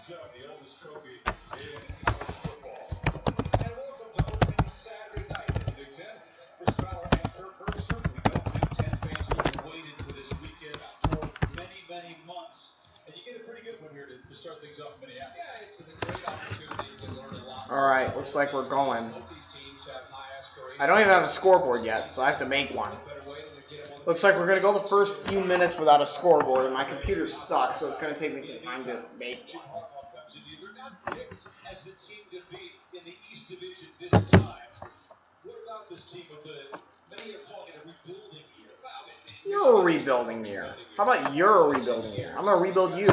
Jug, the oldest trophy in college football. And welcome to opening Saturday night in the Big Ten. Chris Fowler and Kirk Herbstreit. We know Big Ten fans will be waiting for this weekend for many, many months. And you get a pretty good one here to start things off in Minneapolis. Yeah, this is a great opportunity to learn a lot. All right, looks like we're going. I don't even have a scoreboard yet, so I have to make one. Looks like we're going to go the first few minutes without a scoreboard, and my computer sucks, so it's going to take me some time to make one. They're not picked as the team to be in the East Division this time. What about this team with the many are calling it a rebuilding year? You're a rebuilding year. How about you're a rebuilding year? I'm going to rebuild you.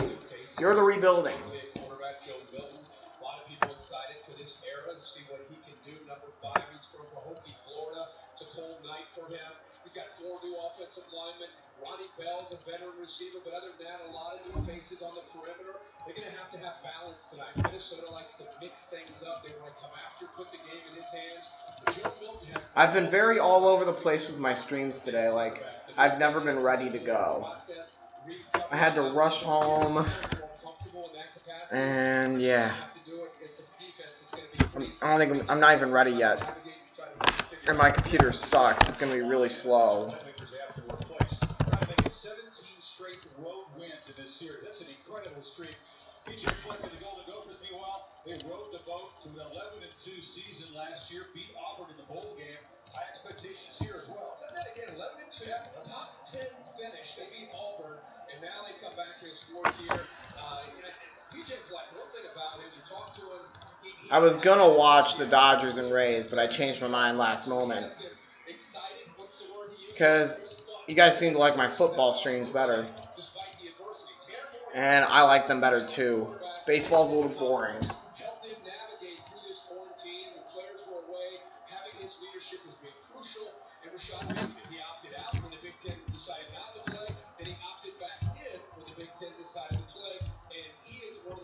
You're the rebuilding. Quarterback Joe Milton. A lot of people excited for this era to see what he can do. Number 5, he's from Pahokee, Florida. It's a cold night for him. He's got 4 new offensive linemen. Ronnie Bell's a veteran receiver, but other than that, a lot of new faces on the perimeter. They're going to have balance tonight. Minnesota likes to mix things up. They want to come after, put the game in his hands. Joe Milton has... I've been very all over the place with my streams today. Like, I've never been ready to go. I had to rush home, and yeah. I'm not even ready yet. And my computer sucks. It's going to be really slow. 17 straight road wins in this series. That's an incredible streak. PJ Fleck and the Golden Gophers, meanwhile, they rode the boat to an 11-2 season last year, beat Auburn in the bowl game. High expectations here as well. So that again, 11-2, top 10 finish. They beat Auburn, and now they come back and score here. PJ Fleck, one thing about him, you talk to him. I was going to watch the Dodgers and Rays, but I changed my mind last moment. Because you guys seem to like my football streams better. And I like them better too. Baseball's a little boring.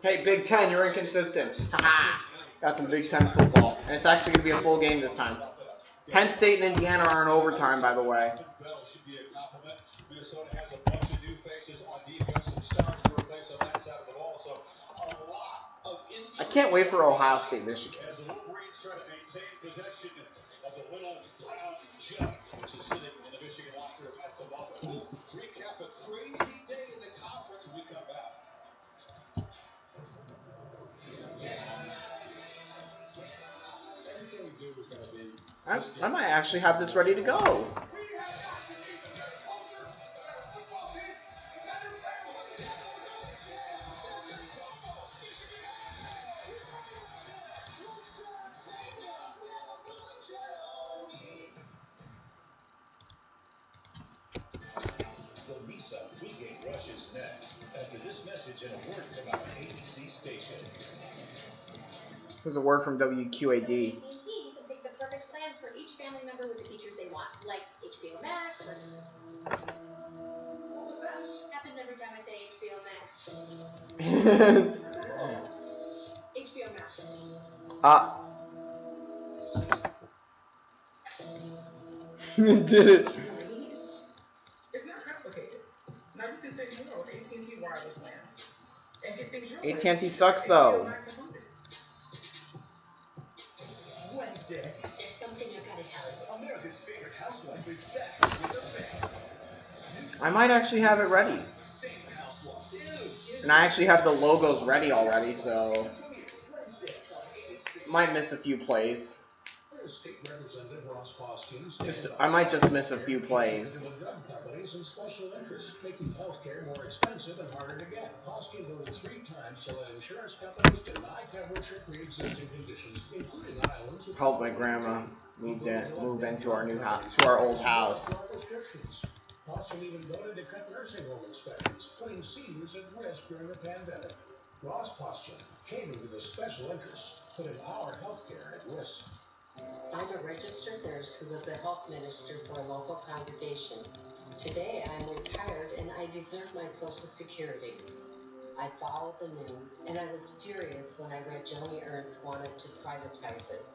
Hey, Big Ten, you're inconsistent. Haha. Got some Big Ten football. And it's actually going to be a full game this time. Penn State and Indiana are in overtime, by the way. Minnesota has a bunch of new faces on defense, some stars to replace on that side of the ball. So a lot of I can't wait for Ohio State, Michigan. As the Wolverines try to maintain possession of the little brown jug, which is sitting in the Michigan locker room at the moment. We'll recap a crazy day in the conference when we come back. Everything we do is going to be... I might actually have this ready to go. Here's a word from WQAD. You can pick the perfect plan for each family member with the features they want, like HBO Max or... What was that? Happens every time I say HBO Max. HBO Max. Did it. It's not complicated. Now you can say more with AT&T wireless plans. And get things AT&T sucks though. Wednesday. There's something I've got to tell you. America's favorite housewife is back with a bang. I might actually have it ready. And I actually have the logos ready already, so might miss a few plays. I might just miss a few plays. Companies and special interests, making healthcare more expensive and harder to get. Costing voted 3 times so that insurance companies deny coverage for pre-existing conditions, including islands. Helped my grandma move into our new house, to our old house. Costing even voted to cut nursing home inspections, putting seniors at risk during the pandemic. Ross Poston came in with a special interest, putting our healthcare at risk. I'm a registered nurse who was a health minister for a local congregation. Today I'm retired and I deserve my Social Security. I followed the news and I was furious when I read Joni Ernst wanted to privatize it.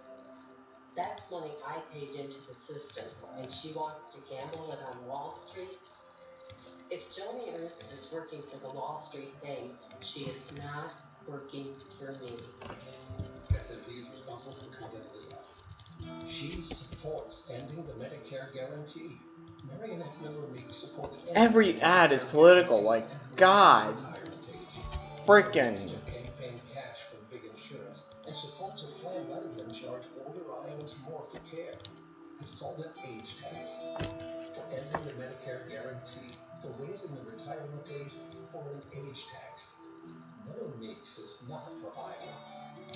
That's money I paid into the system, and she wants to gamble it on Wall Street. If Joni Ernst is working for the Wall Street banks, she is not working for me. CFB is responsible for the content of this app. She supports ending the Medicare guarantee. Marionette Miller Meeks supports Every ad is political. Like, God. Frickin'. Campaign cash from big insurance and supports a plan letting them charge older Iowans more for care. It's called an age tax. For ending the Medicare guarantee, for raising the retirement age, for an age tax. Miller Meeks is not for Iowa.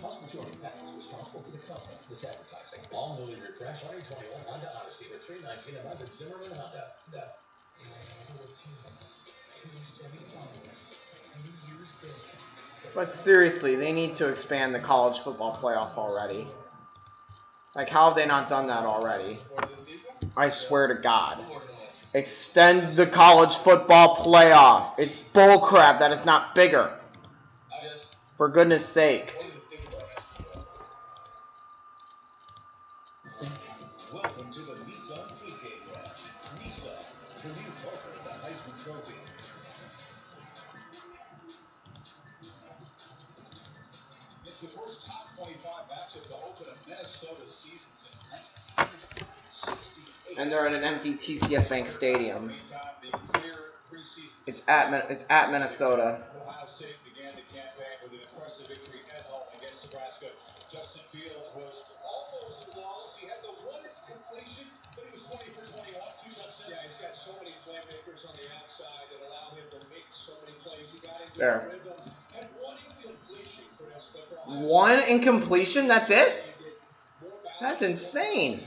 House Majority PAC is responsible for the content of this advertising. All newly refreshed 2021 Honda Odyssey with $319 a month at Zimmerman Honda. But seriously, they need to expand the college football playoff already. Like, how have they not done that already? I swear to God. Extend the college football playoff. It's bullcrap that it's not bigger. For goodness sake. Welcome to the Nissan Pregame Rush. Nissan, the new partner of the Heisman Trophy. It's the first top 25 matchup to open a Minnesota season since 1968. And they're at an empty TCF Bank Stadium. It's at Minnesota. Ohio State began the campaign with an impressive victory at home against Nebraska. Justin Fields was almost flawless. He had the one completion, but he was 20 for 21, 2 touchdowns. Yeah, he's got so many playmakers on the outside that allow him to make so many plays. He got into There. the rhythm and one incompletion, Chris. One incompletion? That's it? That's insane.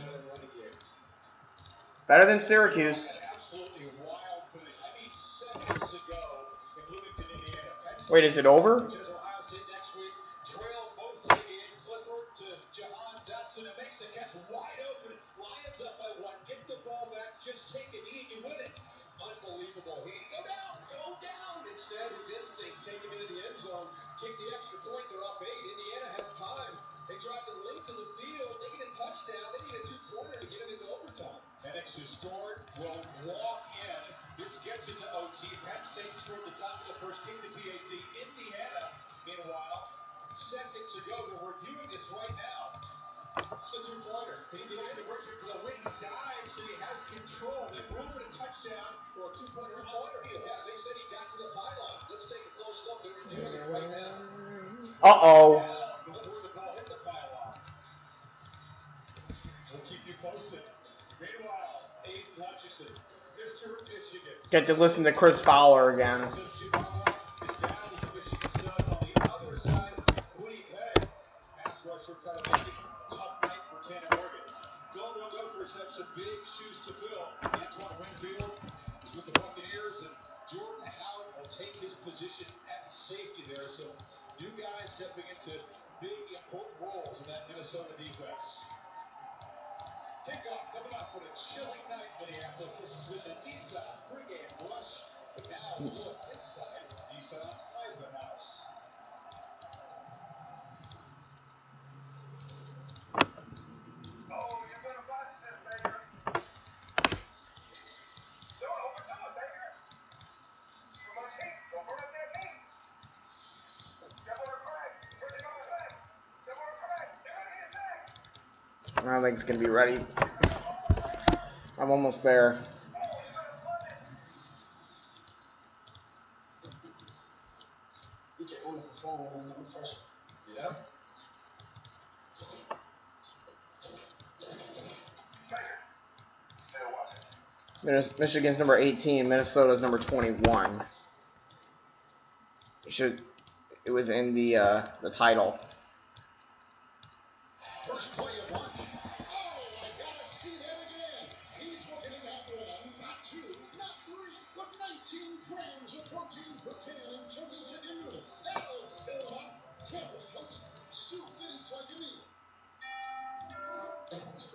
Better than Syracuse. Absolutely wild finish. I mean, seconds ago in Bloomington, Indiana. Wait, is it over? Ohio State next week. Trail both to the end. Clifford to Jahan Dotson. It makes the catch wide open. Lions up by 1. Get the ball back. Just take a knee and you win it. Unbelievable. He go down. Go down. Instead, his instincts take him into the end zone. Kick the extra point. They're up 8. Indiana has time. They drive the length of the field. They get a touchdown. They need a 2-pointer to get it into overtime. Penix, who scored, will walk in. This gets it to OT. Penn State scored the top of the first, kick the PAT. Indiana, meanwhile, seconds ago, they're reviewing this right now. It's a 2-pointer. Indiana Richard for the win. He dives and he has control. They rule it a touchdown or a 2-pointer on the field. Yeah, they said he got to the pylon. Let's take a close look. They're reviewing it right now. Uh-oh. Where the ball hit the pylon. We'll keep you posted. Meanwhile, Aiden Hutchinson, Mr. Michigan. Get to listen to Chris Fowler again. Is down with the Michigan Sun on the other side. Winnipeg. Pass rusher trying to make it tough night for Tanner Morgan. Golden Gophers have some big shoes to fill. Antoine Winfield is with the Buccaneers, and Jordan Howard will take his position at safety there. So new guys stepping into big, important roles in that Minnesota defense. Kickoff coming up with a chilling night in Minneapolis. This has been the Nissan Pregame Rush. But now look inside Nissan's Heisman House. Oh, you're going to watch this, Baker. Don't overdo it, Baker. Too much heat. Don't burn up that heat. Jump on the crack. Put it on the back. Jump on the crack. Get ready to attack. I don't think it's going to be ready. I'm almost there. You can only perform under pressure. Yeah. Still watching. Michigan's number 18. Minnesota's number 21. It was in the title. First play of lunch. Oh, I gotta see that again. He's looking at not 1, not 2, not 3, but 19 grams of protein per can and choking to do. That'll fill him up. Campbell's choking. Soup that eats like a meal.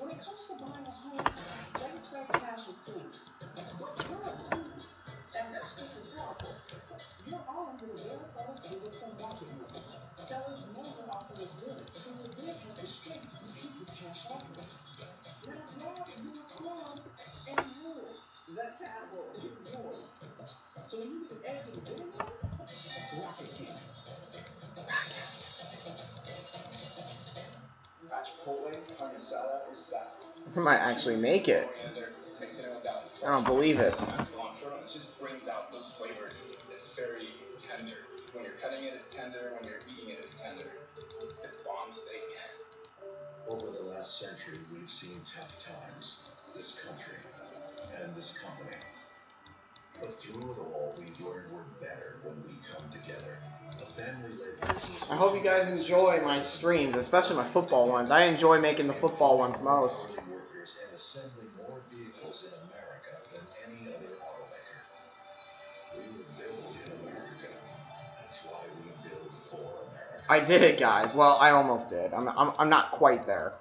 When it comes to buying a home, banks say cash is king. But you're a king, and that's just as powerful. You're armed with a verified approval from Rocket Mortgage. Sellers know your offer is good, so your bid has the strength to compete with cash offers. Now grab your crown and rule. The castle is yours. So when you need an edge in the bidding war, Rocket can. I might actually make it. I don't believe it. It just brings out those flavors. It's very tender. When you're cutting it, it's tender. When you're eating it, it's tender. It's bomb steak. Over the last century, we've seen tough times. This country and this company. But through it all, we've learned we're better when we come together. A family-led business. I hope you guys enjoy my streams, especially my football ones. I enjoy making the football ones most. Workers and assembling more vehicles in America than any other automaker. We were built in America. That's why we build for America. I did it, guys. Well, I almost did. I'm not quite there.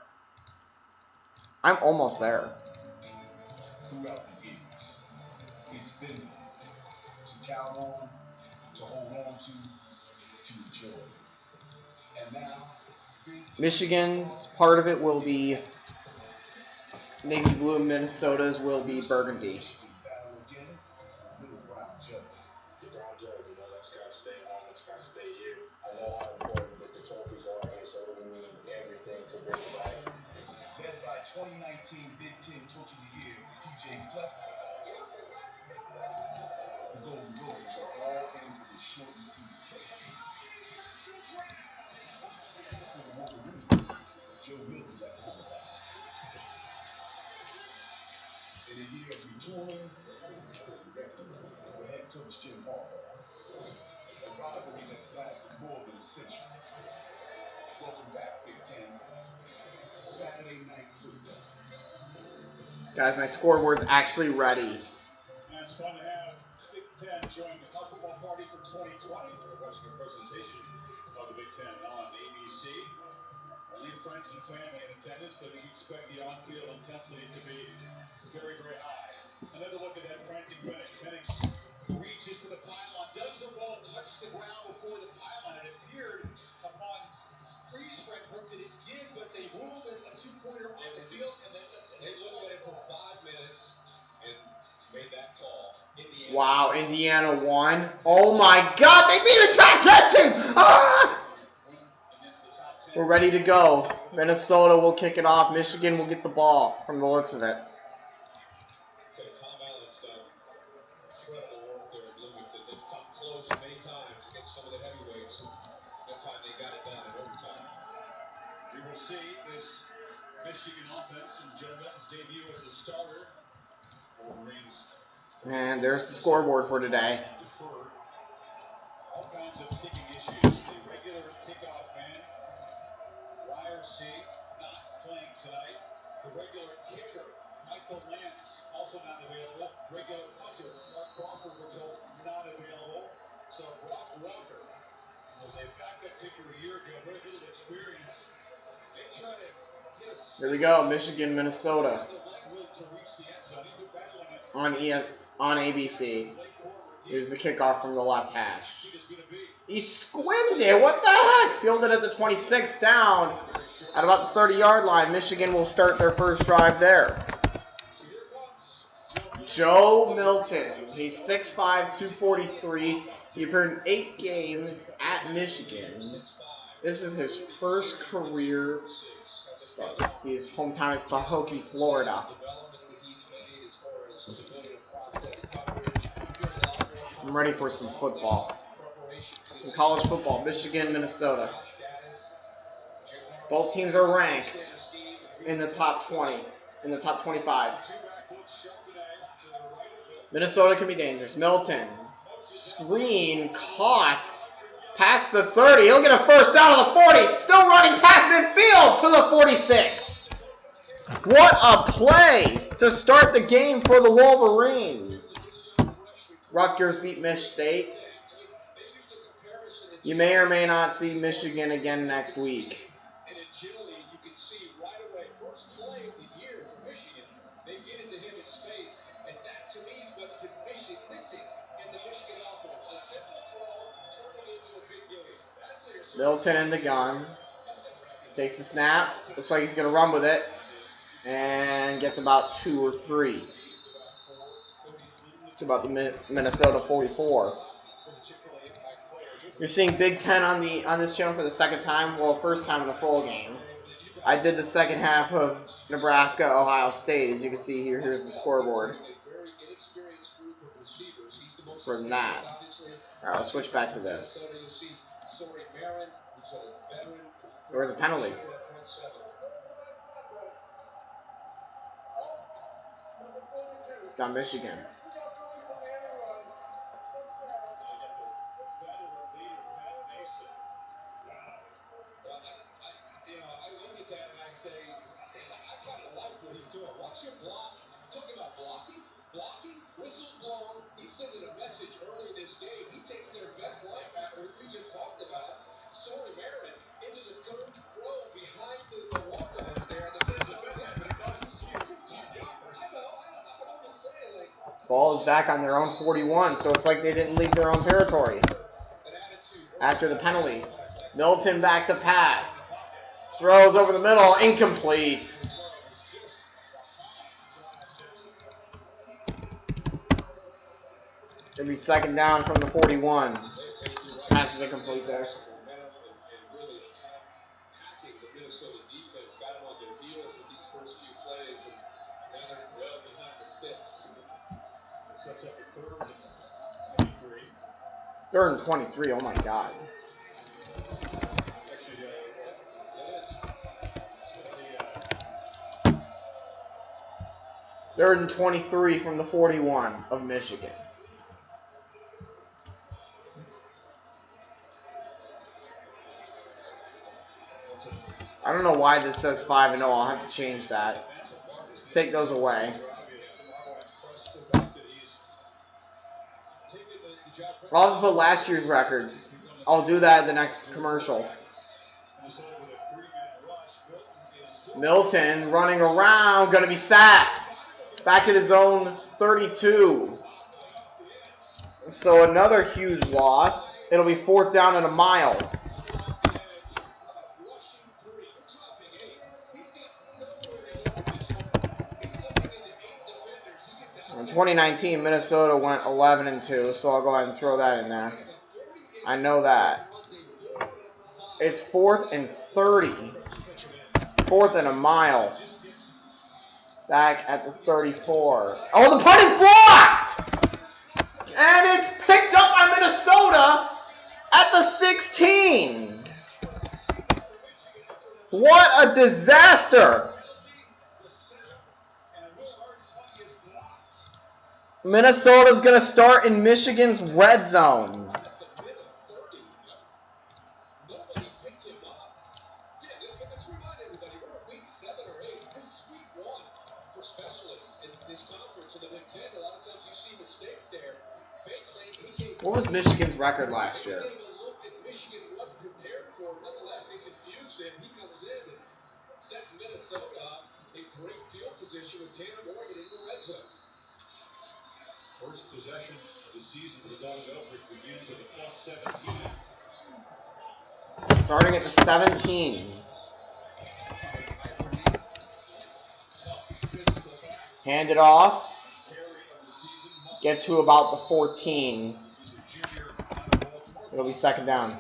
I'm almost there. Throughout the years, it's been there to count on, to hold on to enjoy. And now, Michigan's part of it will be navy blue. Minnesota's will be burgundy. battle again for little brown jug. The brown jug, you know, that's got to stay home. It's got to stay here. I know how important the trophies are here, so it will mean everything to bring it back. Led by 2019 Big Ten Coach of the Year, PJ Fleck, the Golden Gophers are all in for this shortened season. For the Wolverines, Joe Milton's at quarterback. In a year of retooling, for head coach Jim Harbaugh, a rivalry that's lasted more than a century. Welcome back, Big Ten, to Saturday Night Football. Guys, my scoreboard's actually ready. And it's fun to have Big Ten join the college football party for 2020. We're watching a presentation of the Big Ten on ABC. Only friends and family in attendance, but you expect the on-field intensity to be very, very high. Another look at that frantic finish. Penix reaches for the pylon. Does the ball touch the ground before the pylon? It appeared upon freeze frame hook that it did, but they ruled it a two-pointer on the field, and then They looked at it for 5 minutes and made that call. Wow, Indiana won. Oh my God, they beat a top 10 team! Ah! We're ready to go. Minnesota will kick it off. Michigan will get the ball from the looks of it. Tom Allen's done incredible work there at Bloomington. They've come close many times against some of the heavyweights. That time they got it done in overtime. we will see this Michigan offense and Joe Milton's debut as the starter. Wolverines And there's the scoreboard for today. deferred. All kinds of kicking issues. The regular kickoff man, YRC, not playing tonight. The regular kicker, Michael Lance, also not available. Regular punter, Mark Crawford, we're told, not available. So Brock Walker was a backup kicker a year ago, very little experience. They try to get a Here we go, Michigan, Minnesota on ABC. Here's the kickoff from the left hash. He squimmed it. What the heck? Fielded at the 26 down at about the 30-yard line. Michigan will start their first drive there. Joe Milton. He's 6'5", 243. He appeared in 8 games at Michigan. This is his first career start. His hometown is Pahokee, Florida. I'm ready for some football. Some college football. Michigan, Minnesota. Both teams are ranked in the top 20, in the top 25. Minnesota can be dangerous. Milton. Screen caught. Past the 30. He'll get a first down to the 40. Still running past midfield to the 46. What a play to start the game for the Wolverines. Rutgers beat Mich State. You may or may not see Michigan again next week. And agility, you can see right away. First play of the year for Michigan. They get it to him in space. And that, to me, is what's been missing in the Michigan offense. A simple throw, turning it into a big game. Milton in the gun. Takes the snap. Looks like he's going to run with it. And gets about 2 or 3. It's about the Minnesota 44. You're seeing Big Ten on this channel for the second time. Well, first time in the full game. I did the second half of Nebraska, Ohio State. As you can see here, here's the scoreboard for that. All right, let's switch back to this. There was a penalty. It's on Michigan. I look at that and I say, I kind of like what he's doing. Watch him block. Talking about blocking, whistle blown. He's sending a message early in this game. He takes their best linebacker, who we just talked about, Sorry Marin, into the third row behind the walk-ons there. Ball is back on their own 41, so it's like they didn't leave their own territory. After the penalty, Milton back to pass. Throws over the middle, incomplete. It'll be second down from the 41. Pass is incomplete there. Third and 23, oh my God. Third and 23 from the 41 of Michigan. I don't know why this says 5-0. I'll have to change that. Take those away. I'll have to put last year's records. I'll do that in the next commercial. Milton running around, going to be sacked. Back at his own 32. So another huge loss. It'll be fourth down and a mile. In 2019, Minnesota went 11-2, so I'll go ahead and throw that in there. I know that. It's 4th and 30. 4th and a mile. Back at the 34. Oh, the punt is blocked! And it's picked up by Minnesota at the 16. What a disaster! Minnesota's going to start in Michigan's red zone. What was Michigan's record last year? Sets Minnesota in great field position with Tanner Morgan in the red zone. First possession of the season for the Golden Gophers begins at the +17. Starting at the 17. Hand it off. Get to about the 14. It'll be second down.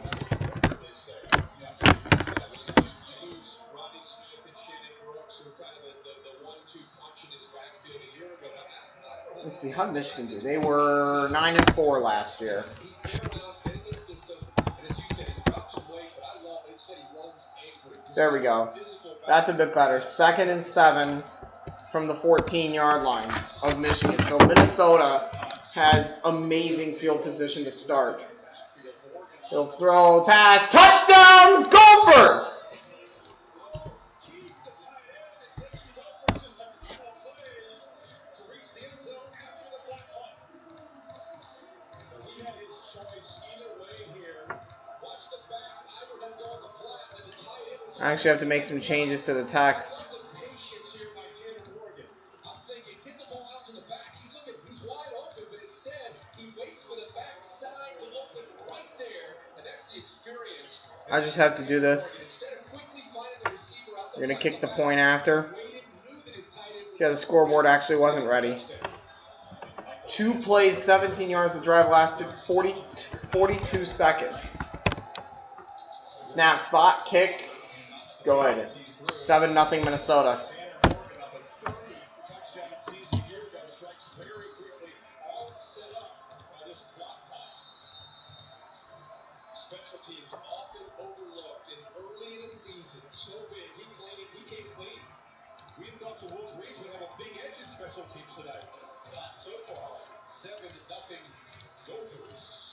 Let's see, how did Michigan do? They were 9-4 last year. There we go. That's a bit better. 2nd and 7 from the 14-yard line of Michigan. So Minnesota has amazing field position to start. He'll throw, pass, touchdown, Gophers! I actually have to make some changes to the text. I just have to do this. We're going to kick the point after. See how the scoreboard actually wasn't ready. 2 plays, 17 yards. The drive lasted 42 seconds. Snap, spot, kick. Good. 7-0 Minnesota. Special teams often overlooked and early in the season. So big, he claimed he came clean. We thought the Wolverines would have a big edge in special teams tonight. Not so far. 7-0 Gophers.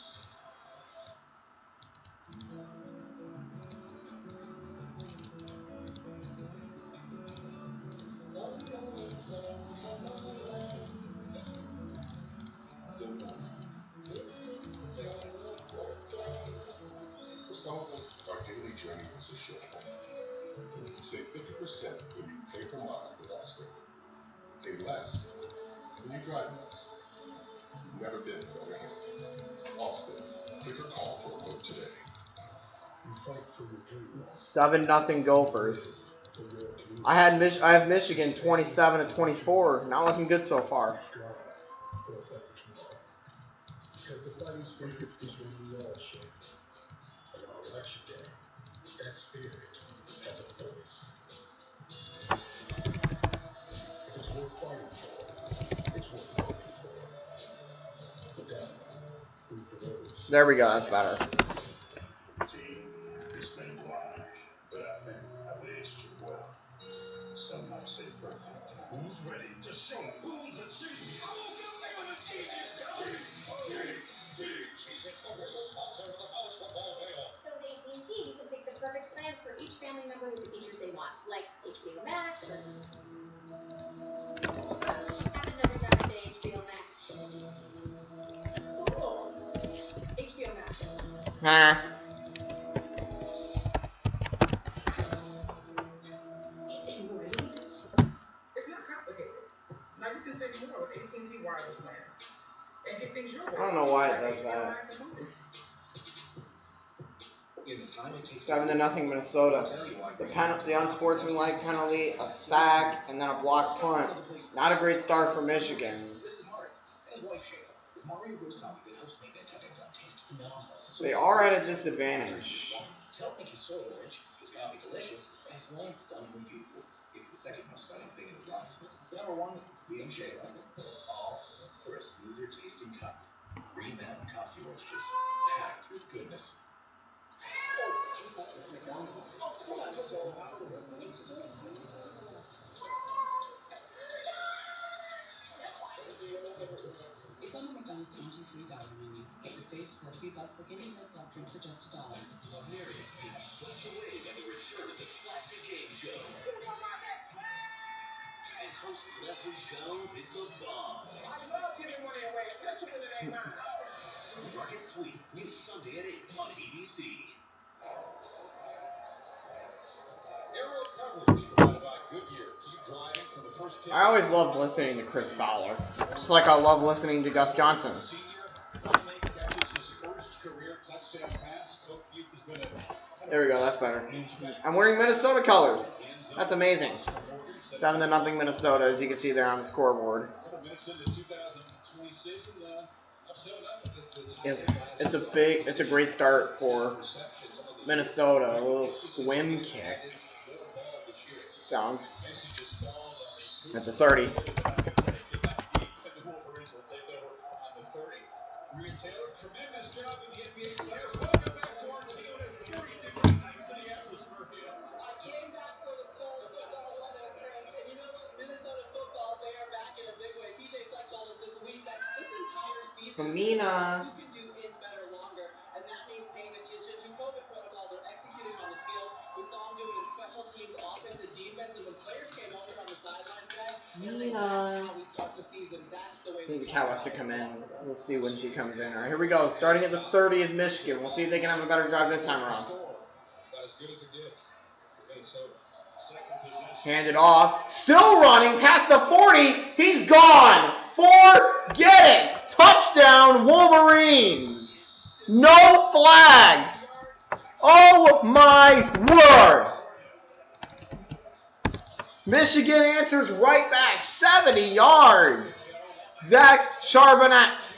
For some of us, our daily journey is a short one. Save 50% when you pay per mile with Allstate. Pay less when you drive less. You've never been in better hands. Allstate. Click or call for a quote today. You fight for your dreams. 7-0 Gophers. I have Michigan 27-24. Not looking good so far. Strive for a better tomorrow. Because the fighting spirit is when we all share it. And on election day, that spirit has a voice. If it's worth fighting for, it's worth voting for. Definitely root for those. There we go. That's better. Team, it's been a while, but I think I've aged you well. Some might say perfect. Who's ready to show who's the cheesiest? I woke up thinking the cheesiest, Kelly. Cheez-Its, official sponsor of the college football playoff. So with AT&T, you can pick the perfect plans for each family member with the features they want, like HBO Max or... What was that? Happy never done to say HBO Max. Cool. HBO Max. Huh. It's not complicated. Now you can save more with AT&T wireless plans. And get things your way. I don't know why it does that. 7-0 Minnesota. The unsportsmanlike penalty, a sack, and then a blocked punt. Not a great start for Michigan. They are at a disadvantage. Tell Nick his soy orange, his coffee delicious, and his wine stunningly beautiful. It's the second most stunning thing in his life. Number one, being Shayla. All for a smoother tasting cup. Green Mountain Coffee Roasters, packed with goodness. It's on the McDonald's $23 menu. Get your faves for a few bucks like any size soft drink for just $1. America's been swept away by the return of the classic game show. And host Leslie Jones is the bomb. I love giving money away, especially when it ain't mine. Market Sweep, new Sunday at 8 on ABC. Aerial coverage provided by Goodyear. Keep driving for the first kick. I always loved listening to Chris Fowler. Just like I love listening to Gus Johnson. Senior, Outback catches his first career touchdown pass. Coach Youth has been a... There we go. That's better. I'm wearing Minnesota colors. That's amazing. 7-0 Minnesota, as you can see there on the scoreboard. A couple minutes into 2020 season, up 7-0. It's a great start for Minnesota. A little squim kick. Down. That's a 30. Tremendous job with the NBA players. Welcome back to our team at a very different night in Minneapolis, Murphy. I came back for the cold football weather, Chris. And you know what? Minnesota football, they are back in a big way. PJ Fleck told us this week that this entire season, Famina. you can do it better longer. And that means paying attention to COVID protocols or executing on the field. We saw him do it in special teams, offense, and defense. And when players came over on the sidelines, guys, that's how we start the season. That's the way I think the Cat wants to come in. We'll see when she comes in. All right, here we go. Starting at the 30 is Michigan. We'll see if they can have a better drive this time around. It's not as good as it did. Minnesota. Second possession. Hand it off. Still running past the 40. He's gone. Forget it. Touchdown, Wolverines. No flags. Oh, my word. Michigan answers right back. 70 yards. Zach Charbonnet.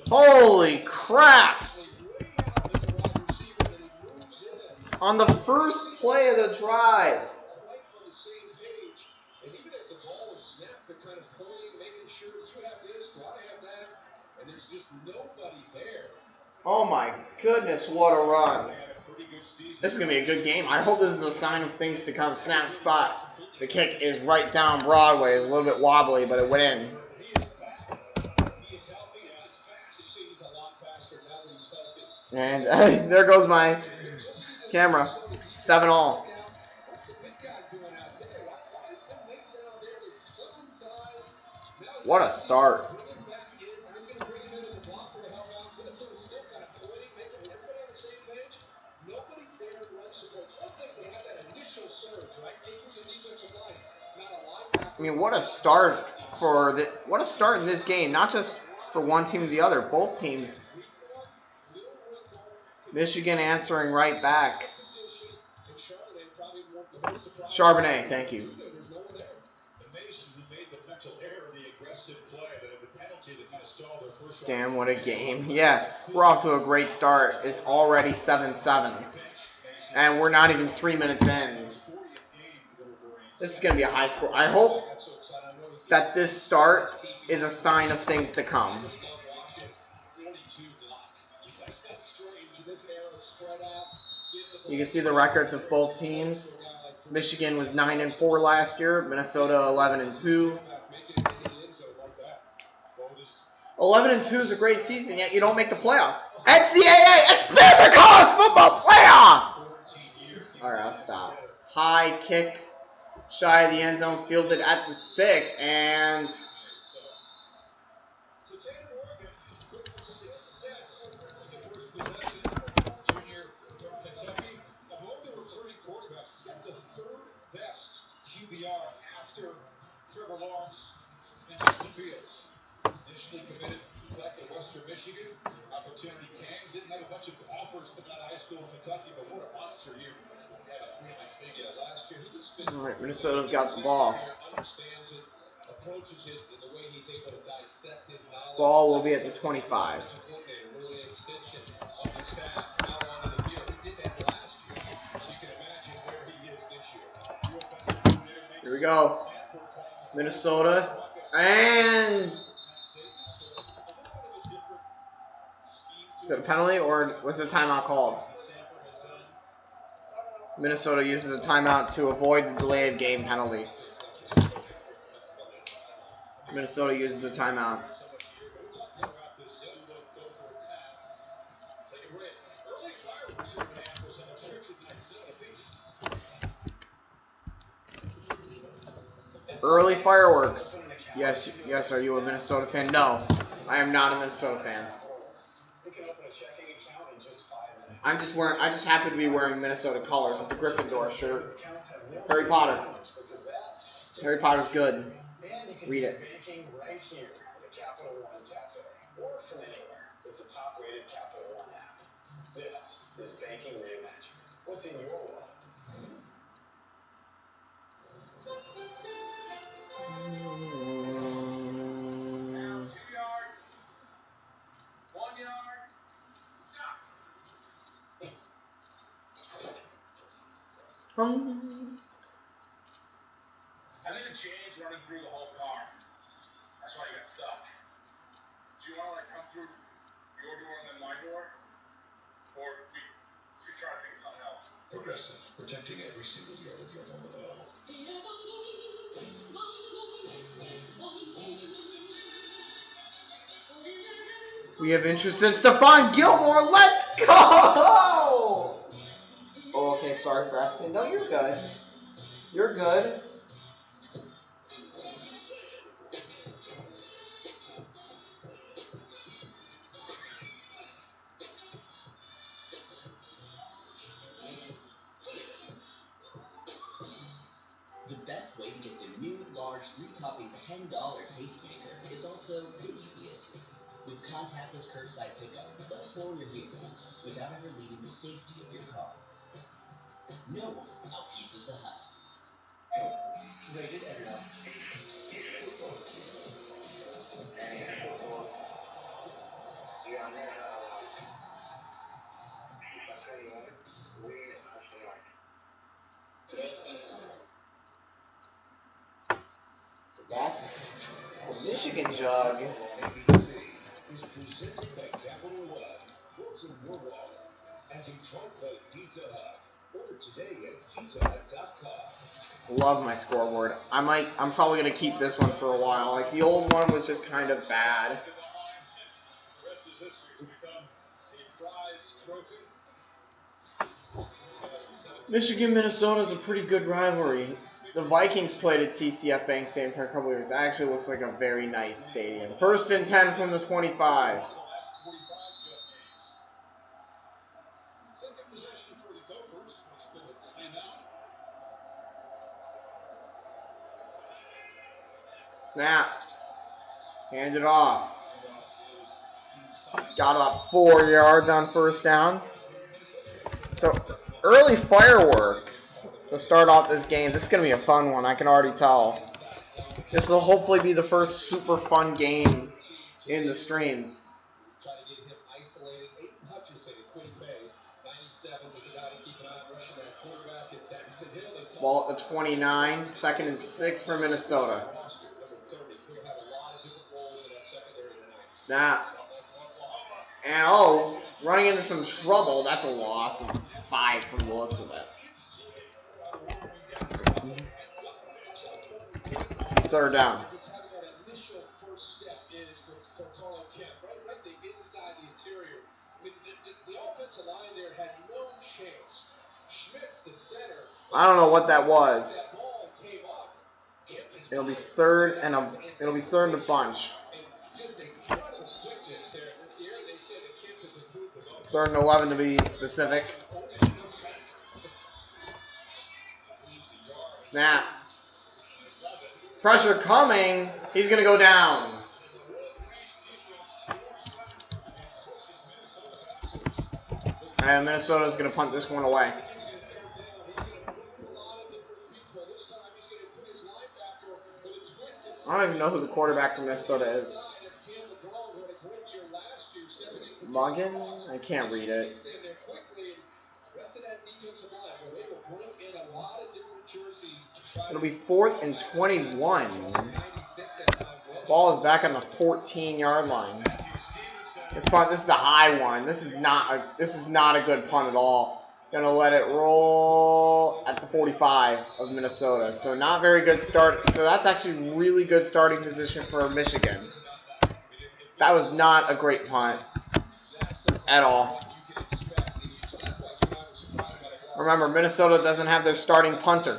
Holy crap. On the first play of the drive. Right on the same page. And even as the ball was snapped, they're kind of pointing, making sure you have this, do I have that? And there's just nobody there. Oh my goodness, what a run. This is going to be a good game. I hope this is a sign of things to come. Snap spot. The kick is right down Broadway. It's a little bit wobbly, but it went in. And there goes my camera. 7-all. What a start. I mean, what a start what a start in this game. Not just for one team or the other. Both teams. Michigan answering right back. Charbonnet, thank you. Damn, what a game. Yeah, we're off to a great start. It's already 7-7. And we're not even 3 minutes in. This is going to be a high score. I hope that this start is a sign of things to come. You can see the records of both teams. Michigan was 9-4 last year. Minnesota 11-2. 11-2 is a great season, yet you don't make the playoffs. NCAA expand the college football playoff. All right, I'll stop. High kick, shy of the end zone, fielded at the 6, and QBR after Trevor Lawrence and Justin Fields. Initially committed back to Western Michigan. Opportunity came. Didn't have a bunch of offers coming out of high school in Kentucky, but what a monster year. Last year he just all right, Minnesota's got the ball. Understands it, approaches it in the way he's able to dissect his knowledge. Ball will be at the 25. Really an extension of the staff out onto the field. He did that last year, so you can imagine where he is this year. Here we go. Minnesota. And is it a penalty or was the timeout called? Minnesota uses a timeout to avoid the delay of game penalty. Minnesota uses a timeout. Early fireworks. Yes, are you a Minnesota fan? No, I am not a Minnesota fan. I just happen to be wearing Minnesota colors. It's a Gryffindor shirt. Harry Potter. Harry Potter's good. Read it. Right here, the Capital One Cafe, or from anywhere with the top-rated Capital One app. This is banking reimagined. What's in your wallet? Now 2 yards, 1 yard, stop. I didn't change running through the whole car. That's why you got stuck. Do you want to come through your door and then my door? Or we try to think of something else? Progressive, protecting every single year of your home with auto. We have interest in Stephon Gilmore. Let's go! Oh, okay, sorry for asking. No, you're good. You're good. The best way to get the new large 3-topping $10 tastemaker is also the easiest. With contactless curbside pickup, let us know when you're here without ever leaving the safety of your car. No one outpizzas the hut. Rated R. Back the Michigan jug. ABC is presented by Capital One. What's in your wallet? And Detroit by Pizza Hut. Order today at pizzahut.com. Love my scoreboard. I'm probably gonna keep this one for a while. Like the old one was just kind of bad. The rest is history. It's become a prize trophy. Michigan, Minnesota is a pretty good rivalry. The Vikings played at TCF Bank Stadium for a couple years. It actually looks like a very nice stadium. 1st and 10 from the 25. Snap. Hand it off. Got about 4 yards on 1st down. So, early fireworks to start off this game. This is going to be a fun one, I can already tell. This will hopefully be the first super fun game in the streams. Ball at the 29, 2nd and 6 for Minnesota. Snap. And running into some trouble. That's a loss of 5 from the looks of it. 3rd down. I don't know what that was. It'll be 3rd and a bunch. 3rd and 11 to be specific. Snap. Pressure coming. He's going to go down. And Minnesota's going to punt this one away. I don't even know who the quarterback from Minnesota is. Muggin? I can't read it. It'll be 4th and 21. Ball is back on the 14-yard line. This is a high one. This is not a good punt at all. Gonna let it roll at the 45 of Minnesota. So not very good start. So that's actually really good starting position for Michigan. That was not a great punt at all. Remember, Minnesota doesn't have their starting punter.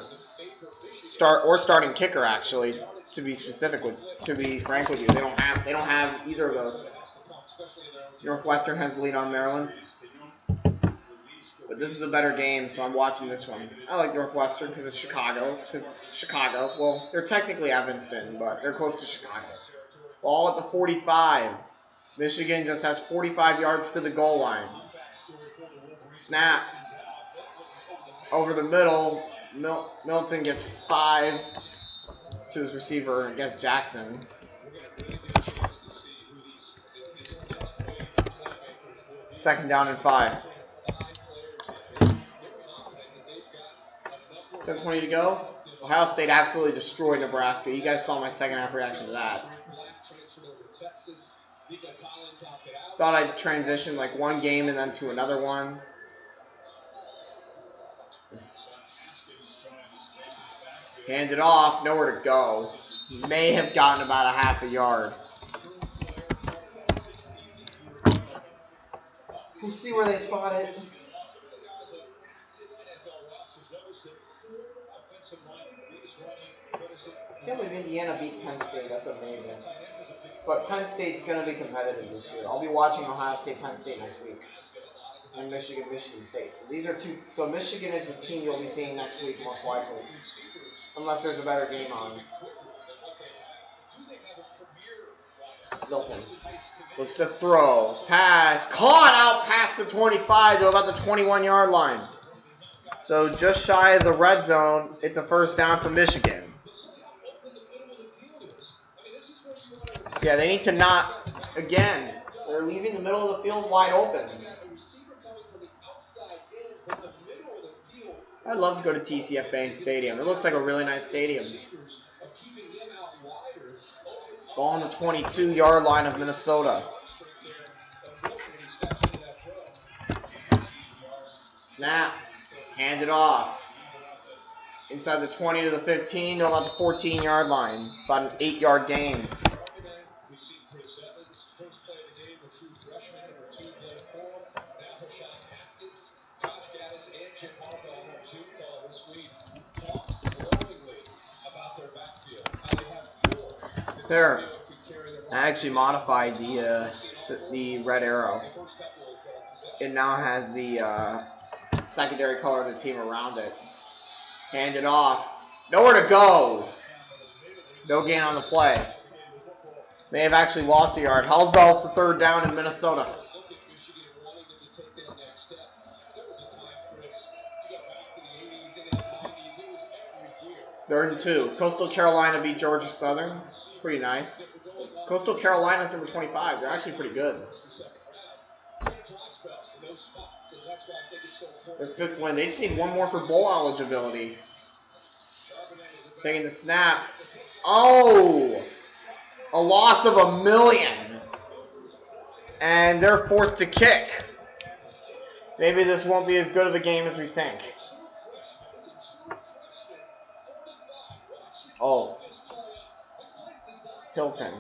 Starting kicker, actually, to be frank with you. They don't have either of those. Northwestern has the lead on Maryland. But this is a better game, so I'm watching this one. I like Northwestern because it's Chicago. Well, they're technically Evanston, but they're close to Chicago. Ball at the 45. Michigan just has 45 yards to the goal line. Snap. Over the middle. Milton gets 5 to his receiver against Jackson. Second down and 5. 10:20 to go. Ohio State absolutely destroyed Nebraska. You guys saw my second half reaction to that. Thought I'd transition like one game and then to another one. Hand it off, nowhere to go. May have gotten about a half a yard. We'll see where they spot it. I can't believe Indiana beat Penn State. That's amazing. But Penn State's going to be competitive this year. I'll be watching Ohio State, Penn State next week. And Michigan, Michigan State. So these are two. So Michigan is the team you'll be seeing next week, most likely. Unless there's a better game on. Milton looks to throw. Pass. Caught out past the 25 to about the 21-yard line. So just shy of the red zone. It's a first down for Michigan. Yeah, they need to not, again, they're leaving the middle of the field wide open. I'd love to go to TCF Bank Stadium. It looks like a really nice stadium. Ball on the 22-yard line of Minnesota. Snap. Hand it off. Inside the 20 to the 15, to about the 14-yard line. About an 8-yard gain. We see Chris Evans, first play of the game, the true freshman, number 2, Blake Corum. Now Hashan Haskins, Josh Gaddis, and Jim Harbaugh on our Zoom call this week. Talked glowingly about their backfield. How they have 4. There. I actually modified the red arrow. It now has the secondary color of the team around it. Hand it off. Nowhere to go. No gain on the play. May have actually lost a yard. Hallsbell's for 3rd down in Minnesota. 3rd and 2. Coastal Carolina beat Georgia Southern. Pretty nice. Coastal Carolina's number 25. They're actually pretty good. Their 5th win. They just need 1 more for bowl eligibility. Taking the snap. Oh! A loss of $1 million. And they're forced to kick. Maybe this won't be as good of a game as we think. Oh. Hilton.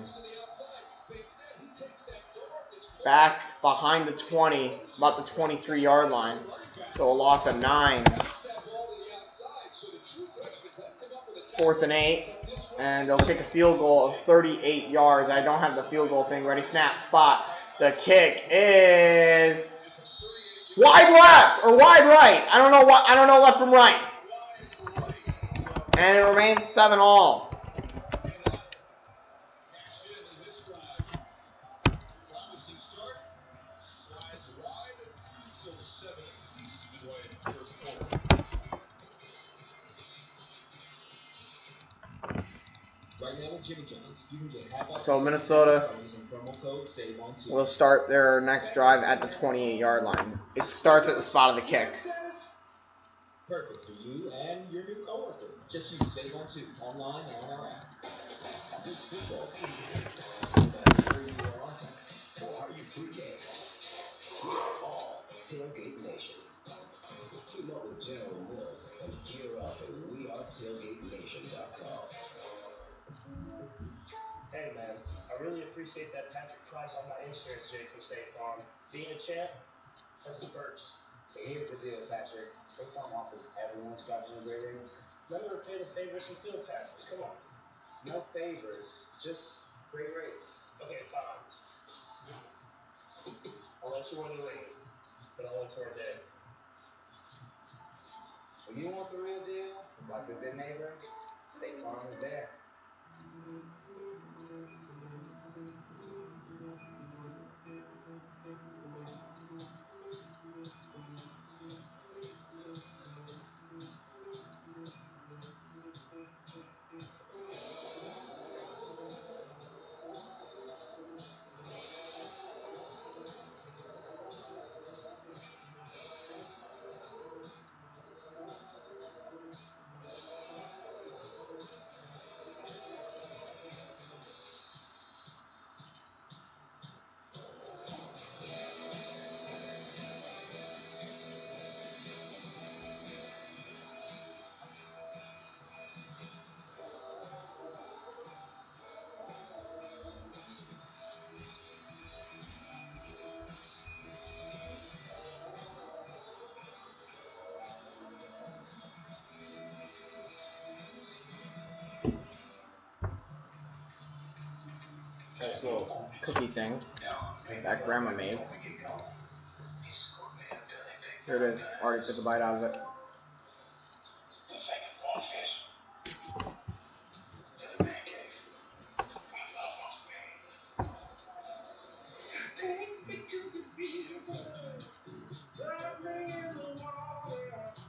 Back behind the 20, about the 23-yard line. So a loss of 9. 4th and 8. And they'll kick a field goal of 38 yards. I don't have the field goal thing ready. Snap, spot. The kick is wide left or wide right. I don't know left from right. And it remains 7-all. So Minnesota will start their next drive at the 28-yard line. It starts at the spot of the kick. Perfect for you and your new coworker. Just use Save on 2 online or on our app. This football season, no matter where you are or are you pre-game, we are all Tailgate Nation. Team up with General Mills and gear up at wearetailgatenation.com. Hey man, I really appreciate that Patrick Price on my insurance, Jake from State Farm. Being a champ, that's the perks. Here's the deal, Patrick. State Farm offers everyone's driving great rates. Remember to pay the favors and field passes. Come on. No favors, just great rates. Okay, fine. I'll let you win the ring, but only for a day. When you want the real deal, like a good neighbor, State Farm is there. This little cookie thing that Grandma made. Here it is. Already took a bite out of it.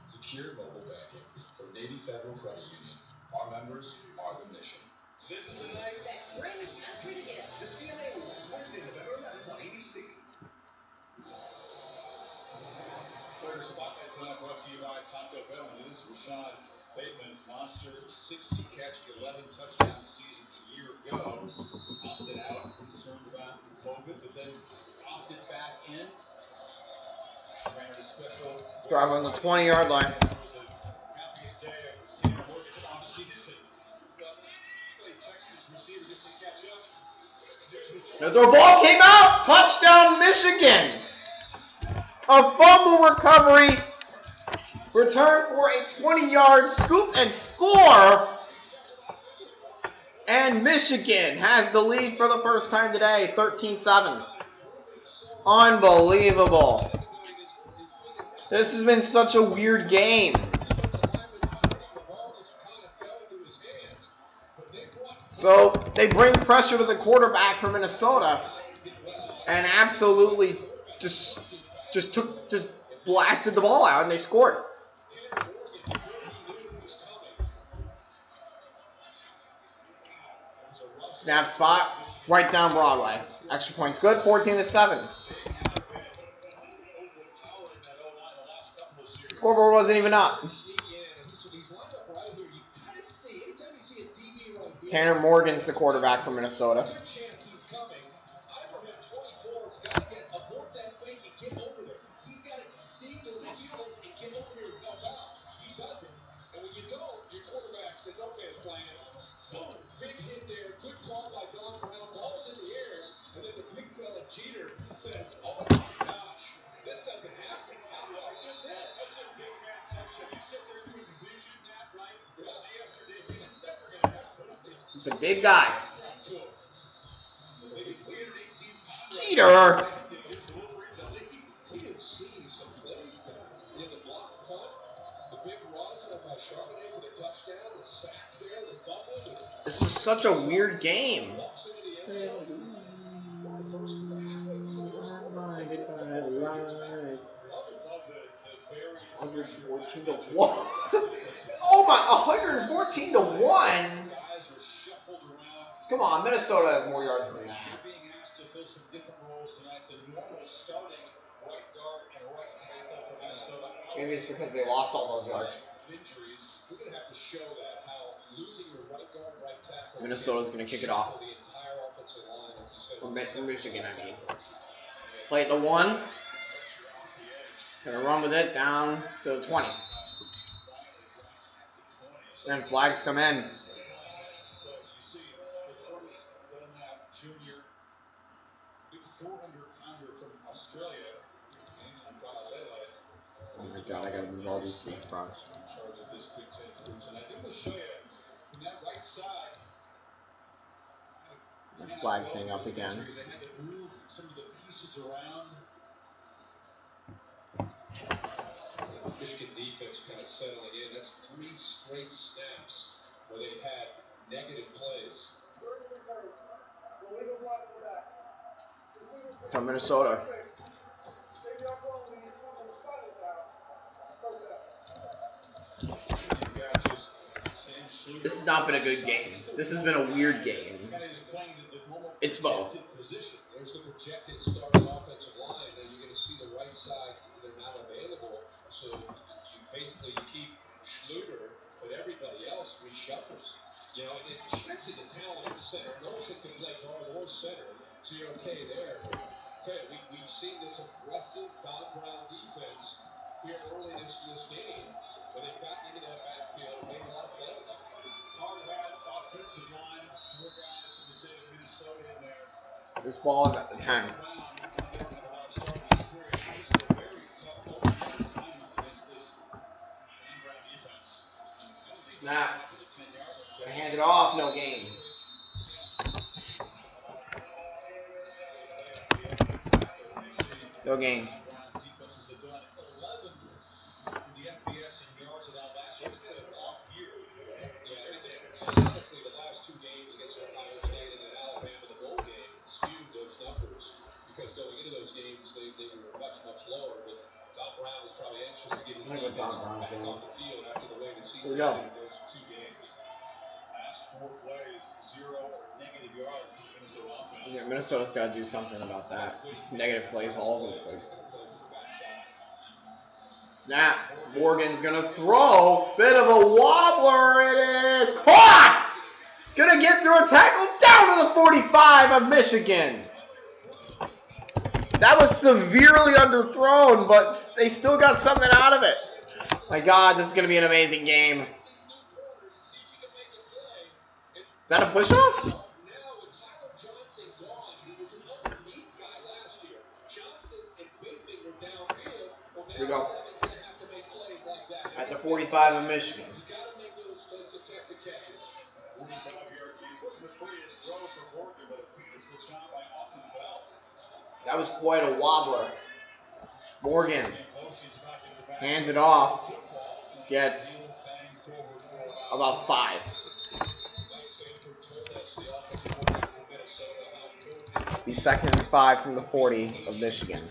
Secure mobile banking from Navy Federal Credit Union. Our members are the mission. This is the night that brings country together. The CMA Awards, Wednesday, November 11th on ABC. Player Spotlight tonight brought to you by Taco Bell News. Rashad Bateman, monster 60 catch, 11 touchdown season. year ago. Opted out, concerned about COVID, but then opted back in. Ran a special drive on the 20-yard line. It was the happiest day of Tanner Morgan's offseason. But played Texas receiver just to catch up. Their ball came out. Touchdown, Michigan. A fumble recovery. Return for a 20-yard scoop and score. And Michigan has the lead for the first time today, 13-7. Unbelievable. This has been such a weird game. So they bring pressure to the quarterback from Minnesota and absolutely just blasted the ball out and they scored. Snap spot, right down Broadway. Extra points good, 14-7. Scoreboard wasn't even up. Tanner Morgan's the quarterback from Minnesota. It's a big guy. Cheater. This is such a weird game. 114-1. Oh my, 114-1. Come on, Minnesota has more yards than that. Maybe it's because they lost all those yards. Minnesota's going to kick it off. Or Michigan, I mean. Play at the 1. Gonna run with it down to the 20. Then flags come in. Oh my god, I gotta move all these three fronts. My flag thing up again. Michigan defense kind of settling in. That's 3 straight snaps where they've had negative plays. It's on Minnesota. This has not been a good game. This has been a weird game. It's both. There's the projected starting offensive line. Now you're going to see the right side. They're not available. So you basically keep Schluter, but everybody else reshuffles. You know, and Schmitt's is a talented center. Knows it can play guard or center. So you're okay there. We've seen this aggressive Don Brown defense here early this game. But they've gotten into that backfield and made a lot of plays. Hard hat, offensive line. 4 guys from the state of Minnesota in there. This ball is at the 10. Snap. Gonna hand it off, no gain. No gain. Defenses have done 11th in the FBS in yards at Alabama. It's been an off year. Yeah, honestly, the last 2 games against Ohio State and then Alabama, the bowl game, skewed those numbers because going into those games, they were much, much lower. But Don Brown was probably anxious to get his defense back on the field after the way the season ended in those 2 games. Last 4 plays, 0 or negative yards for the Minnesota offense. Yeah, Minnesota's got to do something about that. Negative plays all over the place. Snap. Morgan's going to throw. Bit of a wobbler. It is caught. Gonna get through a tackle down to the 45 of Michigan. That was severely underthrown, but they still got something out of it. My God, this is gonna be an amazing game. Is that a push-off? Here we go. At the 45 of Michigan. That was quite a wobbler. Morgan hands it off. Gets about 5. Be 2nd and 5 from the 40 of Michigan.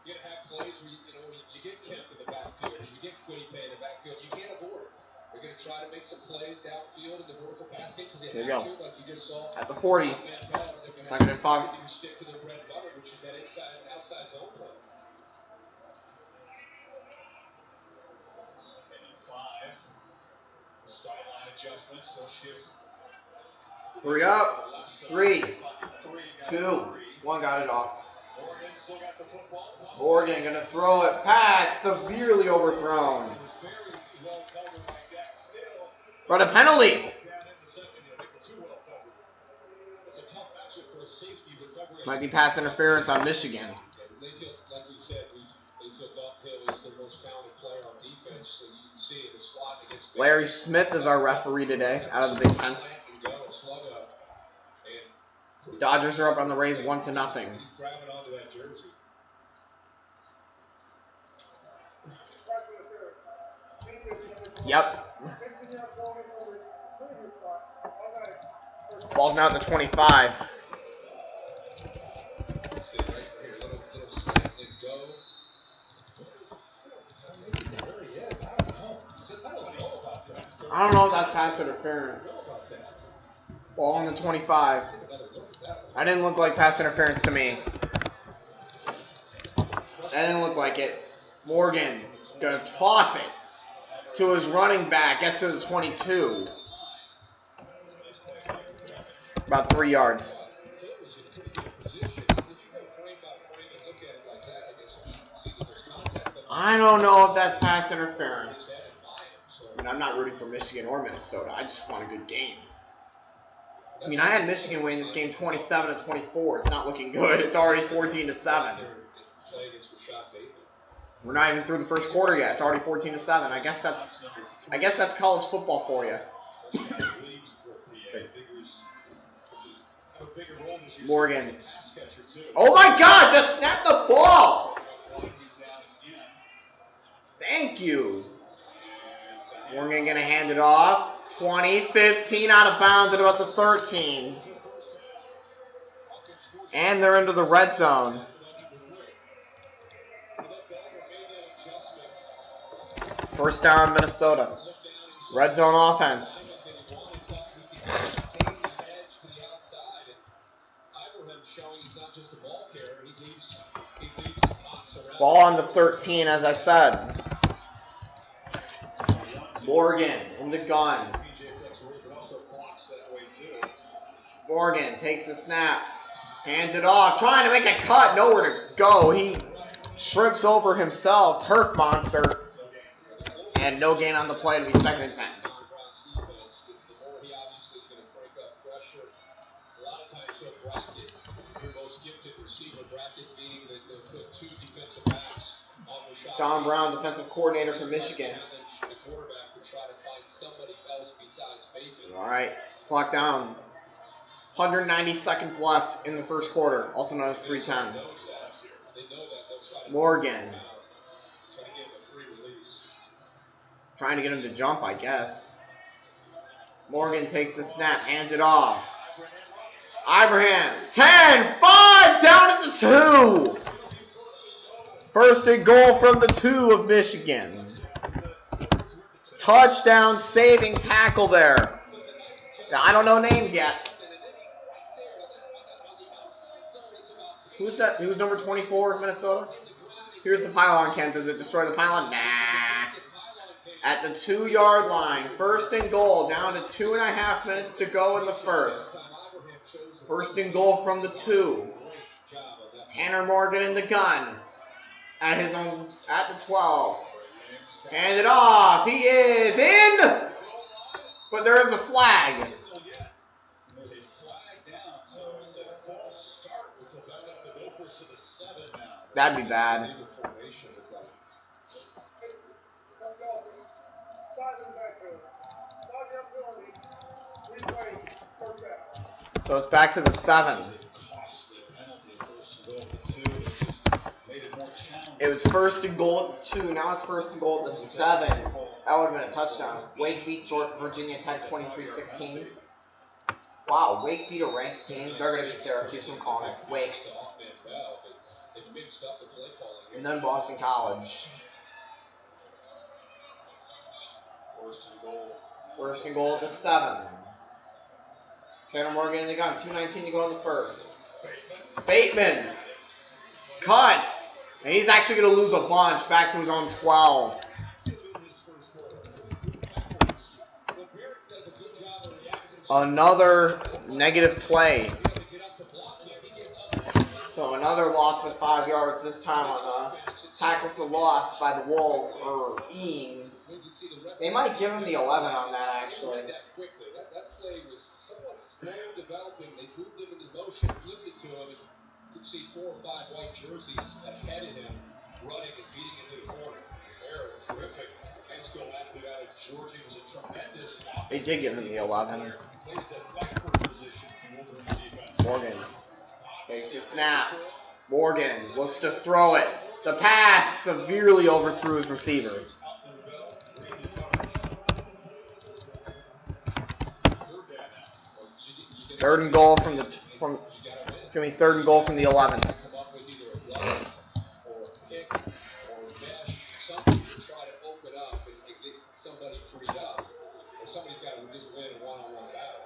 You're gonna have plays where you get Kemp in the backfield, and you get Quinnipiac in the backfield. You can't avoid it. They're gonna try to make some plays downfield in the vertical pass game because they have to, like you just saw. At the 40, 2nd and 5. Stick to their bread and butter, which is that outside zone play. 2nd and 5. Sideline adjustments. They'll shift. Hurry up. 3, 2, 1. Got it off. Morgan gonna throw it. Pass severely overthrown. But a penalty. Might be pass interference on Michigan. They feel, like we said, they feel Doug Hill is their most talented player on defense. So you can see in the slot against Larry Smith is our referee today out of the Big Ten. Dodgers are up on the Rays 1-0. Grabbing onto that jersey. Yep. Ball's now at the 25. I don't know if that's pass interference. Ball on the 25. That didn't look like pass interference to me. That didn't look like it. Morgan gonna toss it to his running back. Gets to the 22. About 3 yards. I don't know if that's pass interference. I mean, I'm not rooting for Michigan or Minnesota. I just want a good game. I mean, I had Michigan win this game 27-24. It's not looking good. It's already 14-7. We're not even through the first quarter yet. It's already 14-7. I guess that's college football for you. Morgan. Oh my God! Just snap the ball. Thank you. Morgan gonna hand it off. 20-15 out of bounds at about the 13. And they're into the red zone. First down, Minnesota. Red zone offense. Ball on the 13, as I said. Morgan in the gun. Morgan takes the snap. Hands it off. Trying to make a cut. Nowhere to go. He trips over himself. Turf monster. And no gain on the play to be 2nd and 10. Don Brown, defensive coordinator for Michigan. All right, clock down. 190 seconds left in the first quarter, also known as 3:10. Morgan. Trying to get him to jump, I guess. Morgan takes the snap, hands it off. Ibrahim, 10-5, down at the 2. First and goal from the 2 of Michigan. Touchdown saving tackle there. Now, I don't know names yet. Who's that? Who's number 24 in Minnesota? Here's the pylon, Kent. Does it destroy the pylon? Nah. at the 2-yard line. First and goal, down to 2.5 minutes to go in the first. First and goal from the 2. Tanner Morgan in the gun at his own at the 12. Hand it off. He is in, but there is a flag. That'd be bad. So it's back to the 7. It was first and goal at the 2. Now it's first and goal at the 7. That would have been a touchdown. Wake beat Virginia Tech 23-16. Wow, Wake beat a ranked team. They're going to beat Syracuse. I'm calling it. Wake. And then Boston College. First and goal at the 7. Tanner Morgan in the gun. 2:19 to go in the first. Bateman cuts. And he's actually going to lose a bunch back to his own 12. Another negative play. So another loss of 5 yards, this time on a tackle for loss by the Wolves, or Eames. They might give him the 11 on that, actually. That play was somewhat slow developing. They moved him into motion, flipped it to him, and you could see 4 or 5 white jerseys ahead of him, running and beating into the corner. They're terrific. High school athlete out of Georgia was a tremendous. They did give him the 11. Plays that backward position in Wolverine defense. Morgan takes the snap. Morgan looks to throw it. The pass severely overthrew his receiver. Third and goal from the it's gonna be third and goal from the 11. Somebody's got to just win a one-on-one battle.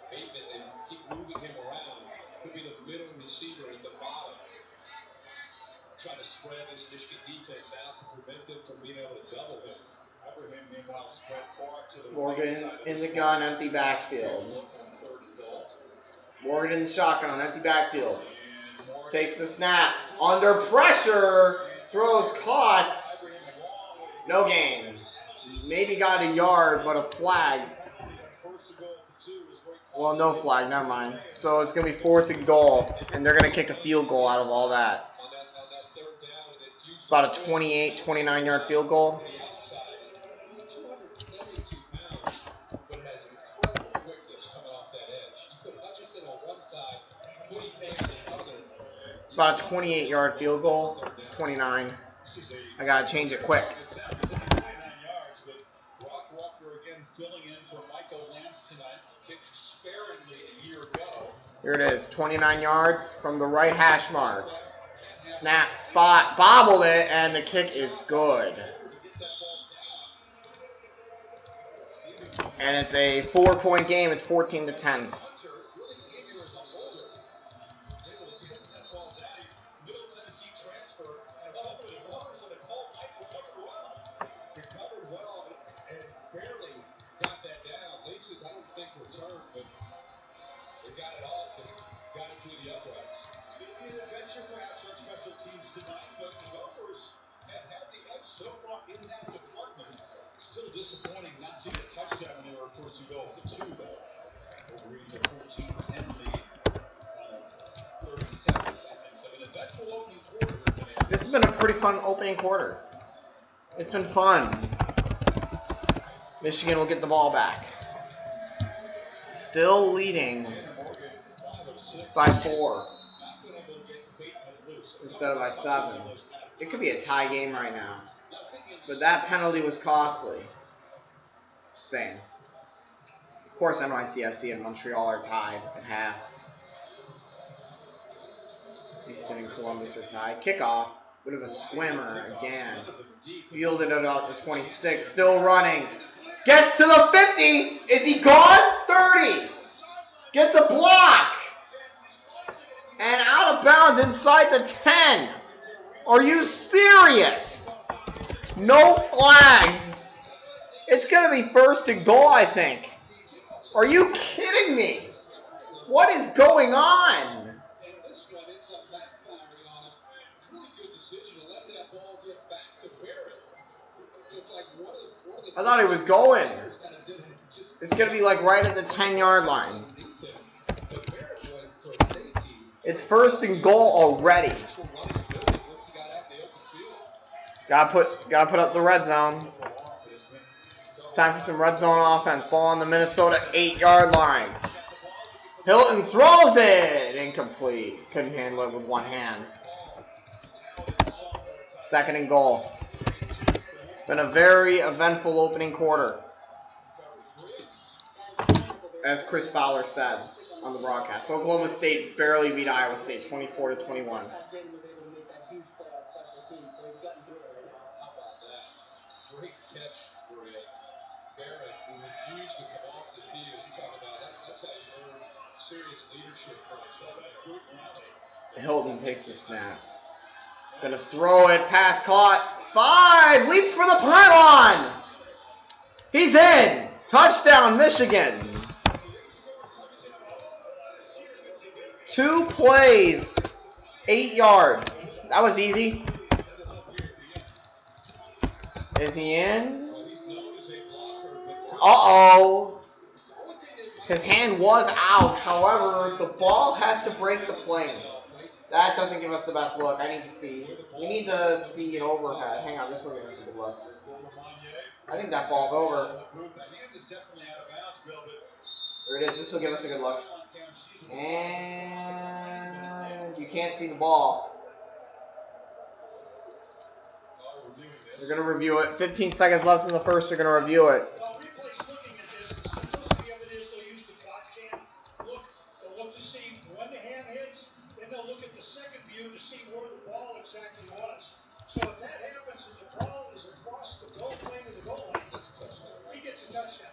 Bateman, and keep moving him around. Could be the middle receiver at the bottom. Trying to spread this Michigan defense out to prevent them from being able to double him. Abraham, meanwhile, spread far to the Morgan right in the gun, empty backfield. Morgan in the shotgun, empty backfield. Takes the snap. Under pressure. Throws caught. No gain. Maybe got a yard, but a flag. Well, no flag, never mind. So it's going to be 4th and goal, and they're going to kick a field goal out of all that. It's about a 28, 29-yard field goal. It's about a 28-yard field goal. It's 29. I got to change it quick. Here it is, 29 yards from the right hash mark. Snap, spot, bobbled it, and the kick is good. And it's a 4-point game. It's 14-10. Disappointing not to get a touchdown when they were forced to go for 2, though. Wolverines a 14-10 lead. 37 seconds. I mean, eventual opening quarter. This has been a pretty fun opening quarter. It's been fun. Michigan will get the ball back. Still leading by 4 instead of by 7. It could be a tie game right now. But that penalty was costly. Same. Of course, NYCFC and Montreal are tied at half. Houston and Columbus are tied. Kickoff. Bit of a swimmer again. Fielded it out to 26. Still running. Gets to the 50. Is he gone? 30. Gets a block. And out of bounds inside the 10. Are you serious? No flags. It's going to be first and goal, I think. Are you kidding me? What is going on? I thought he was going. It's going to be like right at the 10-yard line. It's first and goal already. Gotta put up the red zone. It's time for some red zone offense. Ball on the Minnesota 8-yard line. Hilton throws it. Incomplete. Couldn't handle it with one hand. Second and goal. Been a very eventful opening quarter, as Chris Fowler said on the broadcast. Oklahoma State barely beat Iowa State 24-21. Great catch for Barrett, who refused to come off the field. You talk about that's how you earn serious leadership points. Hilton takes the snap. Gonna throw it. Pass caught. 5. Leaps for the pylon. He's in. Touchdown, Michigan. 2 plays. 8 yards. That was easy. Is he in? Uh-oh. His hand was out. However, the ball has to break the plane. That doesn't give us the best look. I need to see. We need to see an overhead. Hang on, this will give us a good look. I think that ball's over. There it is. This will give us a good look. And you can't see the ball. They're going to review it. 15 seconds left in the first. They're going to review it. They'll look to see when the hand hits, then they'll look at the second view to see where the ball exactly was. So if that happens and the ball is across the goal plane to the goal line, he gets a touchdown.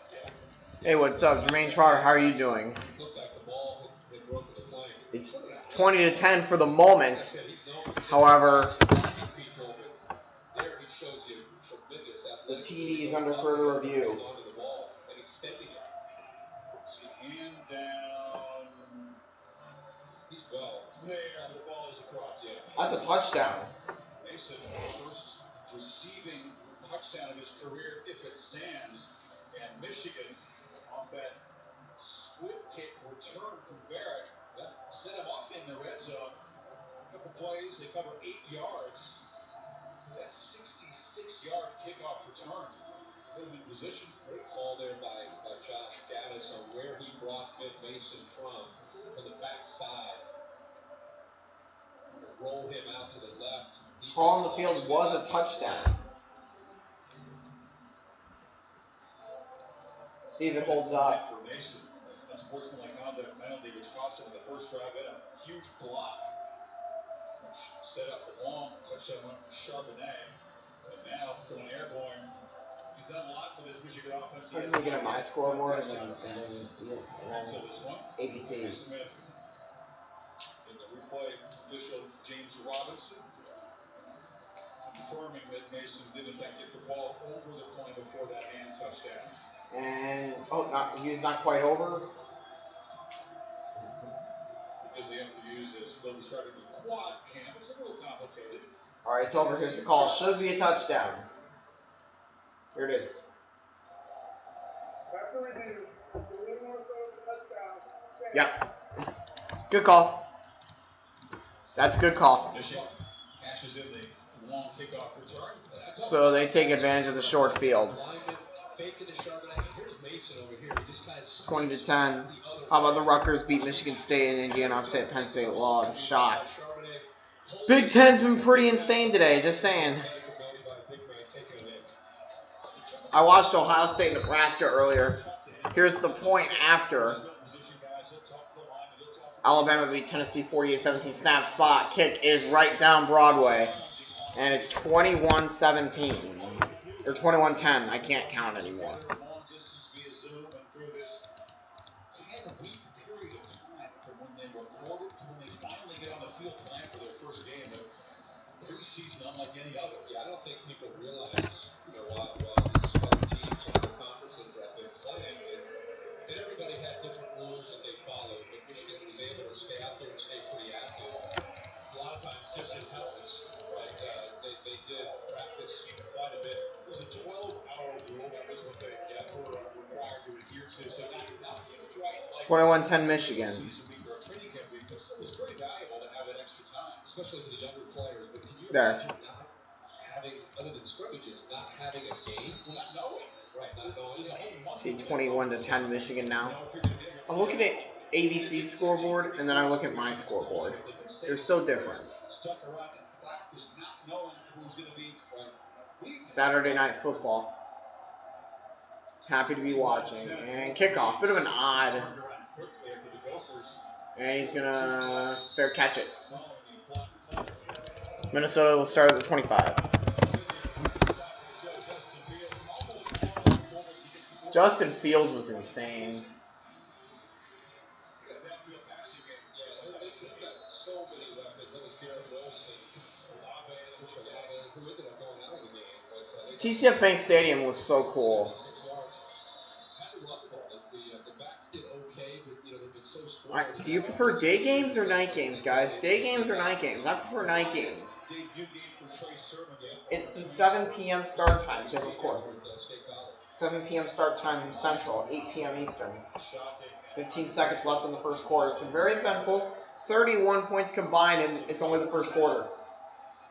Hey, what's up? Jermaine Trotter, how are you doing? It's 20-10 for the moment. However, the TD is under further review. Hand down. He's well. There, the ball is across. That's a touchdown. Mason, first receiving touchdown of his career, if it stands. And Michigan, off that squib kick return from Barrett, set him up in the red zone. A couple plays, they cover 8 yards. That 66-yard kickoff return. Put him in position. Great call there by Josh Gaddis on where he brought Ben Mason from the backside. Roll him out to the left. Call on the field was a touchdown. See if it holds up. For Mason, unsportsmanlike conduct penalty, which cost him in the first drive, and a huge block, which set up a long touchdown run from Charbonnet. And now going airborne. He's done a lot for this Michigan offense. I'm just looking at my scoreboard and So this one, ABCs. Smith, in the replay, official James Robinson confirming that Mason did in fact get the ball over the plane before that hand touchdown. And he was not quite over. Because they have to use, as Phil described, the quad cam. It's a little complicated. All right, it's over. Here's the call. Should be a touchdown. Here it is. After review, the leading one for the touchdown. Yep. Good call. That's a good call. Michigan cashes in the long kickoff return. So they take advantage of the short field. 20-10. How about the Rutgers beat Michigan State and Indiana upset Penn State Law? I'm shocked. Big Ten's been pretty insane today, just saying. I watched Ohio State Nebraska earlier. Here's the point after. Alabama beat Tennessee 48-17. Snap spot. Kick is right down Broadway. And it's 21-17. Or 21-10. I can't count anymore. Preseason unlike any other. Yeah, I don't think people realize, while these other teams are yards, and they flagged it. And everybody had different rules that they followed, but Michigan was able to stay out there and stay pretty active. A lot of times just in helmets, but they did practice quite a bit. It was a 12-hour rule. That was what they were required to adhere to. So not quite like 21-10 Michigan. season week or a training camp week, but still was very valuable to have that extra time. Especially for the younger players. But can you There. imagine not having, other than scrimmages, not having a game? Well, not knowing. Right, not knowing. There's a whole month. See, 21-10 Michigan now. I'm looking at ABC's scoreboard, and then I look at my scoreboard. They're so different. Stuck around in practice, not knowing who's going to be Saturday Night Football. Happy to be watching. And kickoff. Bit of an odd. And he's going to fair catch it. Minnesota will start at the 25. Justin Fields was insane. TCF Bank Stadium looks so cool. Do you prefer day games or night games, guys? Day games or night games? I prefer night games. It's the 7 p.m. start time, because of course it's 7 p.m. start time Central, 8 p.m. Eastern. 15 seconds left in the first quarter. It's been very eventful. 31 points combined, and it's only the first quarter.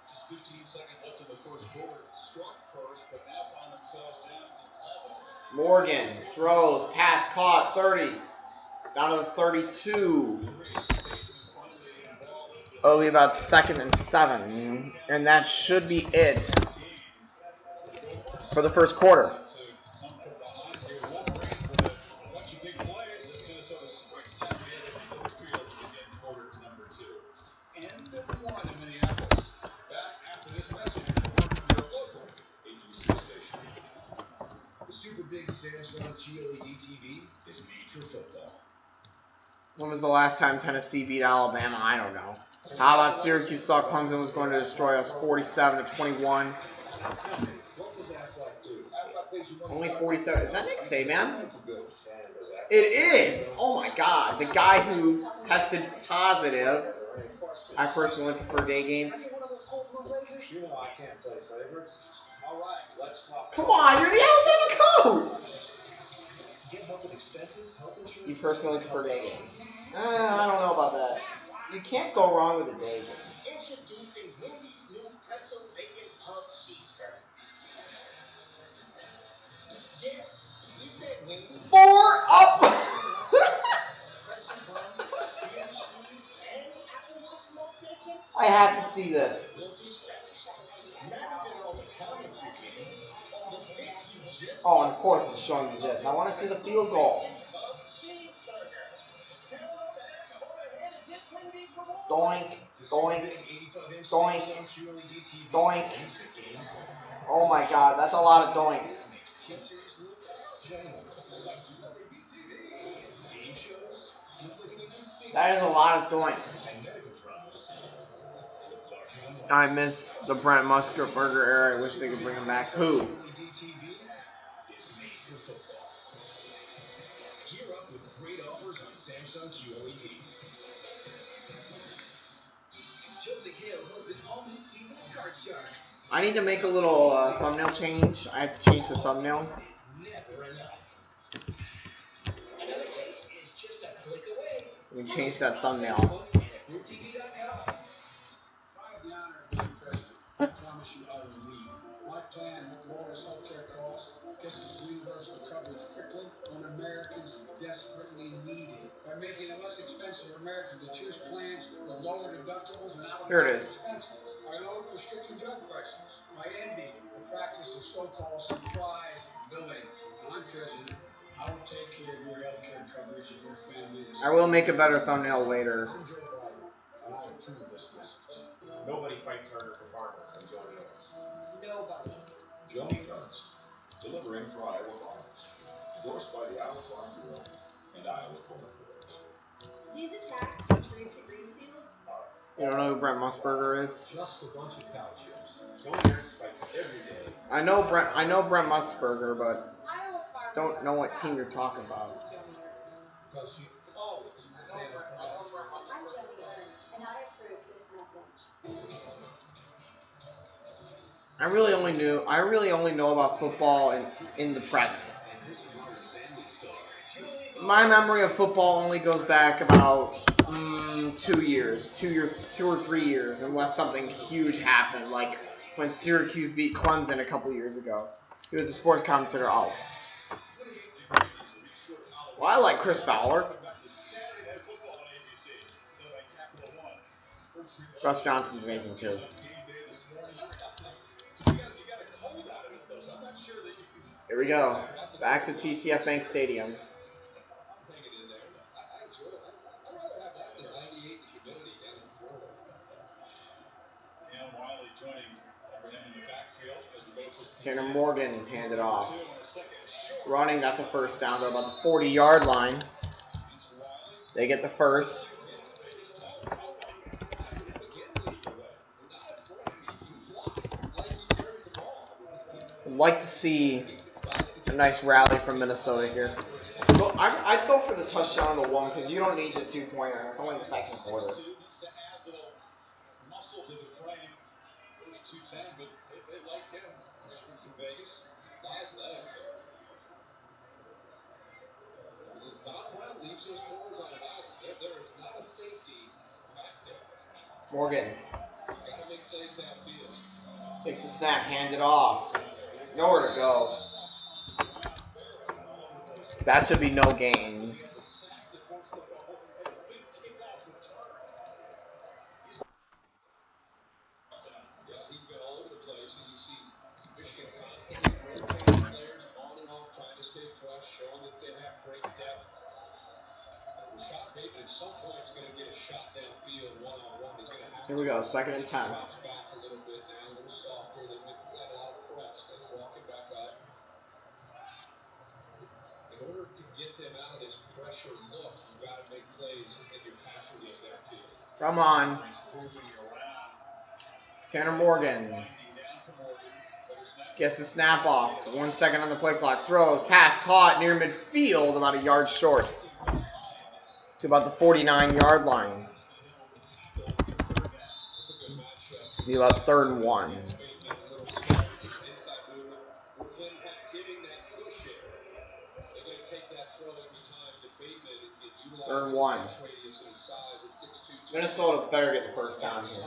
Just 15 seconds left in the first quarter. Struck first, but now find themselves down 11. Morgan throws, pass caught, 30. Down to the 32. Only about 2nd and 7. And that should be it for the first quarter. The super big Samsung QLED TV is made for football. When was the last time Tennessee beat Alabama? I don't know. How about Syracuse thought Clemson was going to destroy us 47-21? Only 47. Is that Nick Saban? It is! Oh my god. The guy who tested positive. I personally prefer day games. You know I can't play favorites. All right, let's talk. Come on, you're the Alabama coach! Get help with expenses, health insurance. You personally prefer day games. I don't know about that. You can't go wrong with a day game. Introducing Wendy's new pretzel bacon pub cheeseburger. Yes, we said Wendy's. 4 up! Pretzel bun, beer cheese, and applewood smoked bacon. I have to see this. Not even all the comments you getting, all the hits you just. Oh, and of course it's showing you this. I want to see the field goal. Doink, doink, doink, doink. Oh my god, that's a lot of doinks. That is a lot of doinks. I miss the Brent Musburger era. I wish they could bring him back. Who? Gear up with great offers on Samsung QLED. Joe McHale hosts an all-new season of Card Sharks. I need to make a little thumbnail change. I have to change the thumbnail. Never enough. Another taste is just a click away. Let me change that thumbnail. TV.com. I have the honor of being president. I promise you I will lead. My plan lowers healthcare costs, gets us universal coverage quickly when Americans desperately need it. By making it less expensive for Americans to choose plans with lower deductibles and Here it out-of-pocket is. expenses. I lower prescription drug prices. By ending the practice of so-called surprise billing. When I'm president, I will take care of your healthcare coverage and your family. I will make a better thumbnail later. I'm Joe Biden, and I approve this message. Nobody fights harder for farmers than Joni Ernst. Nobody. Joni Ernst, delivering for Iowa farmers. Endorsed by the Iowa Farm Bureau and Iowa Corn Growers. These attacks from Teresa Greenfield. You don't know who Brent Musburger is? Just a bunch of cow chips. Joni Ernst fights every day. I know Brent Musburger, but Iowa farmers don't know what team you're talking about. I'm Jenny Ernst, and I approve this message. I really only know about football in the present. My memory of football only goes back about 2 years, 2 or 3 years, unless something huge happened, like when Syracuse beat Clemson a couple years ago. He was a sports commentator. Oh, well, I like Chris Fowler. Gus Johnson's amazing too. Here we go. Back to TCF Bank Stadium. Tanner Morgan handed off. Running, that's a first down. They're about the 40-yard line. They get the first. I'd like to see a nice rally from Minnesota here. Well, I'd go for the touchdown on the one because you don't need the 2-pointer. It's only the second quarter. Muscle to the frame. First 210, but they like him. Freshman from Vegas. Live legs. Don Brown leaves those corners on an island. There is not a safety back there. Morgan. Got to make plays downfield. Takes the snap, hand it off. Nowhere to go. That should be no gain. Michigan constantly rotating players on and off, trying to stay fresh, showing that they have great depth. Rashad Bateman at some point is going to get a shot downfield one-on-one. He's going to have Here we go, 2nd and 10. Drops back a little bit now, a little softer. They've got a lot of press. They're walking back up. In order to get them out of this pressure look, you've got to make plays in your pass rush downfield. Come on. Tanner Morgan. Gets the snap off. 1 second on the play clock. Throws. Pass caught near midfield. About a yard short. To about the 49-yard line. Be about 3rd and 1. Third and 1. Minnesota better get the first down here.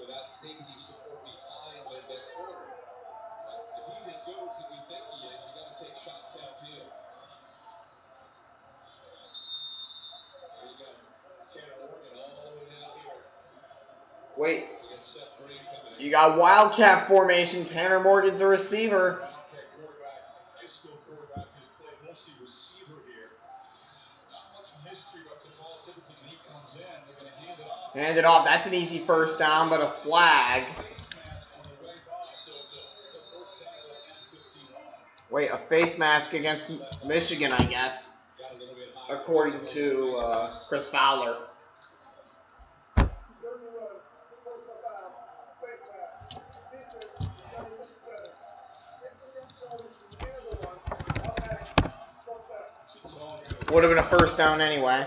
Without safety support behind that corner. If he's as good as we think he is, you got to take shots downfield. There you go. Tanner Morgan all the way down here. Wait. You got Wildcat formation. Tanner Morgan's a receiver. Wildcat quarterback, high school quarterback, who's played mostly receiver here. Not much mystery what to call. Typically, when he comes in, they're going to hand it off. Hand it off. That's an easy first down, but a flag. Wait, a face mask against Michigan, I guess, according to Chris Fowler. Would have been a first down anyway.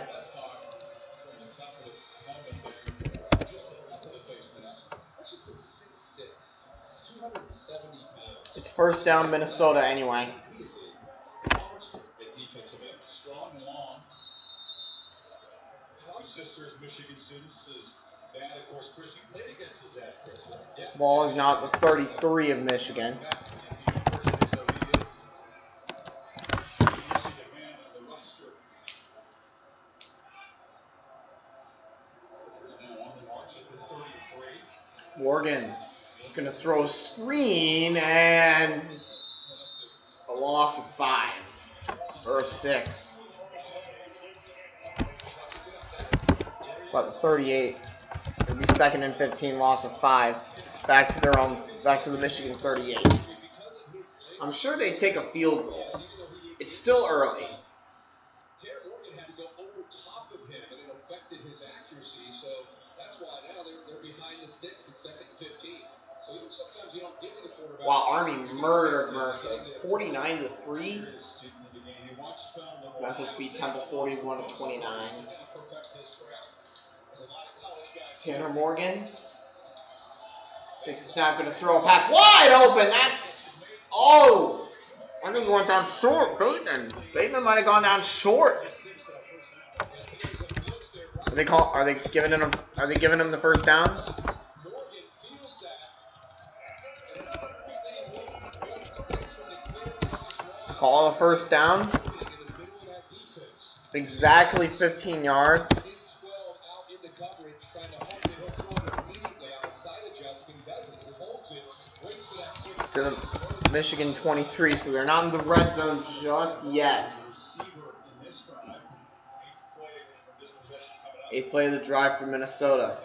It's first down Minnesota anyway. Strong and long. Two sisters, Michigan students. His dad, of course, Chris. You played against his dad, Chris. Yeah. Ball is now at the 33 of Michigan. Morgan is going to throw a screen and a loss of 5 or 6. About the 38. It'll be 2nd and 15, loss of 5. Back to the Michigan 38. I'm sure they take a field goal. It's still early. Tanner Morgan had to go over top of him, and it affected his accuracy. So that's why now they're behind the sticks at 2nd and 15. So even sometimes you don't get to the quarterback. Wow, Army murdered Mercer. 49-3. Memphis beat Temple 41-29. Tanner Morgan. Takes a snap, gonna throw a pass wide open. That's I think we went down short. Bateman might have gone down short. Are they giving him the first down? Call a first down. Exactly 15 yards. To the Michigan 23, so they're not in the red zone just yet. 8th play of the drive for Minnesota.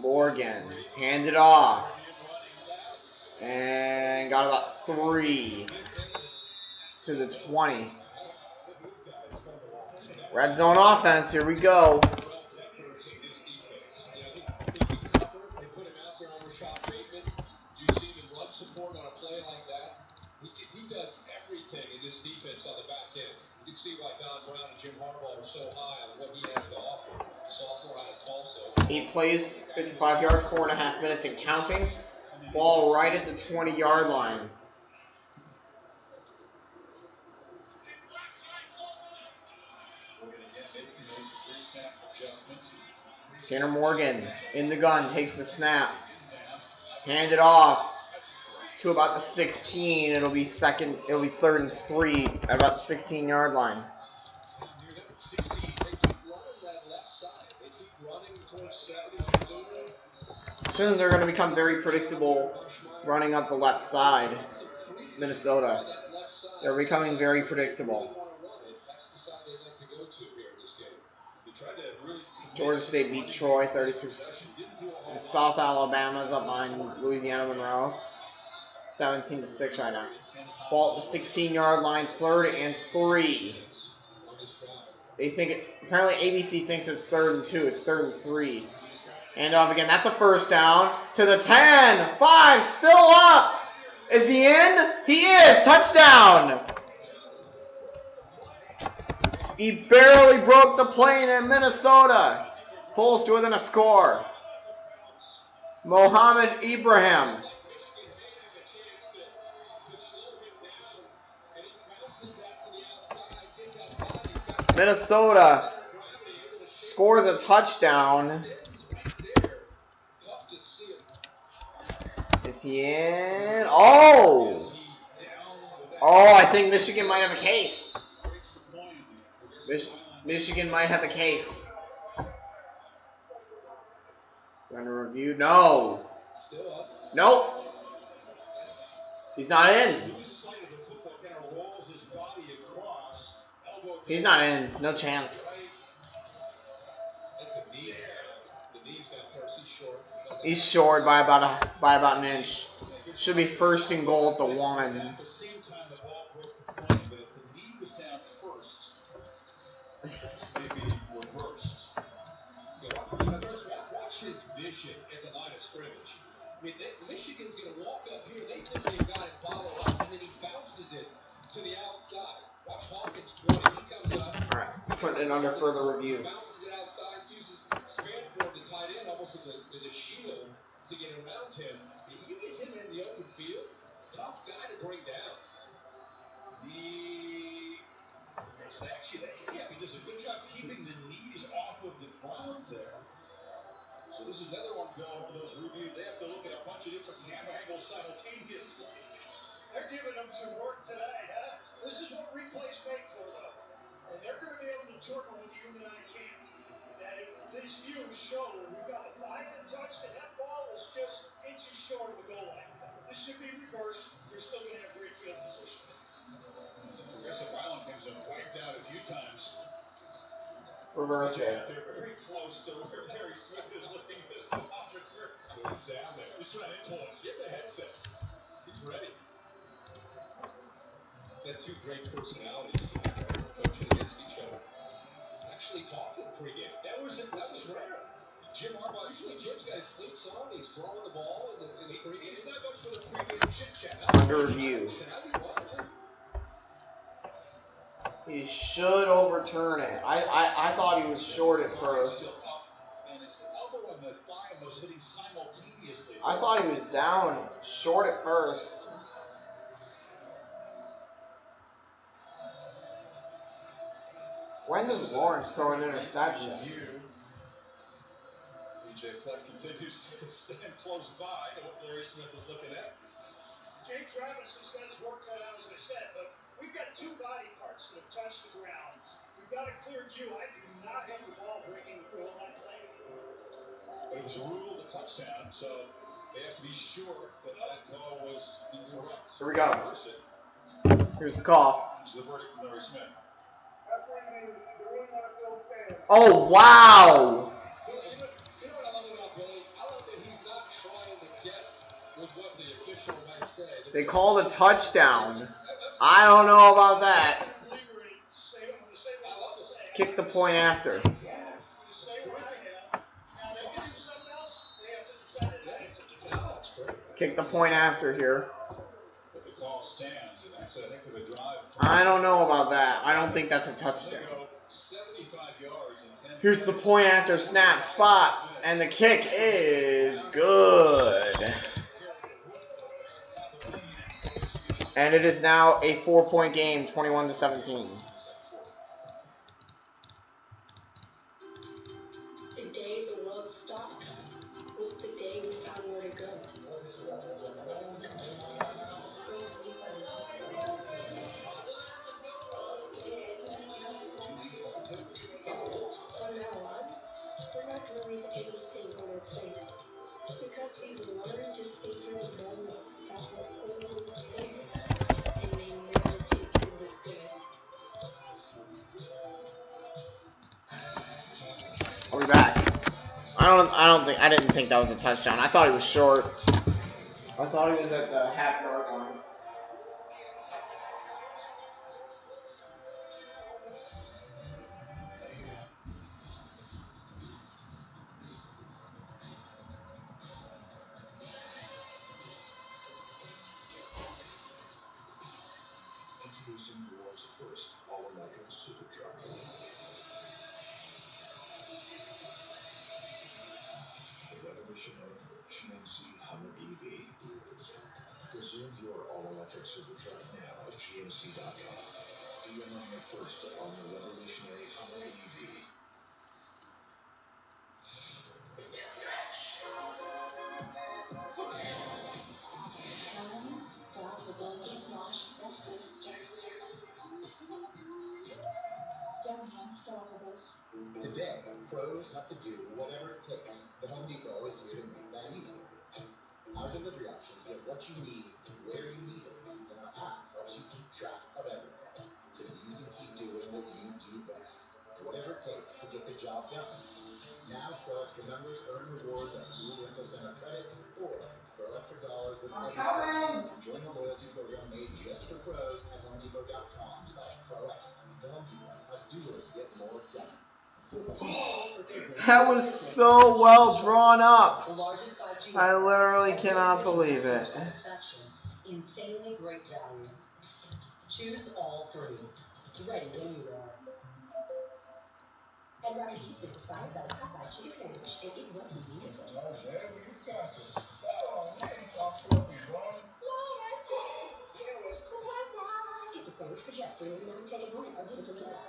Morgan, handed off. And got about 3 to the 20. Red zone offense, here we go. Support on a play like that. He does everything in this defense on the back end. You can see why Don Brown and Jim Harbaugh were so high on what he has to offer. Sophomore out of Tulsa. 8 plays, 55 yards, 4.5 minutes and counting. Ball right at the 20-yard line. Tanner Morgan in the gun, takes the snap. Hand it off to about the 16. It'll be 3rd and 3 at about the 16-yard line. Soon they're going to become very predictable running up the left side. Minnesota. They're becoming very predictable. Georgia State beat Troy 36. South Alabama's up on Louisiana Monroe. 17-6 right now. Ball at the 16-yard line, 3rd and 3. They think apparently ABC thinks it's 3rd and 2. It's 3rd and 3. Hand off again. That's a first down to the 10. 5 still up. Is he in? He is. Touchdown. He barely broke the plane in Minnesota. Pulls to within a score. Mohammed Ibrahim. Minnesota scores a touchdown. Is he in? Oh, I think Michigan might have a case. Michigan might have a case. Under review. No. Nope. He's not in. He's not in. No chance. He's short by about an inch. Should be 1st and goal at the 1. His vision at the line of scrimmage. I mean, Michigan's going to walk up here. They think they've got it followed up, and then he bounces it to the outside. Watch Hawkins 20. He comes up. All right, putting it under further review. Bounces it outside, uses Spanford to tight end almost as a shield to get around him. You get him in the open field, tough guy to bring down. He does a good job keeping the knees off of the ground there. So this is another one going over those reviews. They have to look at a bunch of different camera angles simultaneously. They're giving them some work tonight, huh? This is what replays make for, though. And they're going to be able to interpret what the human eye can't. That if these views show we've got a thigh that touched and that ball is just inches short of the goal line. This should be reversed. They're still going to have great field position. Progressive Island has been wiped out a few times. Reverse it. They're very close to where Harry Smith is looking at the He's down there. He's trying to influence. Give the headsets. He's ready. Got 2 great personalities coaching against each other. Actually talking pregame. That was rare. Jim Harbaugh, usually Jim's got his cleats on, he's throwing the ball in the pregame. He's not much for the pregame chit-chat. Under review. He should overturn it. I thought he was short at first. I thought he was down short at first. When does Lawrence throw an interception? DJ Fleck continues to stand close by to what Larry Smith is looking at. James Robinson's got his work cut out, as I said, but we've got two body parts that have touched the ground. We've got a clear view. I do not have the ball breaking the goal line play. But it was ruled a touchdown, so they have to be sure that that call was incorrect. Here we go. Here's the call. Here's the verdict from Larry Smith. Oh, wow! You know what I love about Billy? I love that he's not trying to guess with what the official might say. They called a touchdown. I don't know about that. Kick the point after. Kick the point after here. The call stands, and that's a heck of a drive. I don't know about that. I don't think that's a touchdown. 75 yards and 10. Here's the point after snap spot, and the kick is good. And it is now a 4-point game, 21-17. The day the world stopped was the day we found where to go. From now on, we're not going to leave anything on our plates. Because we've learned to savor the moments that were always there. And they never tasted this good. I'll be back. I didn't think that was a touchdown. I thought he was short. I thought he was at the half-yard line. Introducing the world's first all-electric super truck. The revolutionary GMC Hummer EV. Reserve your all-electric super truck now at GMC.com. Be among the first to own the revolutionary Hummer EV. Today, pros have to do whatever it takes. The Home Depot is here to make that easy. Our delivery options get what you need, where you need it, and our app helps you keep track of everything, so you can keep doing what you do best. Whatever it takes to get the job done. Now, Pro Extra members earn rewards on Tool Rental Center credit or Pro Extra dollars with every purchase. Join the loyalty program made just for pros at HomeDepot.com/ProExtra. The Home Depot, how doers get more done. That was so well drawn up. I literally cannot believe it. Insanely great value. Choose all three. Ready when you are. And Roger Eats was inspired by the Popeye chicken sandwich, and it wasn't beautiful. Lawrence, get the sandwich for just $3.99. Take it home or get it delivered.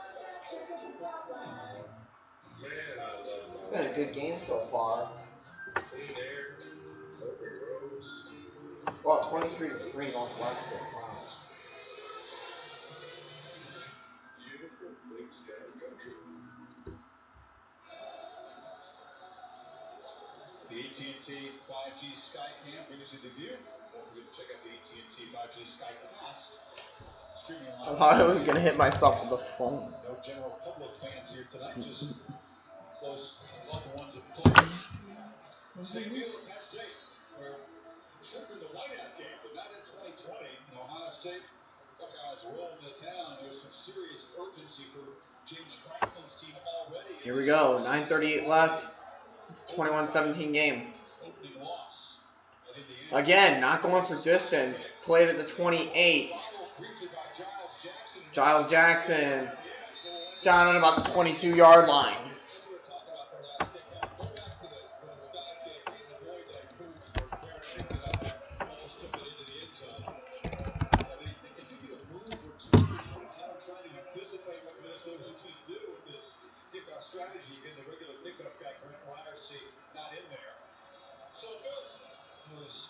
It's been a good game so far. Well, 23-3 Northwestern. Wow. Beautiful big sky country. The AT&T 5G Skycam brings you the view. Don't forget to check out the AT&T 5G Skycast. Streaming live. I thought I was going to hit myself with the phone. No general public fans here tonight, just close loved ones of players. Same deal at Penn State, where it should have been the whiteout game, but not in 2020. In Ohio State, Buckeyes roll into town. There's some serious urgency for James Franklin's team already. Here we go. 9:38 left. 21-17 game. Again, not going for distance. Played at the 28. Giles Jackson down at about the 22-yard line. Strategy again, the regular pickup guy, Brent Ryerson, not in there. So Bill has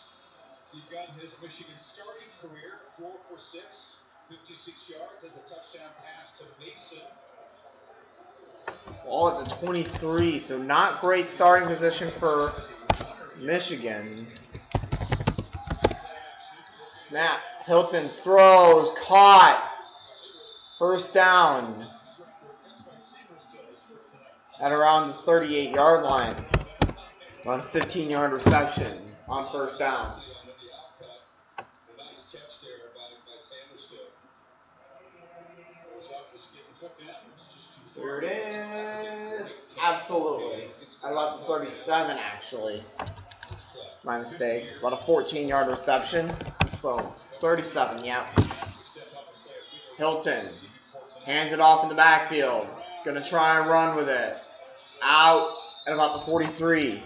begun his Michigan starting career, 4 for 6, 56 yards as a touchdown pass to Mason. All at the 23, so not great starting position for Michigan. Snap, Hilton throws, caught. First down. At around the 38-yard line. On a 15-yard reception on first down. There it is. Absolutely. At about the 37, actually. My mistake. About a 14-yard reception. Boom. 37, yeah. Hilton hands it off in the backfield. Gonna try and run with it. Out at about the 43.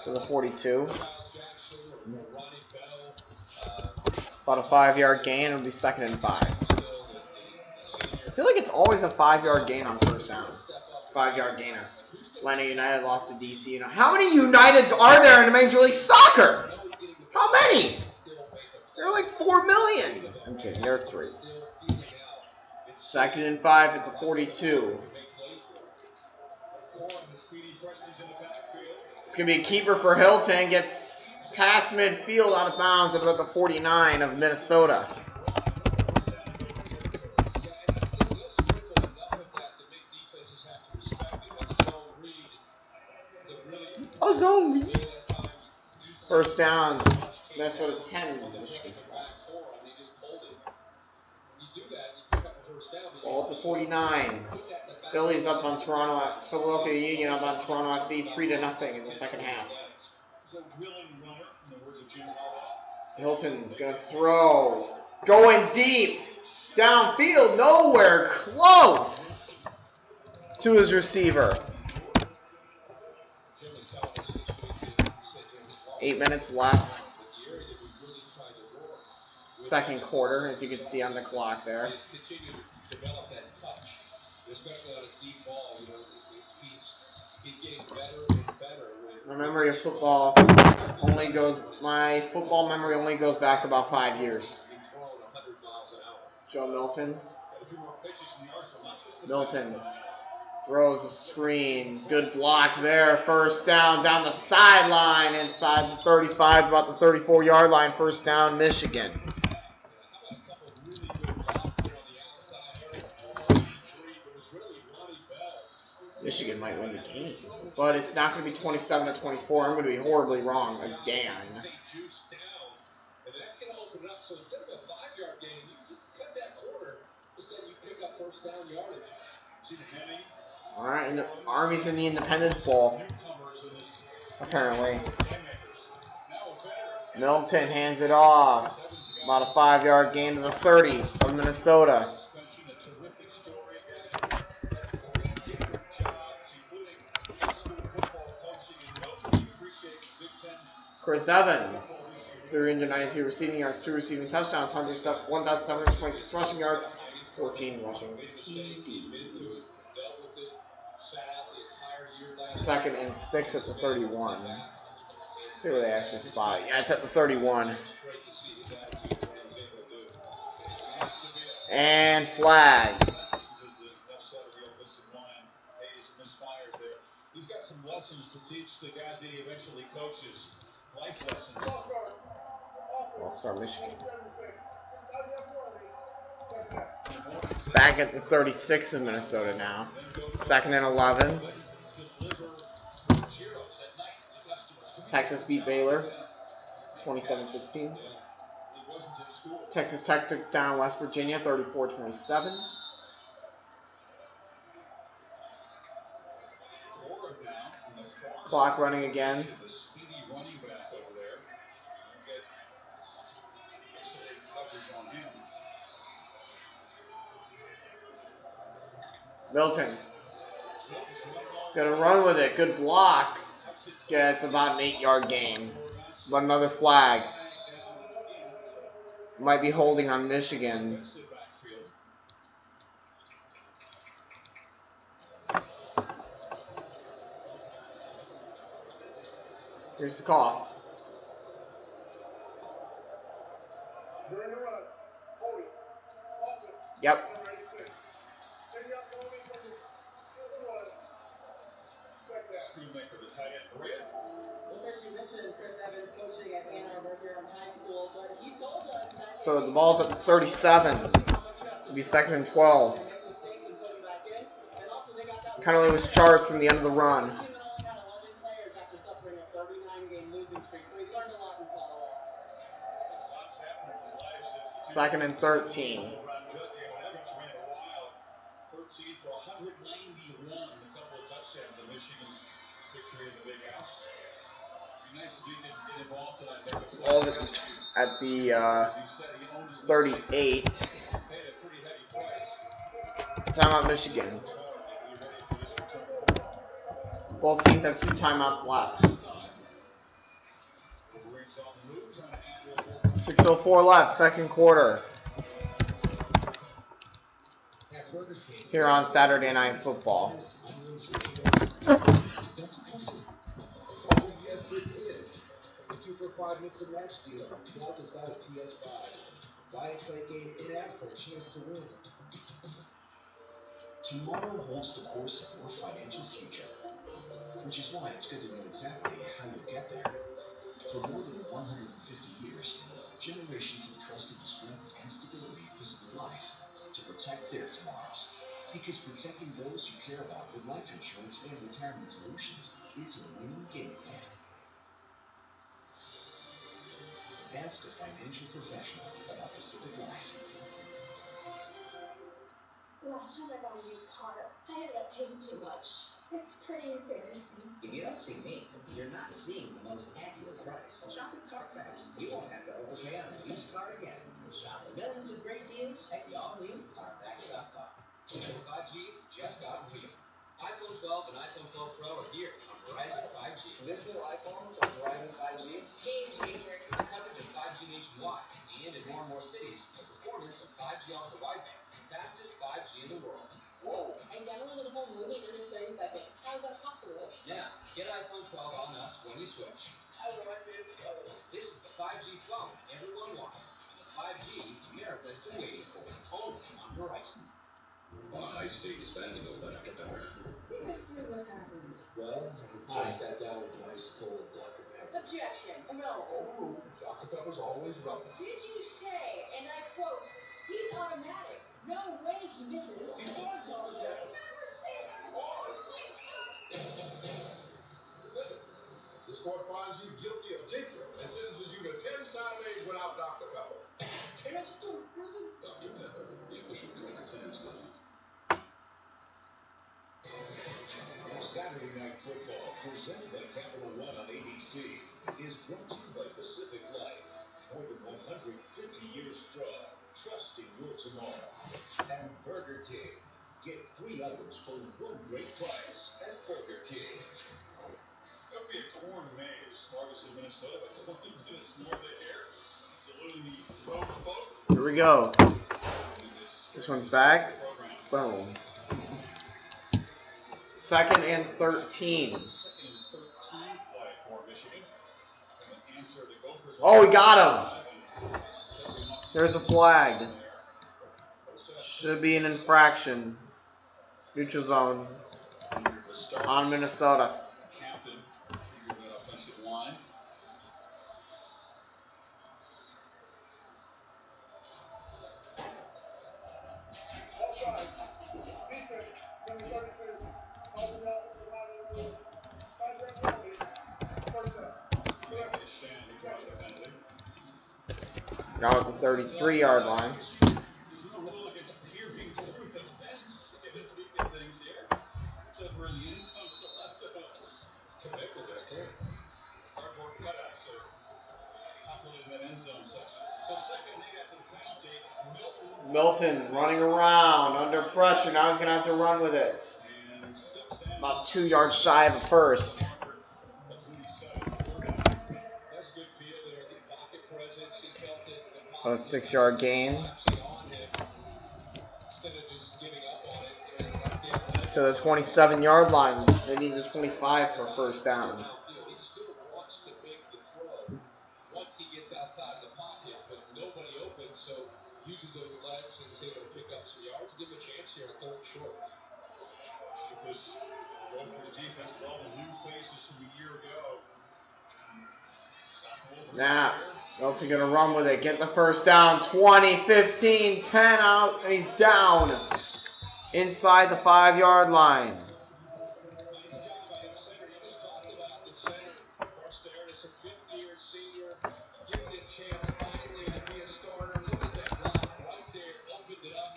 To the 42. About a 5-yard gain. It'll be 2nd and 5. I feel like it's always a 5-yard gain on first down. 5-yard gainer. Atlanta United lost to DC. How many Uniteds are there in Major League Soccer? How many? There are like 4 million. I'm kidding. There are 3. 2nd and 5 at the 42. It's going to be a keeper for Hilton. Gets past midfield out of bounds at about the 49 of Minnesota. Oh, zone. First downs. Minnesota 10. Michigan 5. Ball at the 49. Phillies up on Toronto. Philadelphia Union up on Toronto FC 3-0 in the second half. Hilton gonna throw. Going deep. Downfield. Nowhere close to his receiver. 8 minutes left. Second quarter, as you can see on the clock there. My memory of football my football memory only goes back about 5 years. Joe Milton. Milton throws a screen. Good block there. First down down the sideline inside the 35, about the 34-yard line. First down, Michigan. Michigan might win the game, but it's not going to be 27-24. I'm going to be horribly wrong again. All right, and the Army's in the Independence Bowl, apparently. Milton hands it off. About a 5-yard gain to the 30 of Minnesota. Chris Evans threw into 92 receiving yards, 2 receiving touchdowns, 1,726 rushing yards, 14 rushing TDs. 2nd and 6 at the 31. Let's see where they actually spot it. Yeah, it's at the 31. And flag. He's got some lessons to teach the guys that he eventually coaches. Life lessons. All-Star Michigan. Back at the 36 of Minnesota now. 2nd and 11. Texas beat Baylor 27-16. He wasn't in school. Texas Tech took down West Virginia 34-27. Clock running again. The speedy running back over there. Don't get excellent coverage on him. Milton. Gonna run with it. Good blocks. Yeah, it's about an 8-yard gain. But another flag. Might be holding on Michigan. Here's the call. Yep. Schoolmaker, the tight end, Maria. Well, Chris, you mentioned Chris Evans coaching at Ann Arbor here in high school, but he told us that So the ball's at the 37. It'll be 2nd and 12. Penalty was charged from the end of the run. 2nd and 13. 13 for 191 and a couple of touchdowns in Michigan's victory in the Big House. Be nice if you could get involved tonight. Ball's at the 38. Paid a pretty heavy price. Timeout Michigan. Both teams have 2 timeouts left. 6:04 left, 2nd quarter. Here on Saturday Night Football. Yes, it is. The 2 for $5 mix and match deal. Now decide a PS5. Buy and play game in-app for a chance to win. Tomorrow holds the course of your financial future, which is why it's good to know exactly how you'll get there. For more than 150 years, generations have trusted the strength and stability of Pacific Life to protect their tomorrows. Because protecting those you care about with life insurance and retirement solutions is a winning game plan. Ask a financial professional about Pacific Life. Last time I bought a used car, I ended up paying too much. It's pretty embarrassing. If you don't see me, you're not seeing the most accurate price. Shop at Carfax. You won't have to overpay on a used car again. Shop the millions of great deals at the all-new Carfax.com. 5G just got real. iPhone 12 and iPhone 12 Pro are here on Verizon 5G. This new iPhone plus Verizon 5G? Game changer. The coverage of 5G nationwide and in more and more cities. The performance of 5G ultra wideband. The fastest 5G in the world. Whoa, I downloaded the whole movie in under 30 seconds. How is that possible? Yeah, get iPhone 12 on us when you switch. I want this phone. This is the 5G phone everyone wants. And the 5G America's been waiting for. Only on Verizon. On a high-stakes fantasy about Dr. Pepper. Take us through what happened. Well, I just sat down with an ice cold Dr. Pepper. Objection. No. Overruled. Dr. Pepper's always relevant. Did you say, and I quote, he's automatic? No way he misses. He was automatic. This court finds you guilty of jinxing and sentences you to 10 Saturdays without Dr. Pepper. Can I just go to prison? Dr. Pepper, the official drink of Fansville. Saturday Night Football, presented by Capital One on ABC, is brought to you by Pacific Life. More than 150 years strong, trusting your tomorrow. And Burger King. Get 3 items for 1 great price at Burger King. Up here, corn maze, August, Minnesota, about 20 minutes north of here. Saluting the road boat. Here we go. This one's back. Boom. 2nd and 13. 2nd and 13 play for Michigan. Answer the Gophers. Oh, we got him. There's a flag. Should be an infraction. Neutral zone on Minnesota. Captain, that offensive line. Outside. Defense. Number 32. Open up. First down. Shan, who draws that penalty. Now at the 33-yard line. Look, it's peering through the fence. Look at the peek at things here. It's over in the end zone to the left of us. It's commitment right there. Cardboard cutouts are populating that end zone section. So second and 8 after the penalty. Milton running around under pressure. Now he's going to have to run with it. About 2 yards shy of a first. A 6-yard gain. To the 27-yard line. They need the 25 for first down. Once he gets outside of the pocket, but nobody open, so uses those legs and is able to pick up some yards. Give him a chance here on 3rd and short. With this Gophers defense with all the new faces from a year ago. Snap. Milton going to run with it. Get the first down. 20, 15, 10 out, and he's down inside the 5-yard line.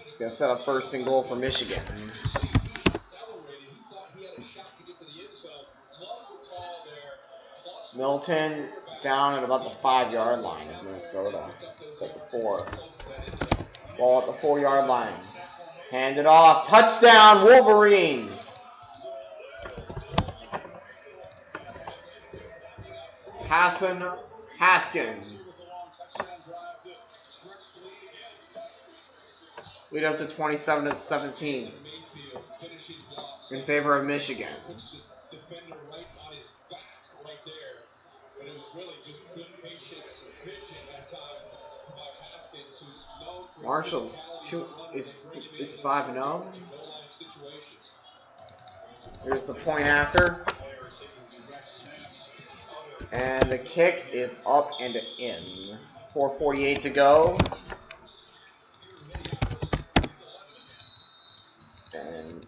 He's going to set up 1st and goal for Michigan. Milton down at about the 5-yard line of Minnesota. It's at the 4. Ball at the 4-yard line. Hand it off. Touchdown, Wolverines. Haskins. Lead up to 27-17 in favor of Michigan. Defender right on his back right there. But it was really just good patience and vision that time by Haskins, who's known for Marshall's is 5-0. Here's the point after. And the kick is up and in. 4:48 to go. And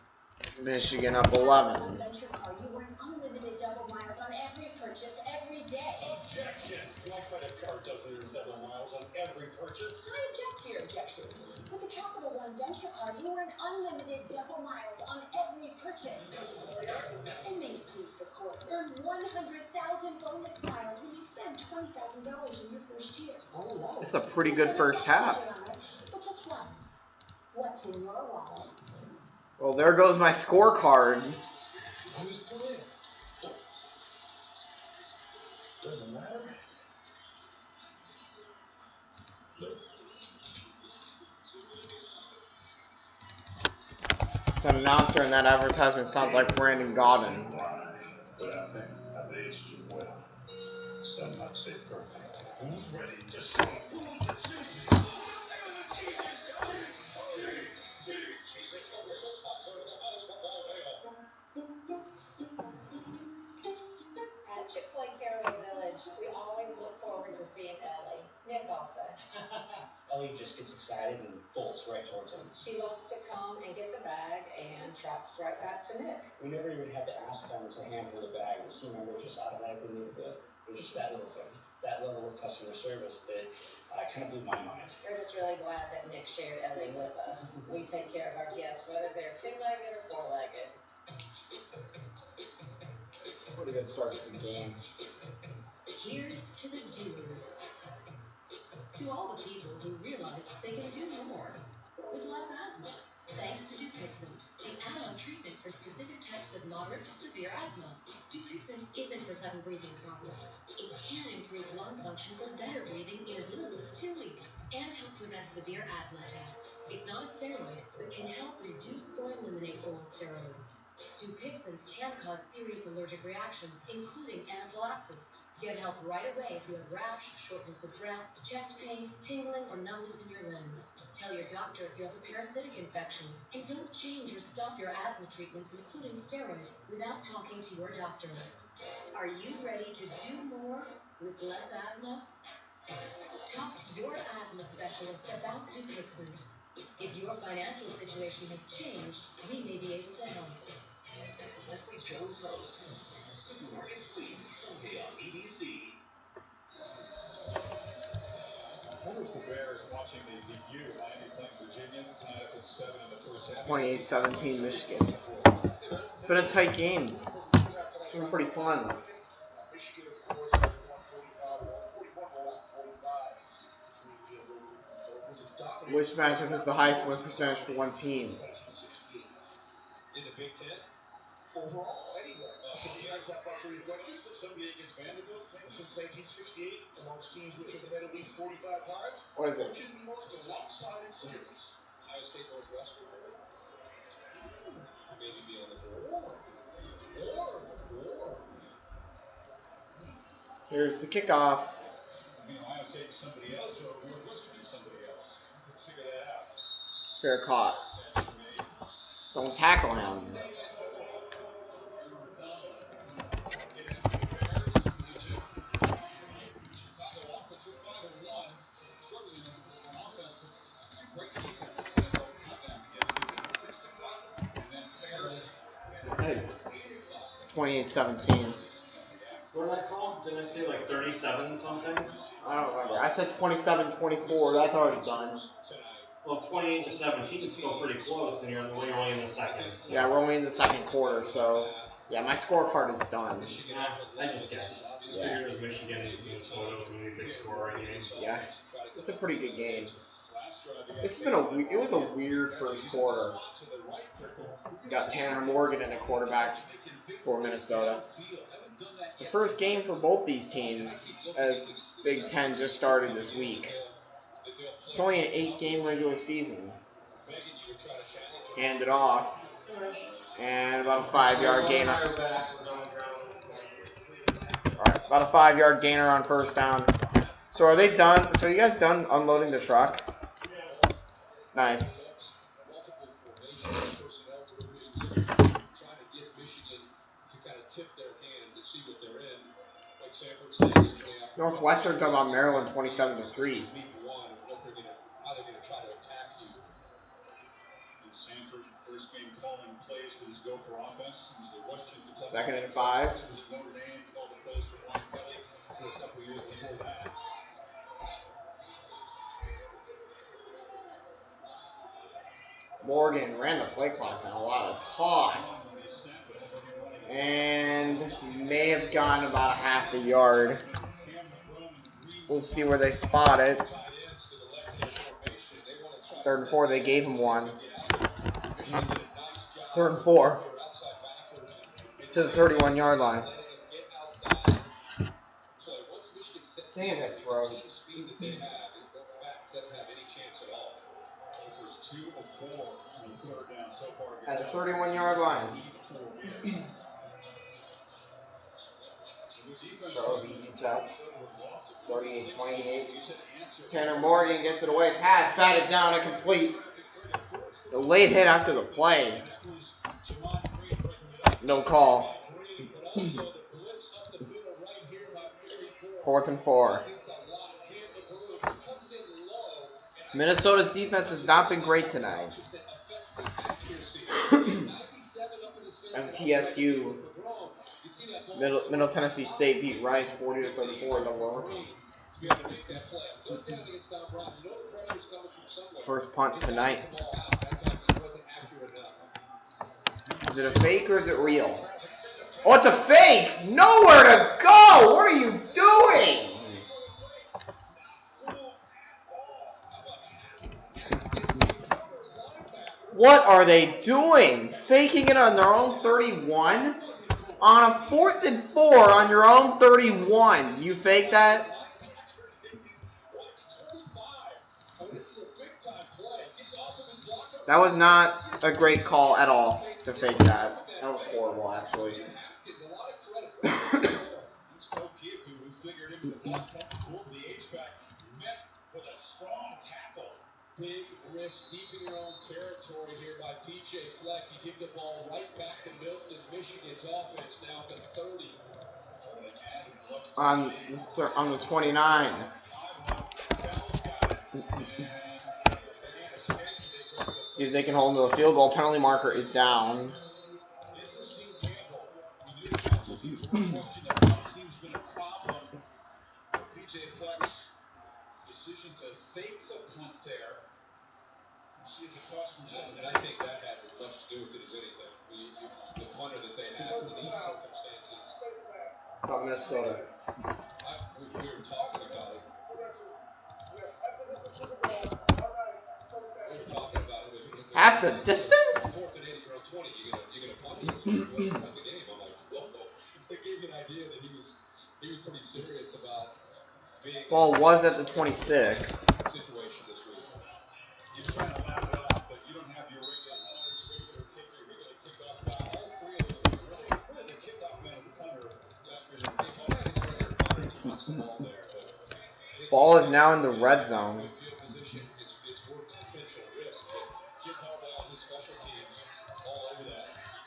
Michigan up 11. Adventure card, you earn unlimited double miles on every purchase every day. Objection! My credit card doesn't earn double miles on every purchase. I object to your objection. With the Capital One Venture Card, you earn unlimited double miles on every purchase. And may it please the court, earn 100,000 bonus miles when you spend $20,000 in your first year. Oh no. It's a pretty good first half. But just one. What's in your wallet? Well, there goes my scorecard. Who's playing? Doesn't matter. That announcer in that advertisement sounds like Brandon Gaudin. But I think I've aged you well. Some might say perfect. Who's ready to see who the cheesiest? Cheesy, official sponsor of the college football playoff. At Chick-fil-A Caraway Village, we always look forward to seeing Ellie. Nick also. Ellie just gets excited and bolts right towards him. She loves to come and get the bag and trots right back to Nick. We never even had to ask them to hand her the bag. We seemed like it just automatically needed it. It was just that little thing, that level of customer service that kind of blew my mind. We're just really glad that Nick shared Ellie with us. We take care of our guests, whether they're 2-legged or 4-legged. Pretty good start to the game. Here's to the doers. To all the people who realize they can do more with less asthma. Thanks to Dupixent, the add-on treatment for specific types of moderate to severe asthma. Dupixent isn't for sudden breathing problems. It can improve lung function for better breathing in as little as 2 weeks and help prevent severe asthma attacks. It's not a steroid, but can help reduce or eliminate oral steroids. Dupixent can cause serious allergic reactions, including anaphylaxis. Get help right away if you have rash, shortness of breath, chest pain, tingling, or numbness in your limbs. Tell your doctor if you have a parasitic infection. And don't change or stop your asthma treatments, including steroids, without talking to your doctor. Are you ready to do more with less asthma? Talk to your asthma specialist about Dupixent. If your financial situation has changed, we may be able to help. Leslie Jones host. Supermarket Sweep, Sunday on ABC. Wonder if the Bears watching the U, Miami playing Virginia, tied up at 7 in the first half. 28-17 Michigan. It's been a tight game. It's been pretty fun. Michigan, of course, has won 41 of the last 45. Which matchup is the highest win percentage for one team? In the Big Ten? Overall, anywhere. Sometimes I thought you were somebody against Vanderbilt since 1968 amongst teams which have met at least 45 times. What is it? Which is the most lopsided series. Ohio State, Northwestern. Maybe be on the board. Or. Here's the kickoff. I mean, Ohio State is somebody else, or Northwestern is somebody else. Let's figure that out. Fair caught. Don't tackle him. It's 28-17. What did I call? Did I say like 37 something? I don't remember. I said 27-24. That's already done. Well, 28-17 is still pretty close, and you're only in the second. So. Yeah, we're only in the second quarter, so yeah, my scorecard is done. Yeah, I just guessed. Yeah. It was Michigan and Minnesota was going to be a big scoring game. Yeah, it's a pretty good game. It's been it was a weird first quarter. We got Tanner Morgan in a quarterback for Minnesota. The first game for both these teams as Big Ten just started this week. It's only an 8-game regular season. Hand it off. And about a 5-yard gainer. Alright, about a 5-yard gainer on first down. So are they done? So are you guys done unloading the truck? Nice. Northwestern's up on Maryland 27-3. Sanford, first game calling plays for this go for offense. Second and 5. Morgan ran the play clock and a lot of toss. And may have gone about a half a yard. We'll see where they spot it. 3rd and 4, they gave him one. 3rd and 4 to the 31-yard line. Damn it, bro. At the 31-yard line. So he beats out 38-28. Tanner Morgan gets it away. Pass batted down and complete. The late hit after the play. No call. 4th and 4. Minnesota's defense has not been great tonight. MTSU. Middle Tennessee State beat Rice 40-34 in double overtime. First punt tonight. Is it a fake or is it real? Oh, it's a fake! Nowhere to go! What are you doing? What are they doing? Faking it on their own 31? On a 4th and 4 on your own 31. You fake that? That was not a great call at all to fake that. That was horrible, actually. Big risk deep in your own territory here by P.J. Fleck. You give the ball right back to Milton and Michigan's offense now at the 30. On the 29. See if they can hold them to the field goal. Penalty marker is down. decision to fake the punt there. See if it costs them something. And I think that had as much to do with it as anything. The punter that they had under these circumstances. From Minnesota. We were talking about it. We were talking about it with half the distance? 4th and 8 or 20. You're gonna punt it. So you win the game. I'm like, whoa. It gave you an idea that he was pretty serious about being. Ball was at the 26. Situation this week. You're trying to lap it off, but you don't have your regular punter, your regular kicker, your regular kickoff guy. All three of those things really the kickoff man and the punter. Ball is now in the red zone.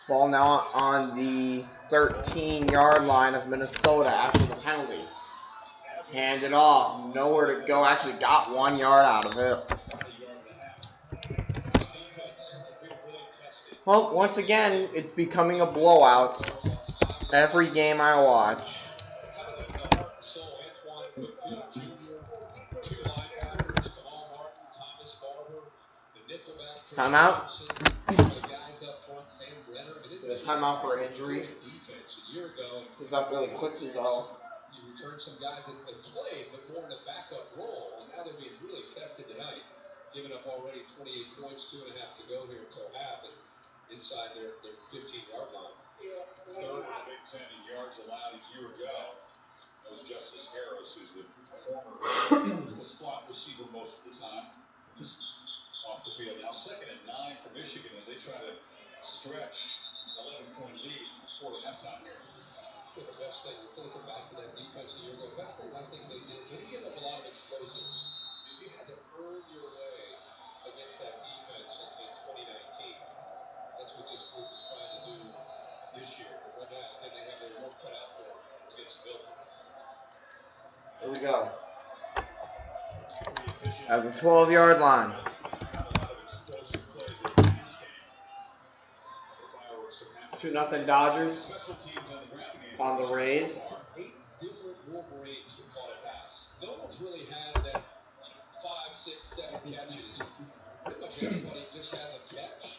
Ball now on the 13-yard line of Minnesota after the penalty. Handed off, nowhere to go. Actually got 1 yard out of it. Well, once again, it's becoming a blowout. Every game I watch. Timeout? A timeout for an injury. He's up really quickly though. You return some guys that played, but more in a backup role, and now they're being really tested tonight. Giving up already 28 points, 2.5 to go here until half, and inside their 15-yard line. Third in the Big Ten in yards allowed a year ago. That was Justice Harris, who's the former the slot receiver most of the time. He's off the field now. 2nd and 9 for Michigan as they try to stretch an 11-point lead before the halftime here. The best thing, looking back to that defense a year ago, the best thing I think they did, they didn't give up a lot of explosives. You had to earn your way against that defense in 2019. That's what this group is trying to do this year. But right now, they have their work cut out for them against Milton. Here we go. At the 12-yard line. Two nothing Dodgers on the Rays. 8 different Wolverines have caught a pass. No one's really had that 5, 6, 7 catches. Pretty much everybody just has a catch.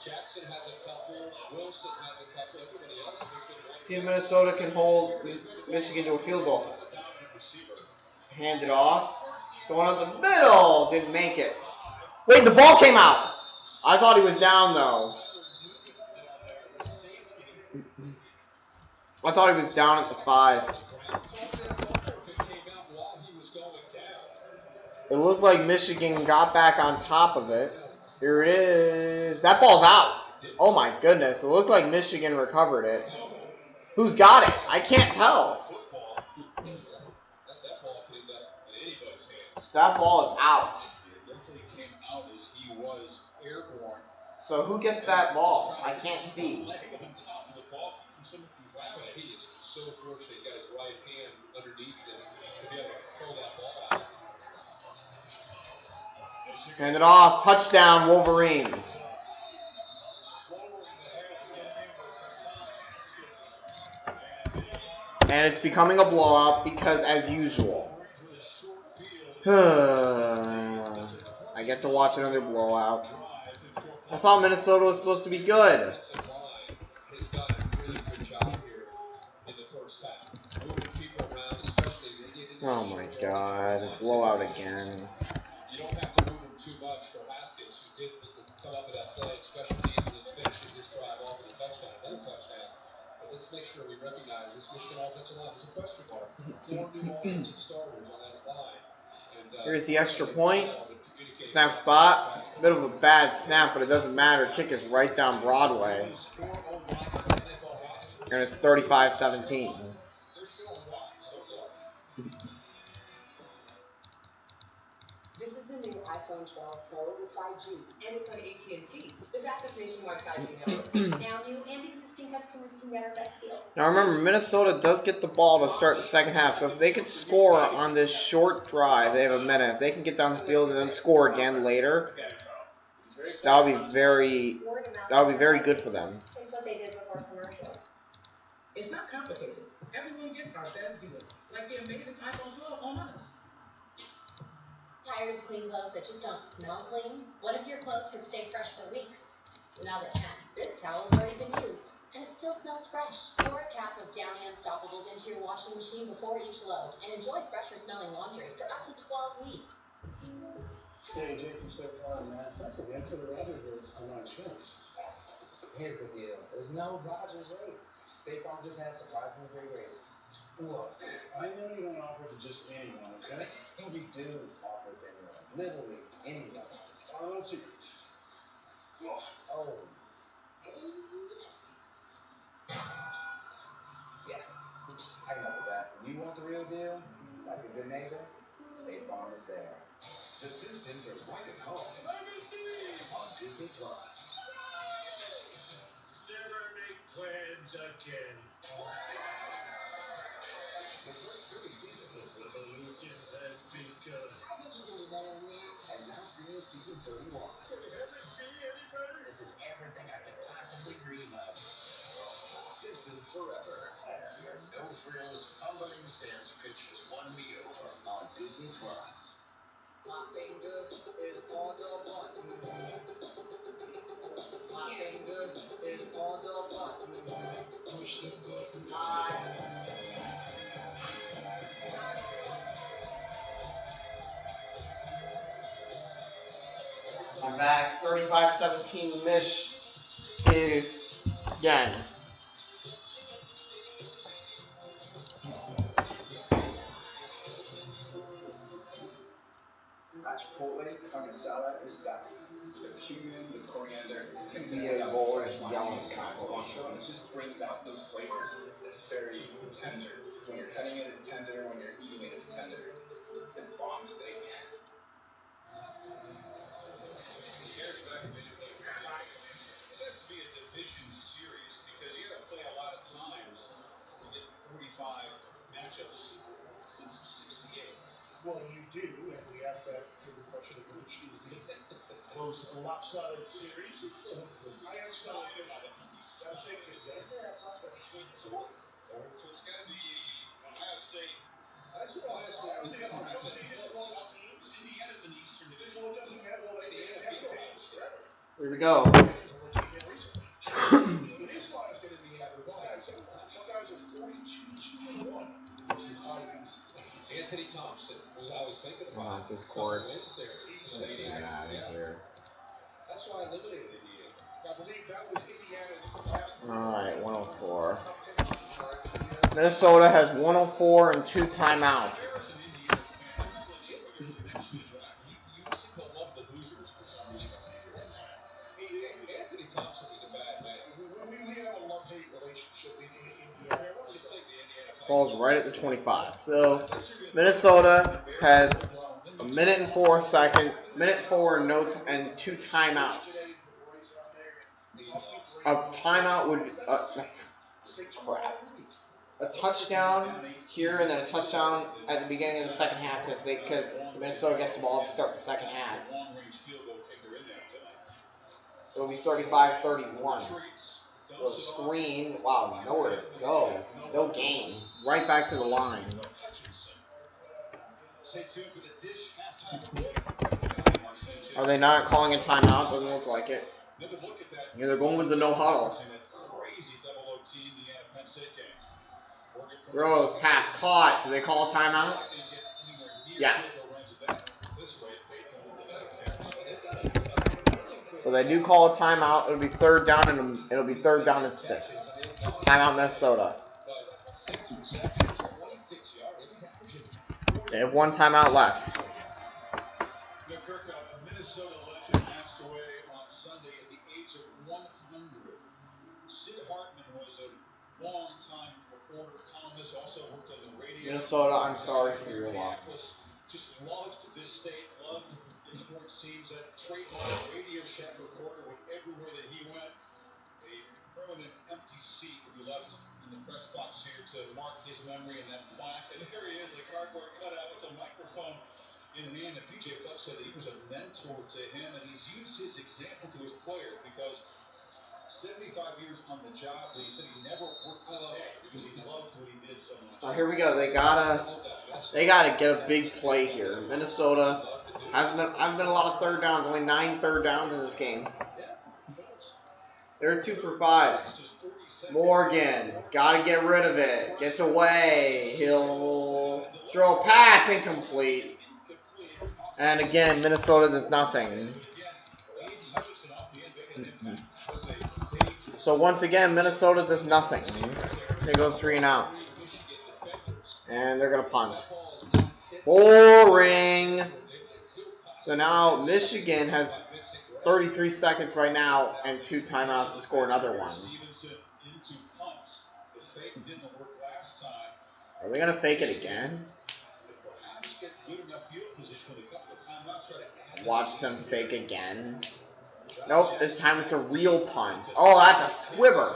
Jackson has a couple. Wilson has a couple. Everybody else has been one. See if Minnesota can hold Michigan to a field goal. Hand it off. Someone up the middle didn't make it. Wait, the ball came out. I thought he was down though. I thought he was down at the 5. It looked like Michigan got back on top of it. Here it is. That ball's out. Oh my goodness. It looked like Michigan recovered it. Who's got it? I can't tell. That ball is out. It definitely came out as he was airborne. So who gets that ball? I can't see. He is so fortunate. He got his right hand underneath him to be able to pull that ball out. Hand it off. Touchdown, Wolverines. And it's becoming a blowout because, as usual, I get to watch another blowout. I thought Minnesota was supposed to be good. Oh my God, blowout again. You don't have to move him too much for Haskins, who did come up with that play, special teams, and finishes this drive off with a touchdown, another touchdown. But let's make sure we recognize this Michigan offensive line is a question mark. 4 new offensive starters on that line. And, here's the extra point. Snap spot. Bit of a bad snap, but it doesn't matter. Kick is right down Broadway. And it's 35-17. This is the new iPhone 12 Pro with 5G, and it's on AT&T, the fastest nationwide 5G network. Now new and existing customers can get our best deal. Now remember, Minnesota does get the ball to start the second half, so if they could score on this short drive, they have a minute. If they can get down the field and then score again later, that would be very good for them. It's what they did before commercials. It's not complicated. Everyone gets our best deals, like the amazing iPhone 12 on us. Tired of clean clothes that just don't smell clean? What if your clothes could stay fresh for weeks? Now they can. This towel has already been used, and it still smells fresh. Pour a cap of Downy Unstoppables into your washing machine before each load, and enjoy fresher smelling laundry for up to 12 weeks. Hey, Jake from State Farm, man. Thanks again for the Rogers rate on my insurance. Here's the deal. There's no Rogers rate. State Farm just has surprisingly great rates. Look, I know you don't offer to just anyone, okay? We do offer to anyone. Literally anyone. No secrets. Oh. Yeah. Oops. I know that. When you want the real deal, like a good neighbor, State Farm is there. The Simpsons are right at home on Disney Plus. Never make plans again. The first 3 seasons. Evolution has begun. And now streaming season 31. Can it ever see any better? This is everything I could possibly dream of. Simpsons Forever. Your no frills, fumbling Sam's Pictures 1 meal on Disney Plus. My finger is on the button. My finger is on the button. Push the button. I'm back. 35-17 Mish again. Chipotle fucking salad is back. The cumin, the coriander, NBA bowl is yelling it just brings out those flavors. It's very tender. When you're cutting it, it's tender. When you're eating it, it's tender. It's bomb steak. Here's back in this has to be a division series because you got to play a lot of times to get 45 matchups since 68. Well, you do, and we asked that for the question of which is the most lopsided series. I am so gotta say good day. So it's got to be Ohio State. I said Ohio State is one of the teams. Indiana's in the Eastern Division. Well, it doesn't matter. Well, Indiana beat Ohio State forever. Here we go. It is biased in Indiana. The Buckeyes are 42-2-1 versus IU's. Anthony Thompson, who I was thinking about. Not this court. Wins there. Get out of here. That's why I eliminated Indiana. I believe that was Indiana's last. Alright, 104. Minnesota has 104 and 2 timeouts. Anthony Thompson was a bad man. We have a love-hate relationship in Indiana. Ball's right at the 25. So Minnesota has a minute and 4 second, minute 4 and 2 timeouts. A timeout would crap. A touchdown here and then a touchdown at the beginning of the second half because Minnesota gets the ball to start the second half. It'll be 35-31. Little screen. Wow, nowhere to go. No game. Right back to the line. Are they not calling a timeout? Doesn't look like it. Yeah, they're going with the no huddle. Throws, pass, caught. Do they call a timeout? Yes. Well, they do call a timeout. It'll be third down and 6. Timeout, Minnesota. They have 1 timeout left. Minnesota legend passed away on Sunday at the age of 100. Sid Hartman was a long-time reporter, columnist, also worked on the radio. Minnesota, I'm sorry for your loss. Just loved this state, loved the sports teams. That trademark Radio Shack reporter went everywhere that he went. A permanent empty seat will be left in the press box here to mark his memory in that plaque. And there he is, a cardboard cutout with a microphone in hand. And PJ Fleck said that he was a mentor to him, and he's used his example to his players because 75 years on the job, but he said he never worked a day because he loved what he did so much. Oh, here we go. They gotta get a big play here. Minnesota haven't been a lot of third downs. Only 9 third downs in this game. They're 2 for 5. Morgan, gotta get rid of it. Gets away. He'll throw a pass, incomplete. And again, Minnesota does nothing. So once again, Minnesota does nothing. They go 3 and out. And they're gonna punt. Boring. So now Michigan has 33 seconds right now and 2 timeouts to score another one. Are they gonna fake it again? Watch them fake again. Nope, this time it's a real punt. Oh, that's a swimmer.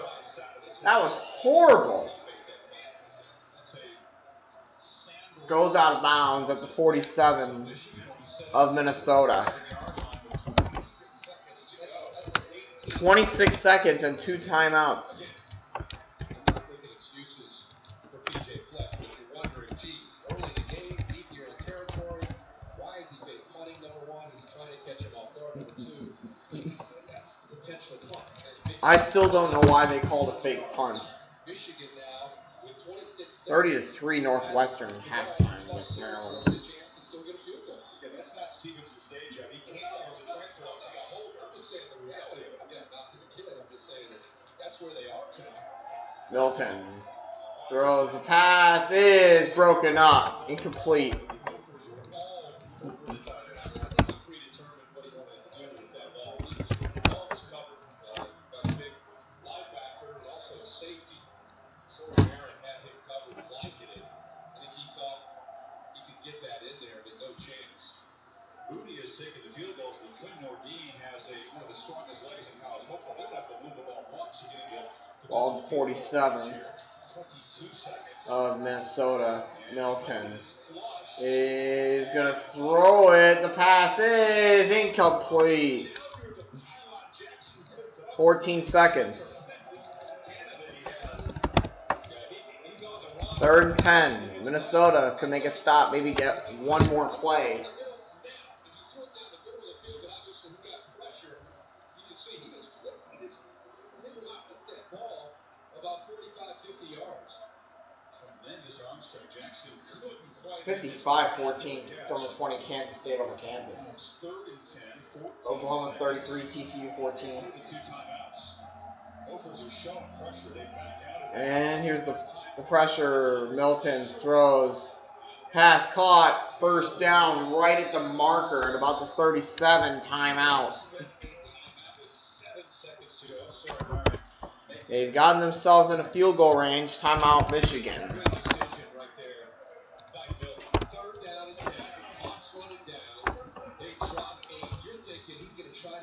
That was horrible. Goes out of bounds at the 47 of Minnesota. 26 seconds and 2 timeouts. I still don't know why they called a fake punt. 30-3 Northwestern halftime against Maryland. Yeah, that's not Stevenson's day job. He came out as a transfer out to a holder. I'm just saying the reality of it. Again, not the kid. I'm just saying that that's where they are tonight. Milton throws the pass, is broken up, incomplete. Rudy has taken the field goals, but Quinn Nordine has one of the strongest legs in college football. They don't have to move the ball once. You get into Ball 47 of Minnesota. Milton is going to throw it. The pass is incomplete. 14 seconds. 3rd and 10. Minnesota could make a stop, maybe get one more play. Armstrong Jackson couldn't quite 55-14 from the 20 Kansas State over Kansas. 3rd and 10, Oklahoma 33, TCU 14. Two timeouts. Gophers are showing pressure. They back out. And here's the pressure. Milton throws. Pass caught. First down right at the marker at about the 37 timeout. They've gotten themselves in a field goal range. Timeout Michigan.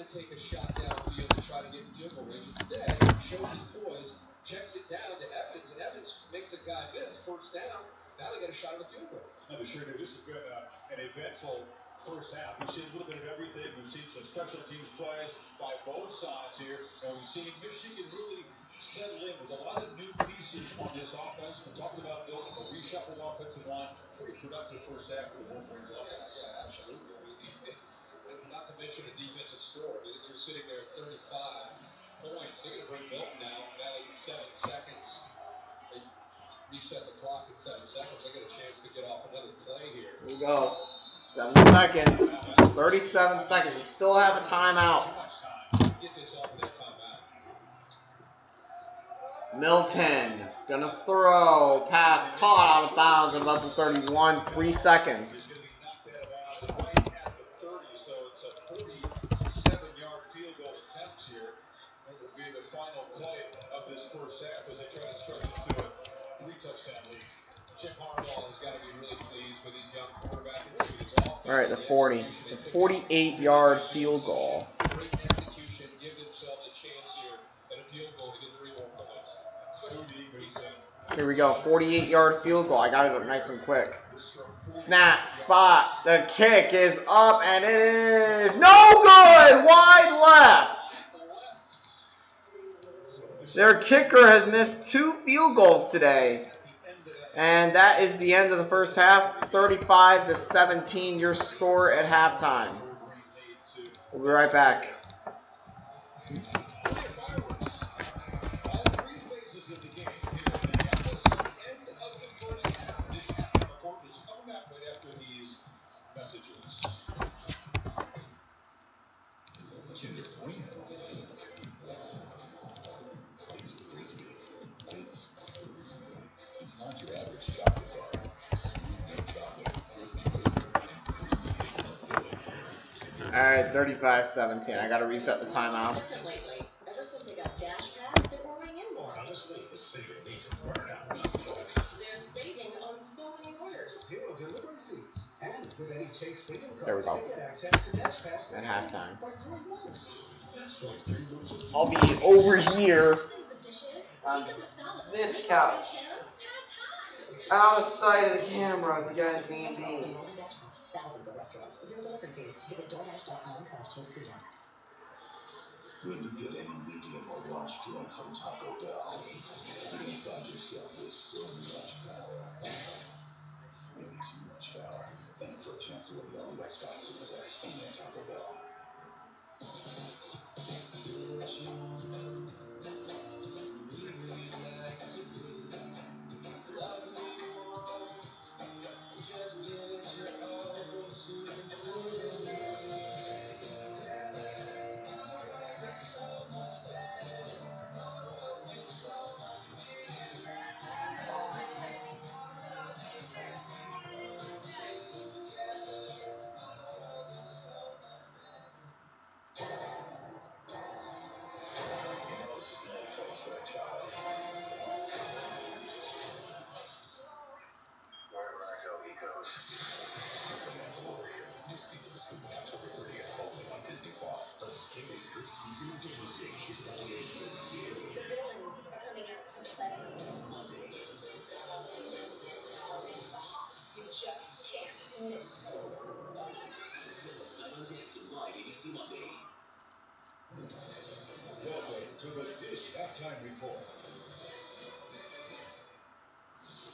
Take a shot downfield and try to get in field goal range. Instead, shows his poise, checks it down to Evans, and Evans makes a guy miss. First down. Now they got a shot at the field goal. No, sure do. This has been an eventful first half. We've seen a little bit of everything. We've seen some special teams plays by both sides here, and we've seen Michigan really settle in with a lot of new pieces on this offense. We talked about building a reshuffled offensive line. Pretty productive first half for the Wolverines offense. Yeah, absolutely. Not to mention a defensive score. They're sitting there at 35 points. They're going to bring Milton now. Now it's 7 seconds. They reset the clock at 7 seconds. They get a chance to get off another play here. Here we go. 7 seconds. 37 seconds. They still have a timeout. Get this off of that timeout. Milton gonna throw. Pass caught out of bounds at about the 31. 3 seconds. First half as they try to stretch it to a 3-touchdown lead. Jim Harbaugh has got to be really pleased with his young quarterback. All right, the 40. It's a 48-yard field goal. Great execution. Give themselves a chance here at a field goal to get 3 more points. Here we go. 48-yard field goal. I got it up nice and quick. Snap, spot. The kick is up, and it is no good. Wide left. Their kicker has missed 2 field goals today. And that is the end of the first half. 35-17, your score at halftime. We'll be right back. All 3 phases of the game here in Minneapolis. End of the first half. Dish Halftime Report is coming up right after these messages. Kinder Bueno. It's crispy. It's not your average chocolate bar. Smooth milk chocolate, crispy wafer, and creamy hazelnut filling. It's Kinder. Alright, 35-17. I gotta reset the timeouts. Lately, ever since they got Dash Pass, they're ordering in more. Honestly, it's saving me from burnout. They're saving on so many orders. 0 delivery fees. And with any Chase Freedom There we card, go. they get access to Dash Pass At halftime. for 3 months. That's right, 3 months of I'll be over here on this couch. Out of sight of the camera if you guys need me. Thousands of restaurants. 0 delivery fees. Visit DoorDash.com/ChaseFreedom. When you get any medium or large joint from Taco Bell, you're gonna find yourself with so much power. Maybe too much power. And for a chance to win the all-new Xbox Series X only at Taco Bell. Wherever I go, he goes. The Mandalorian. New season is streaming October 30th only on Disney+. A scary good season of dancing is about to get real scary. The villains are coming out to play. Monday. You just can't miss. Villains Night on Dancing live ABC Monday. Welcome to the Dish Halftime Report.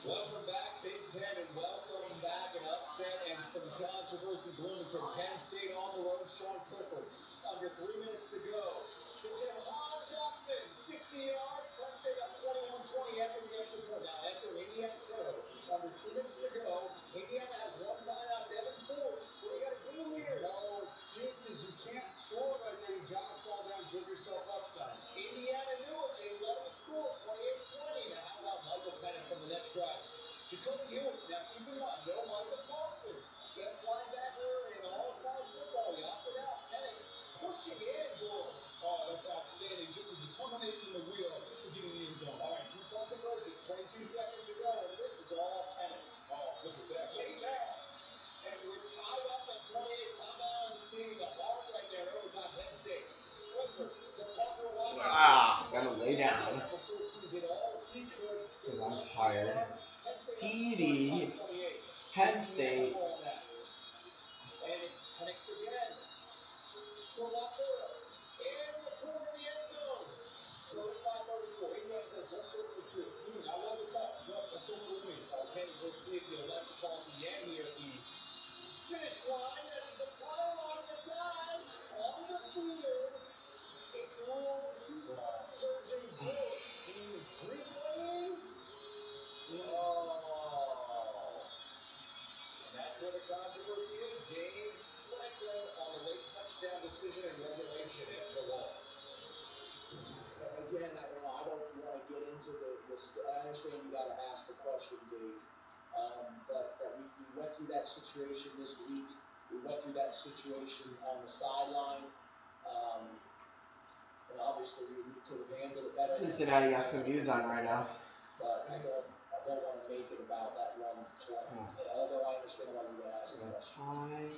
Welcome back, Big Ten, and welcome back an upset and some controversy. Bloomington, Penn State on the road, Sean Clifford. Under 3 minutes to go. Jahan Dotson, 60 yards. Penn State up 21-20 after the extra point. Now after Indiana too. Under 2 minutes to go. Indiana has 1 timeout. Devin Ford. What do you got to do here? No excuses. You can't score right there. You got to fall down and give yourself upside. Indiana knew it. They let him score 28-20. Now how about Michael Penix on the next drive? Jacoby Hewitt. Now keep in mind, no Michael Parsons. Best linebacker in all of college football. He opted out. Penix pushing in for him. Oh, that's outstanding. Just a determination in the wheel to get in the end zone. All right, 2-point conversion. 22 seconds to go. And this is all Penix. Oh, look at that. Late pass. And we're tied up at 28. Timeout. Seeing the heart right there. Overtime, Penn State. Clifford to Parker Washington. Gonna lay down. Number 14 did all he could. Because I'm tired. TD. Penn State. And it's Penix again. To Walker. In the corner of the end zone. 35-34. Indiana says, let's go for 2. I love the call. No, let's go for the win. Okay, we'll see if you'll let the call at the end here at the finish line. As the play on the dime on the field. It's ruled 2-point conversion good. 3 plays. Oh. And that's where the controversy is. James Franklin on the late touchdown decision in regulation after the loss. Again, I don't want to get into I understand you got to ask the question, Dave. But we went through that situation this week. We went through that situation on the sideline. And obviously we could have handled it better. Cincinnati got some views on right now. But I don't want to make it about that one play. Although I understand why you got to ask the question.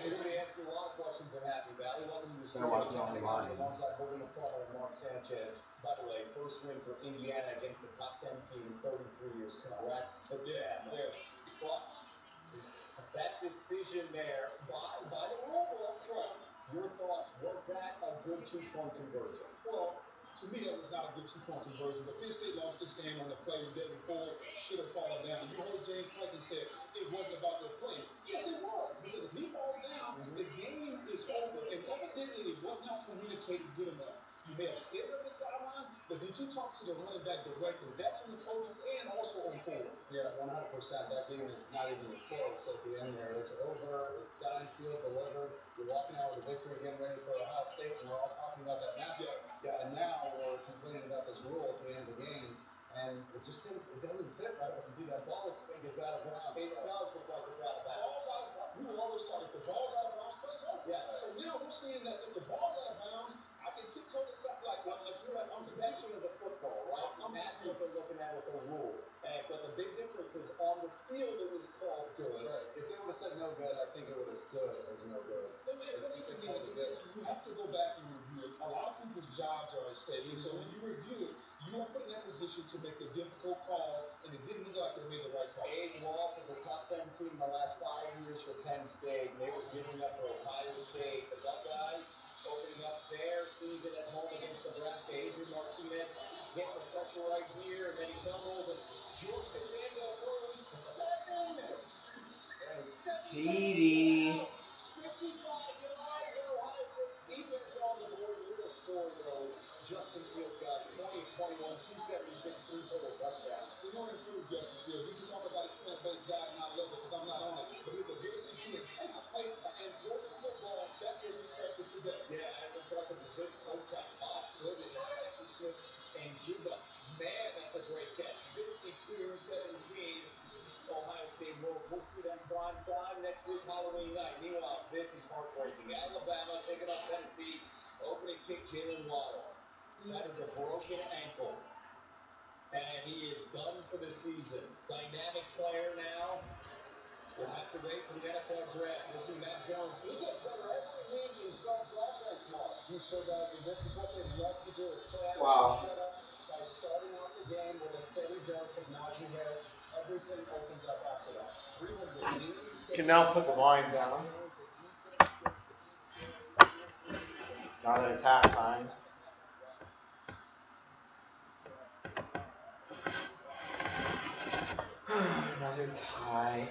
You're going to be asking a lot of questions at Happy Valley. Welcome to the Better watch me on the line. Alongside Holding the Father and Mark Sanchez. By the way, first win for Indiana against the top 10 team in 33 years. Congrats to them. But that decision there by the rule book, your thoughts, was that a good 2-point conversion? Well, To me, that was not a good two-point conversion. But Penn State lost this game on the play the day before. Should have fallen down. You heard James Franklin said it wasn't about their play. Yes, it was. Because if he falls down, the game is over. And evidently, it was not communicated good enough. You may have said it on the sideline, but did you talk to the running back directly? That's on the coaches and also on forward. Yeah, 100%. That game is not even close at the end there. It's over. It's signed, sealed, delivered. You're walking out with a victory, getting ready for Ohio State, and we're all talking about that matchup. Yeah. And now we're complaining about this rule at the end of the game. And it just doesn't sit right when you do that. Ball looks like it's out of bounds. It does look like it's out of bounds. Ball's out of bounds. We were always taught if the ball's out of bounds, plays over. Yeah. So now we're seeing that if the ball's out of bounds, I can tiptoe the side like you're like I'm Possession of the football, right? That's what they're looking at with the rule. But the big difference is on the field it was called good. Right. If they would have said no good, I think it would have stood as no good. You have to go back and review it. A lot of people's jobs are at stake. And so when you review it, you are put in that position to make the difficult calls, and it didn't look like they made the right call. 8 losses, a top 10 team in the last 5 years for Penn State. They were giving up for Ohio State. The Buckeyes opening up their season at home against Nebraska. Adrian Martinez getting the pressure right here, and then he fumbles, and George Costanzo throws 7. TD. 55 yards. Ohio State defense on the board. The real score, though, is Justin Fields, guys. 20-21, 276, 3 total touchdowns. We want to improve Justin Fields. We can talk about his plant-based diet, and I love it because I'm not on it. But his ability to anticipate and throw the football, that was impressive today. Yeah, as impressive as this toe tap off. Good at Jackson Smith and Juba. Man, that's a great catch. 52-17. Ohio State Wolves. We'll see them prime time next week, Halloween night. Meanwhile, this is heartbreaking. Alabama taking up Tennessee. Opening kick, Jalen Waddle. That is a broken ankle. And he is done for the season. Dynamic player now. We'll have to wait for the NFL draft. We'll see Matt Jones. He gets better every week in subs offense, Mark. He sure does, and this is what they love to do is play action setup by starting off the game with a steady dose of Najee Harris. Everything opens up after that. 386. Can now put the line down. Now that it's halftime. Another tie.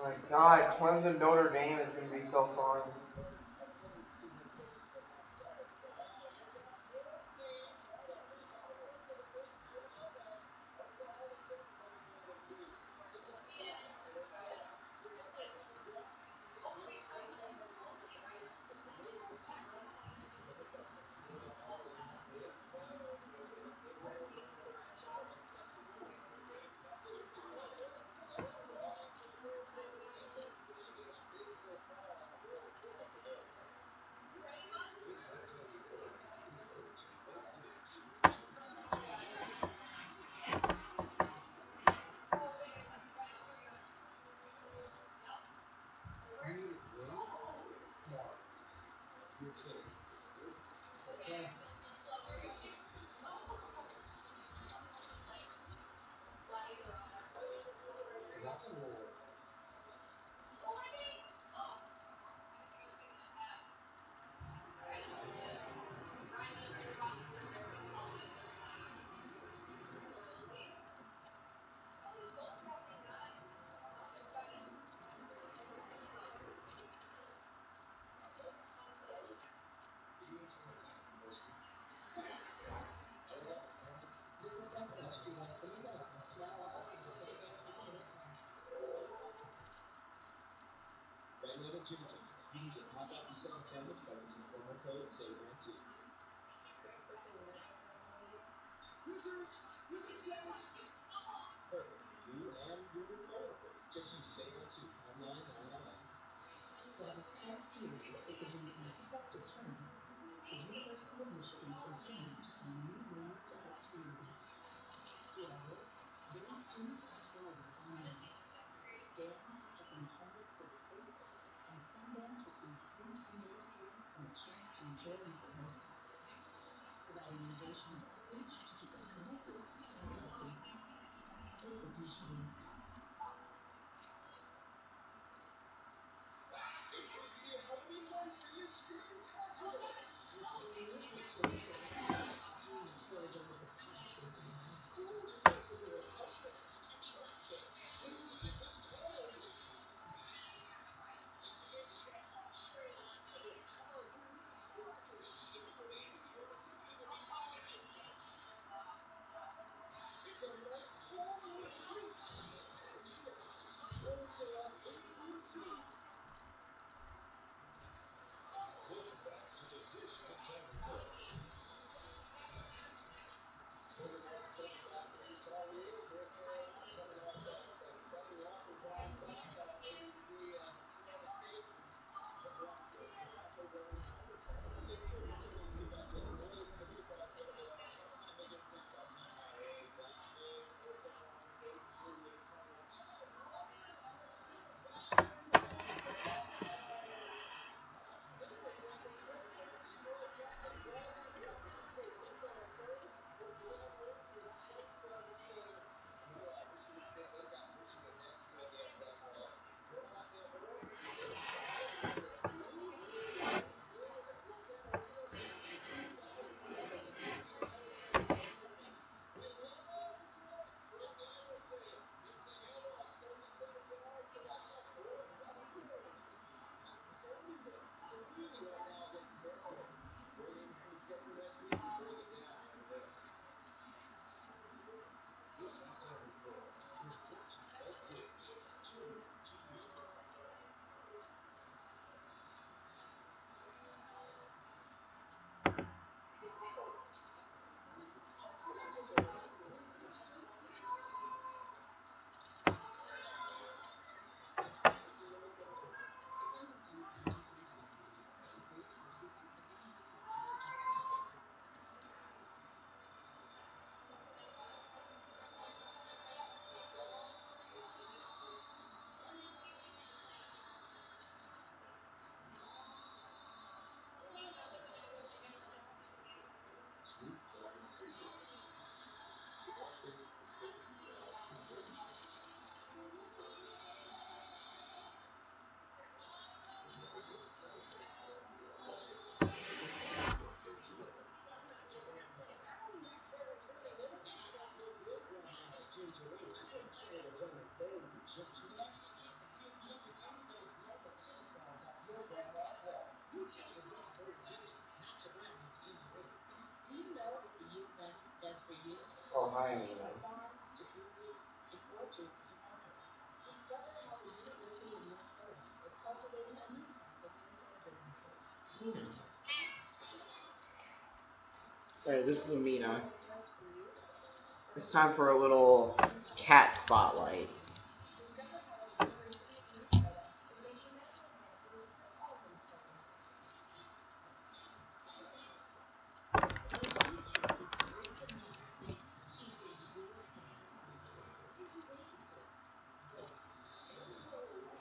My God, Clemson Notre Dame is going to be so fun. This is Tech Flash Studio. Please allow. Now all orders take place within this month. at Jimmy John's. You can get a hot dog or sub sandwich by using promo code SAVE12. Perfect for you and your new coworker. Just use SAVE12 online or in LA. While this past year has taken many unexpected turns, the University of Michigan continues to find new ways to help communities. Through our work, many students are thriving online. Dan is helping homeless sit safely, and Sundance received free prenatal care and a chance to enjoy mental health care. Providing innovation and outreach to keep us connected and healthy. This is Michigan. ABC Halloween Night is spectacular! Corridors of colorful joy. Who can make the door upstairs? Delicious colors! It's Halloween splash! It's a night crawling with treats and tricks. Wednesday on ABC. Welcome back to the Dish with Tony Hill. Welcome back to Utah News. North Carolina coming off a stunning loss in prime time at ABC Florida State. The Broncos going to overtime. It's true, we couldn't include that game earlier in the week, but I figured it's not time to give week by somehow. Exactly. For Carolina State, 48-21. And then from the tournament, Charlotte Catholics rises to the high school football first with 10 wins since 2017. Well, Michigan State, they've got Michigan next week at Wake Forest. What about the Oregon State Tigers? Ooh, first win in the Big Ten Arena since 2011. We love Detroit! From Iowa State, if they go up 37 yards to the house, Northwestern up 30-3 right now against Maryland. Great ABC schedule next week. We break it down after this. This halftime report is brought to you by Dish. Tuned to you. Sweet corn hazelnut. Allstate Pacific Drive Convention. American Hurricanes. Allstate. From A to N. Ginger ale. I made a drink very ginger. Next, get the new Ginger Tuesday local cheese balls off your grandma's wall. New cheese are just very ginger, not your grandma's ginger ale. Do you know what the youth bank does for you? Oh, hi, Nina. From farms to breweries and orchards to market. Discover how the University of Minnesota is cultivating a new kind of Minnesota businesses. Alright, this is Amina. What it does for you. It's time for a little cat spotlight. Discover how the University of Minnesota is making medical advances for all Minnesotans. The future is great democracy is in your hands. What are you waiting for? Vote. Don't throw it away.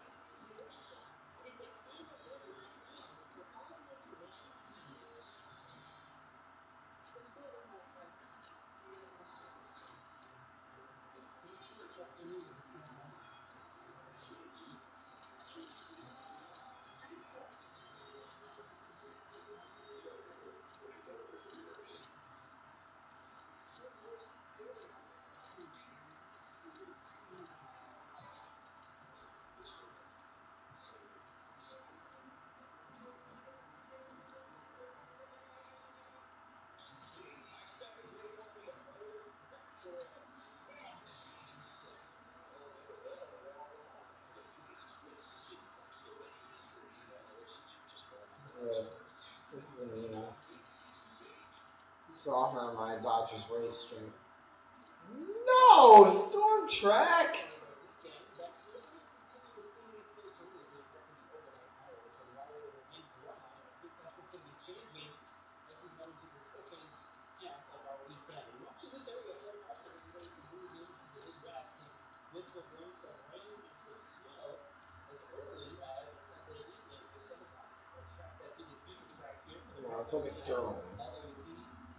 Your shot. Visit avote.com for all the information you need. The school doesn't have friends. You're the most important. Michigan's what we need. Saw her on my Dodgers race stream. No! Storm track! But we're going to continue to see these folks early as we get to the overnight hours. And while it will remain dry, I think that is going to be changing as we head into the second half of our weekend. And much of this area, no pressure, getting ready to move into the Midwest. And this will bring some rain and some snow as early as Sunday evening for some of us. Let's track that visit future track here for the Let's rest look of at tonight. Sterling. Although we see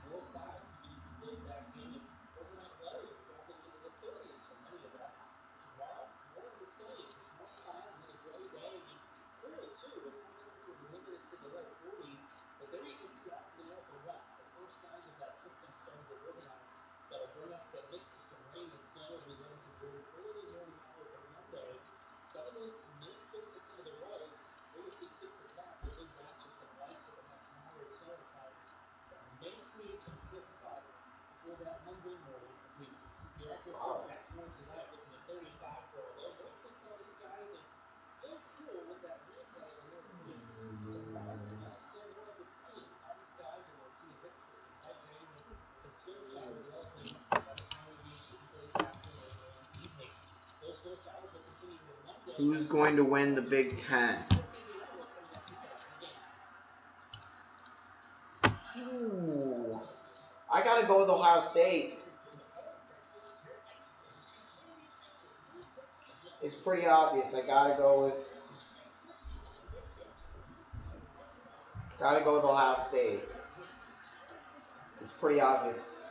more clouds beginning to build back in, and overnight lows dropping into the 30s for many of us. Tomorrow, more of the same, just more clouds, another gray day, and cool too, with high temperatures limited to the low 40s. But there you can see off to the north and west, the first signs of that system starting to organize. That'll bring us a mix of some rain and snow as we head into the early morning hours of Monday. Some of this may stick to some of the roads. Where we see 6 o'clock, we'll move back to some light to perhaps moderate snow at times that may create some slick spots before that Monday morning commute. Your upper forecast for tonight looking at 35 for a low, mostly cloudy skies, and still cool with that wind out of the northeast. Tomorrow, still more of the same, cloudy skies, and we'll see a mix of some light rain and some snow showers developing by the time we reach late afternoon and evening. Those snow showers will continue into Monday. Who's going to win the Big Ten? Ooh. I gotta go with Ohio State. It's pretty obvious. I gotta go with Ohio State. It's pretty obvious.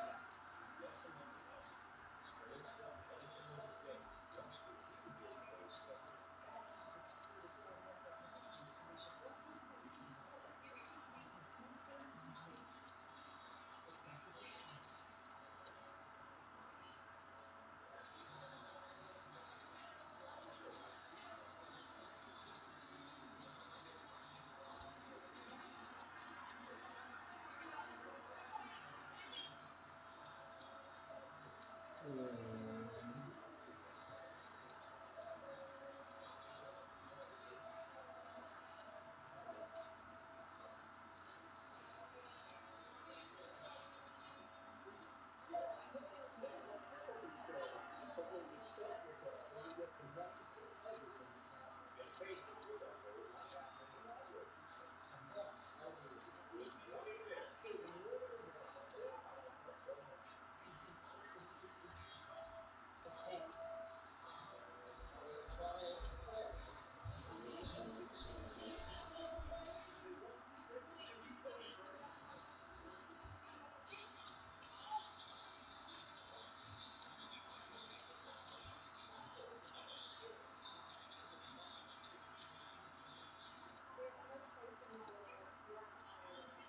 There's no place in the world more competitive.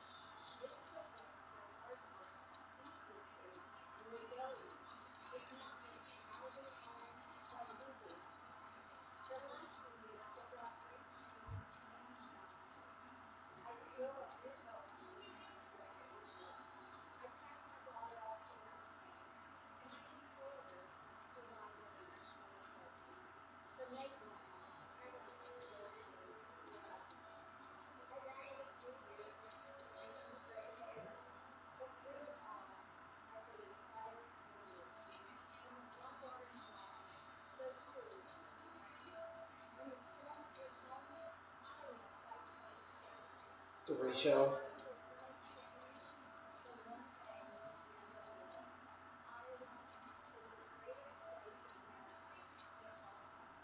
This is a place where hard work, decency, and resilience is not just pounded home, but living home. The last few years have brought great changes and challenges. I still undergo intense recreational. I packed my daughter off to West Point, and I came forward as a survivor of sexual assault. So make room. I want to build you well. I battled a few weeks, some gray hair, but through it all, I've been inspired for you. And with my daughter's loss, so too has mine. When the storms hit home, I will fight till the end. The ratio. Challenges may change, but one thing never will. Iowa is the greatest place in America to call home.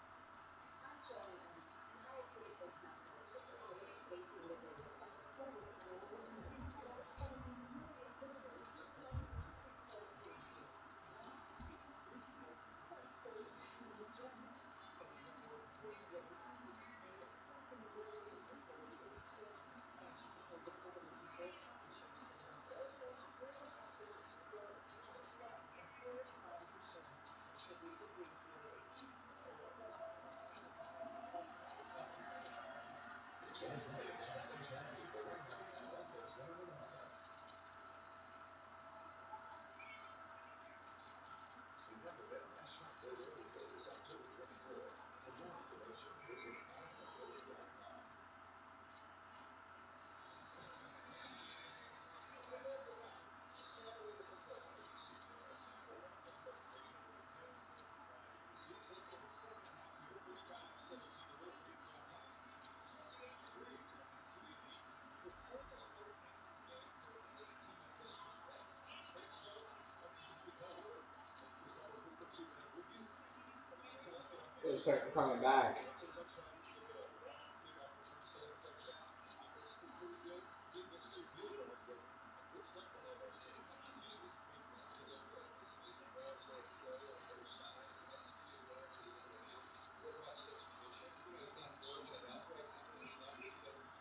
I'm Joy Evans, and I approve this message. Our state delivers affordable marijuana at over 70 million doors to claim topics so free. Why? Because legalize. That's the legislative agenda. Say no. Greenwood refuses to say that crossing the border illegally is a crime and she supports a public Looks like we're coming back.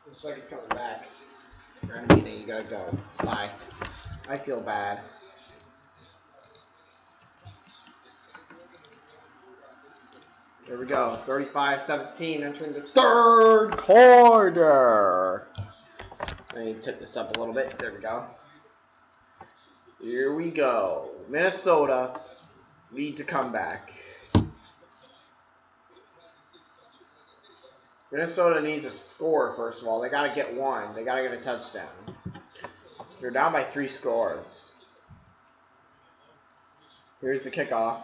Looks like it's coming back. Randy, you gotta go. Bye. I feel bad. Here we go. 35-17 entering the third quarter. I need to tip this up a little bit. There we go. Here we go. Minnesota leads a comeback. Minnesota needs a score, first of all. They got to get one. They got to get a touchdown. They're down by 3 scores. Here's the kickoff.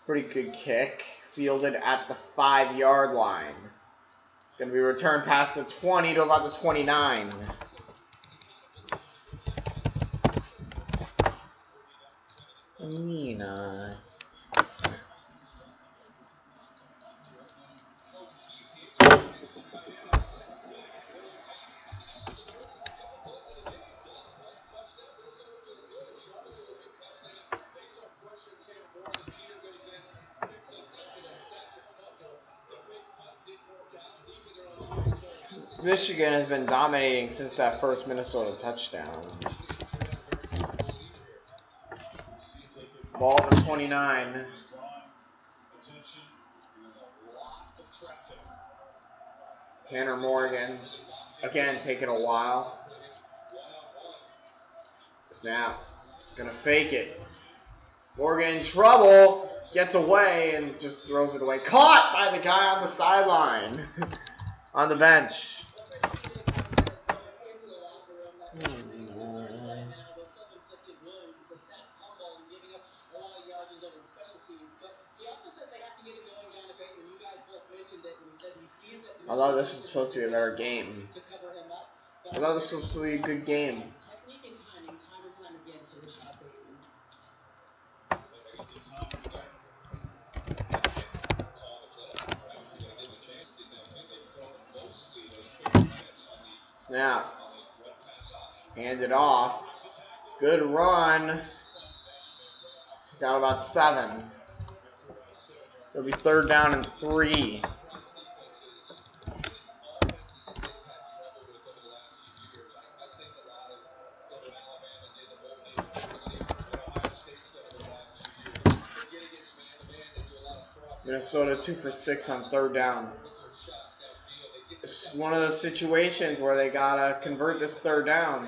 Pretty good kick. Fielded at the 5-yard line. Going to be returned past the 20 to about the 29. Nina. Michigan has been dominating since that first Minnesota touchdown. Ball at the 29. Tanner Morgan, again, taking a while. Snap. Gonna fake it. Morgan in trouble. Gets away and just throws it away. Caught by the guy on the sideline. On the bench. I thought this was supposed to be a better game. I thought this was supposed to be a good game. Snap. Hand it off. Good run. Got about 7. It'll be 3rd down and 3. Minnesota 2 for 6 on 3rd down. It's one of those situations where they gotta convert this 3rd down.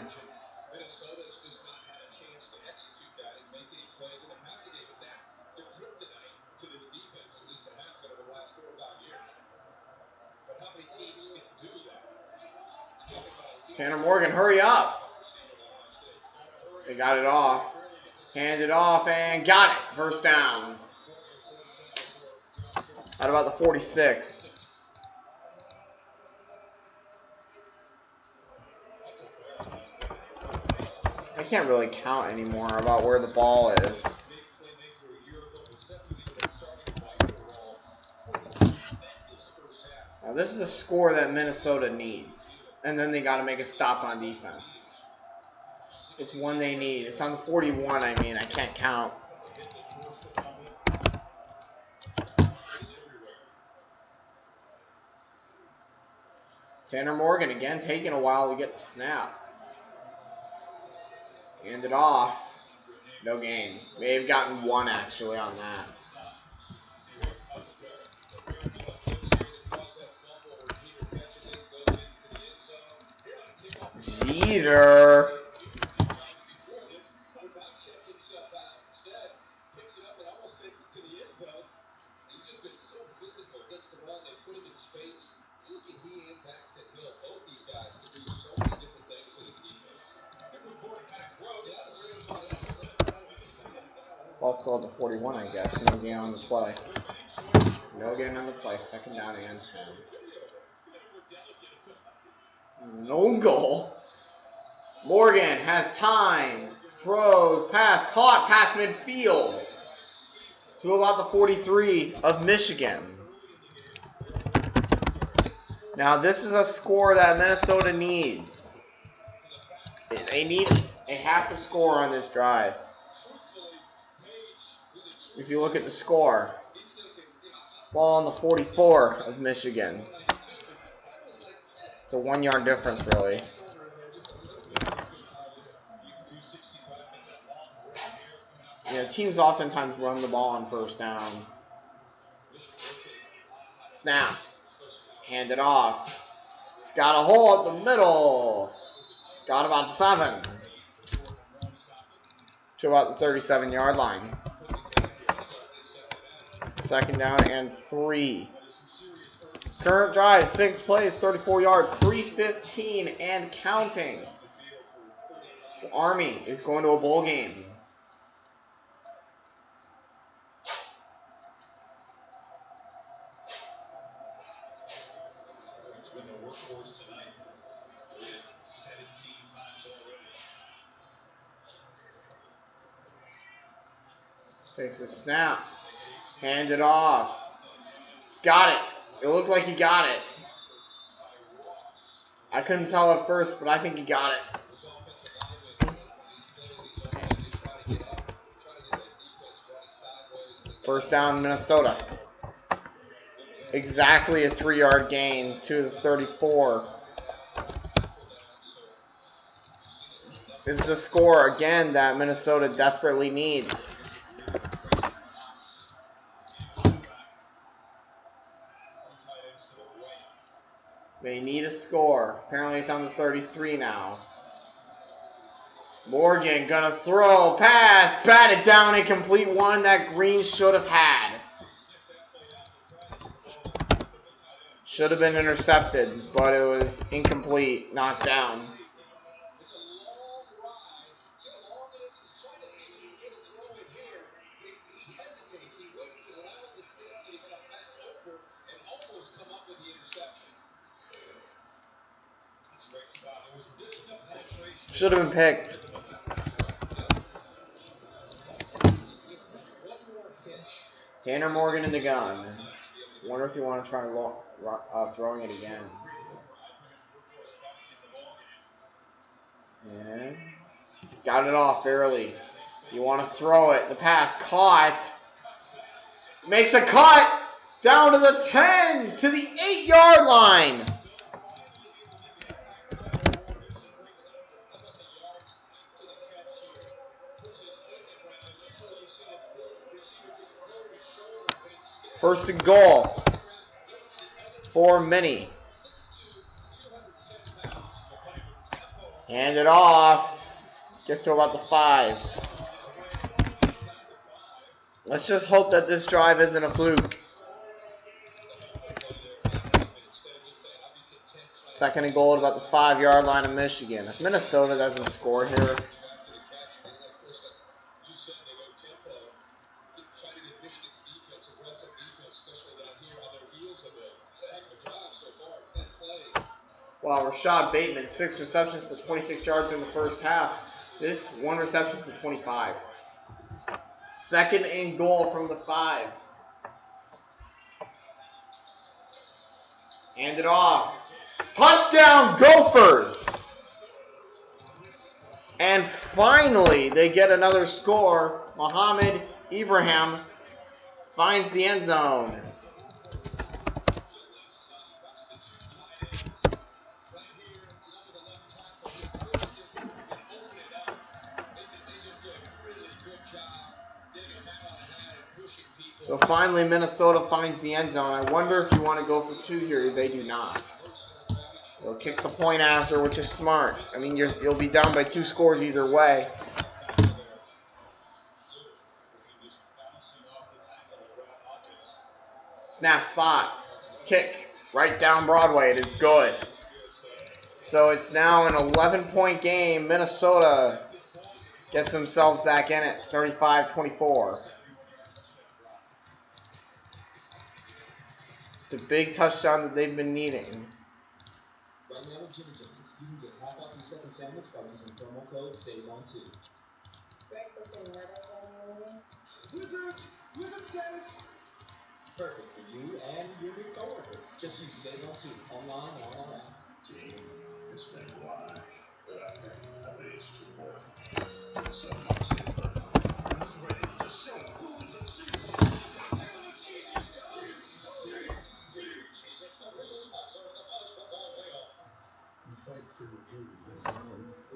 Minnesota's just not had a chance to execute that and make any plays in the passing game, but that's the kryptonite to this defense, at least it has been over the last 4 or 5 years. But how many teams can do that? Tanner Morgan, hurry up. They got it off. Hand it off and got it. First down. At about the 46. I can't really count anymore about where the ball is. Now this is a score that Minnesota needs. And then they got to make a stop on defense. It's one they need. It's on the 41, I mean. I can't count. Tanner Morgan again taking a while to get the snap. Hand it off. No gain. May have gotten 1 actually on that. Jeter. Ball still at the 41, I guess. No gain on the play. No gain on the play. 2nd down and 10. No goal. Morgan has time. Throws. Pass. Caught past midfield. to about the 43 of Michigan. Now this is a score that Minnesota needs. They have to score on this drive. If you look at the score, ball on the 44 of Michigan. It's a 1 yard difference, really. Yeah, teams oftentimes run the ball on first down. Snap. Hand it off. It's got a hole at the middle. Got about 7. To about the 37-yard line. Second down and 3. Current drive, 6 plays, 34 yards, 3:15 and counting. So Army is going to a bowl game. Takes a snap. Hand it off. Got it. It looked like he got it. I couldn't tell at first, but I think he got it. First down, Minnesota. Exactly a 3 yard gain to the 34. This is the score, again, that Minnesota desperately needs. They need a score. Apparently it's on the 33 now. Morgan gonna throw, pass, batted down, incomplete, one that Green should have had. Should have been intercepted, but it was incomplete, knocked down. Should have been picked. Tanner Morgan in the gun. Wonder if you want to try throwing it again. And got it off early. You want to throw it. The pass caught. Makes a cut. Down to the 10. To the 8 yard line. First and goal for Minnie. Hand it off. Gets to about the 5. Let's just hope that this drive isn't a fluke. Second and goal at about the 5 yard line of Michigan. If Minnesota doesn't score here, wow, Rashad Bateman, 6 receptions for 26 yards in the first half. This 1 reception for 25. Second and goal from the 5. Hand it off. Touchdown, Gophers! And finally, they get another score. Mohamed Ibrahim finds the end zone. So finally, Minnesota finds the end zone. I wonder if you want to go for 2 here. They do not. They'll kick the point after, which is smart. I mean, you'll be down by 2 scores either way. Snap spot. Kick. Right down Broadway. It is good. So it's now an 11-point game. Minnesota gets themselves back in it. 35-24. It's a big touchdown that they've been needing. Right now at Jimmy John's, you can get half off your second sandwich by using promo code SAVEON2. Greg put in lettuce on the movie. Wizards Wizard status. Perfect for you and your new coworker. Just use Save on 2 online and on our app. Team, it's been a while, but I think I've aged too well. Some might say perfect. Who's ready to show who the cheesiest? The cheesiest Official sponsor of the college football playoff. You fight for your dreams. You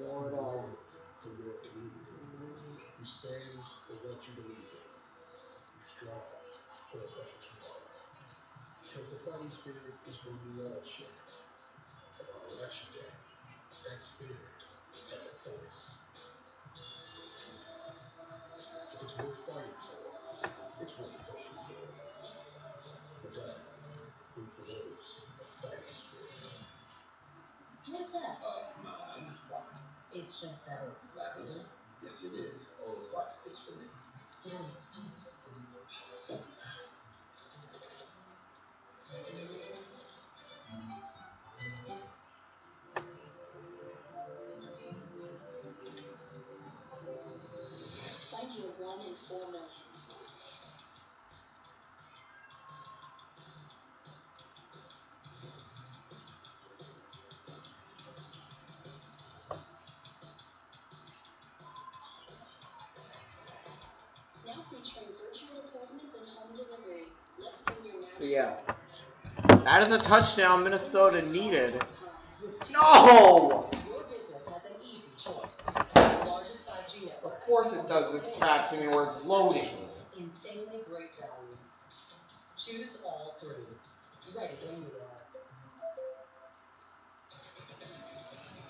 live for your community. You stand for what you believe in. You strive for a better tomorrow. Because the fighting spirit is when we all share it. But on election day, that spirit has a voice. If it's worth fighting for, it's worth voting for. But God, root for those with fighting spirit. What's that? Mine. Why? It's just that it's... Lavender? Yes, it is. Old Spice, it's for me. Really, it's fun. Find your 1 in 4 million. Now featuring virtual appointments and home delivery. Let's bring your natural... So yeah, that is a touchdown Minnesota needed. No! Your business has an easy choice. The largest 5G network. Of course it does this crap to me where it's loading. Insanely great value. Choose all 3. Ready when you are.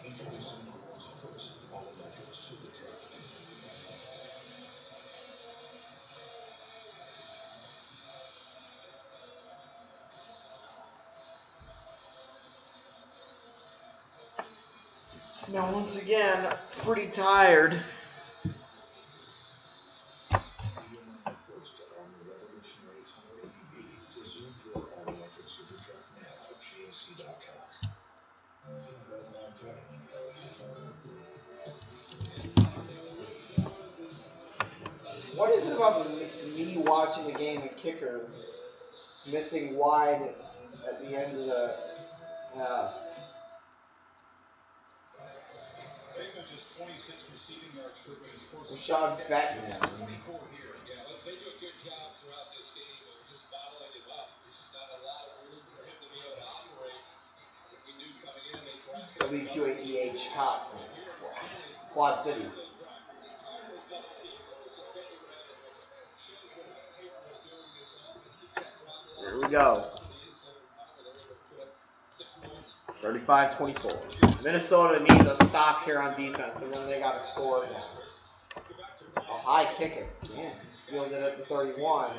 Introducing the world's first all-electric super truck. Now once again, pretty tired. Be among the first to own the revolutionary Hummer EV. Reserve your all-electric super truck now at GMC.com. Been a long time. What is it about me watching the game and kickers missing wide at the end of the half? Bateman just 26 receiving yards for his first. Rashad Batman. 24 here. Yeah, look, they do a good job throughout this game of just bottling him up. There's just not a lot of room for him to be able to operate. We knew coming in they drafted WQAEH Hot. Quad Cities. Here we go. 35-24. Minnesota needs a stop here on defense, and then they got to score again. A high kicker. Man, fielded at the 31.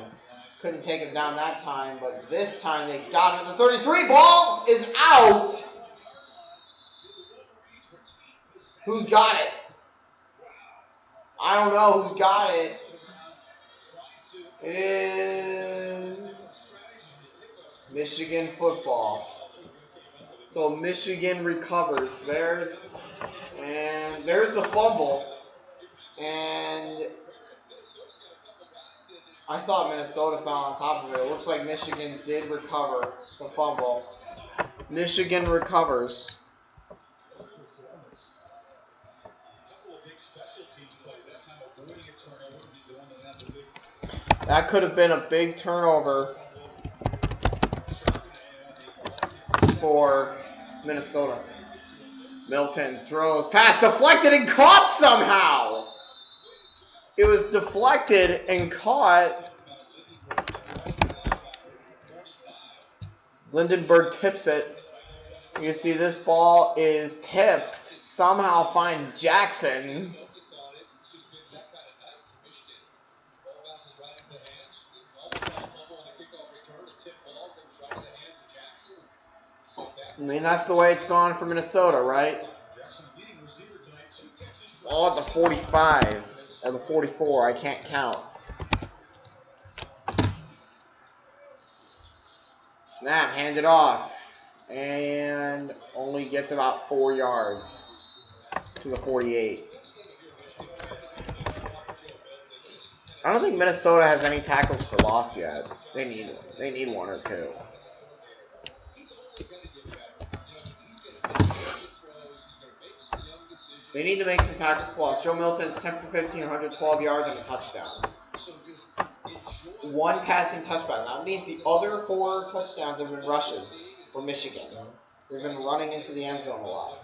Couldn't take him down that time, but this time they got him at the 33. Ball is out. Who's got it? I don't know who's got it. It is Michigan football. So Michigan recovers. There's the fumble. And I thought Minnesota fell on top of it. It looks like Michigan did recover the fumble. Michigan recovers. That could have been a big turnover for Minnesota. Milton throws, pass deflected and caught somehow. It was deflected and caught. Lindenberg tips it. You see this ball is tipped. Somehow finds Jackson. I mean, that's the way it's gone for Minnesota, right? All at the 45 or the 44, I can't count. Snap, handed off, and only gets about 4 yards to the 48. I don't think Minnesota has any tackles for loss yet. They need one or two. They need to make some tackles for loss. Joe Milton's 10 for 15, 112 yards and a touchdown. One passing touchdown. That means the other 4 touchdowns have been rushes for Michigan. They've been running into the end zone a lot.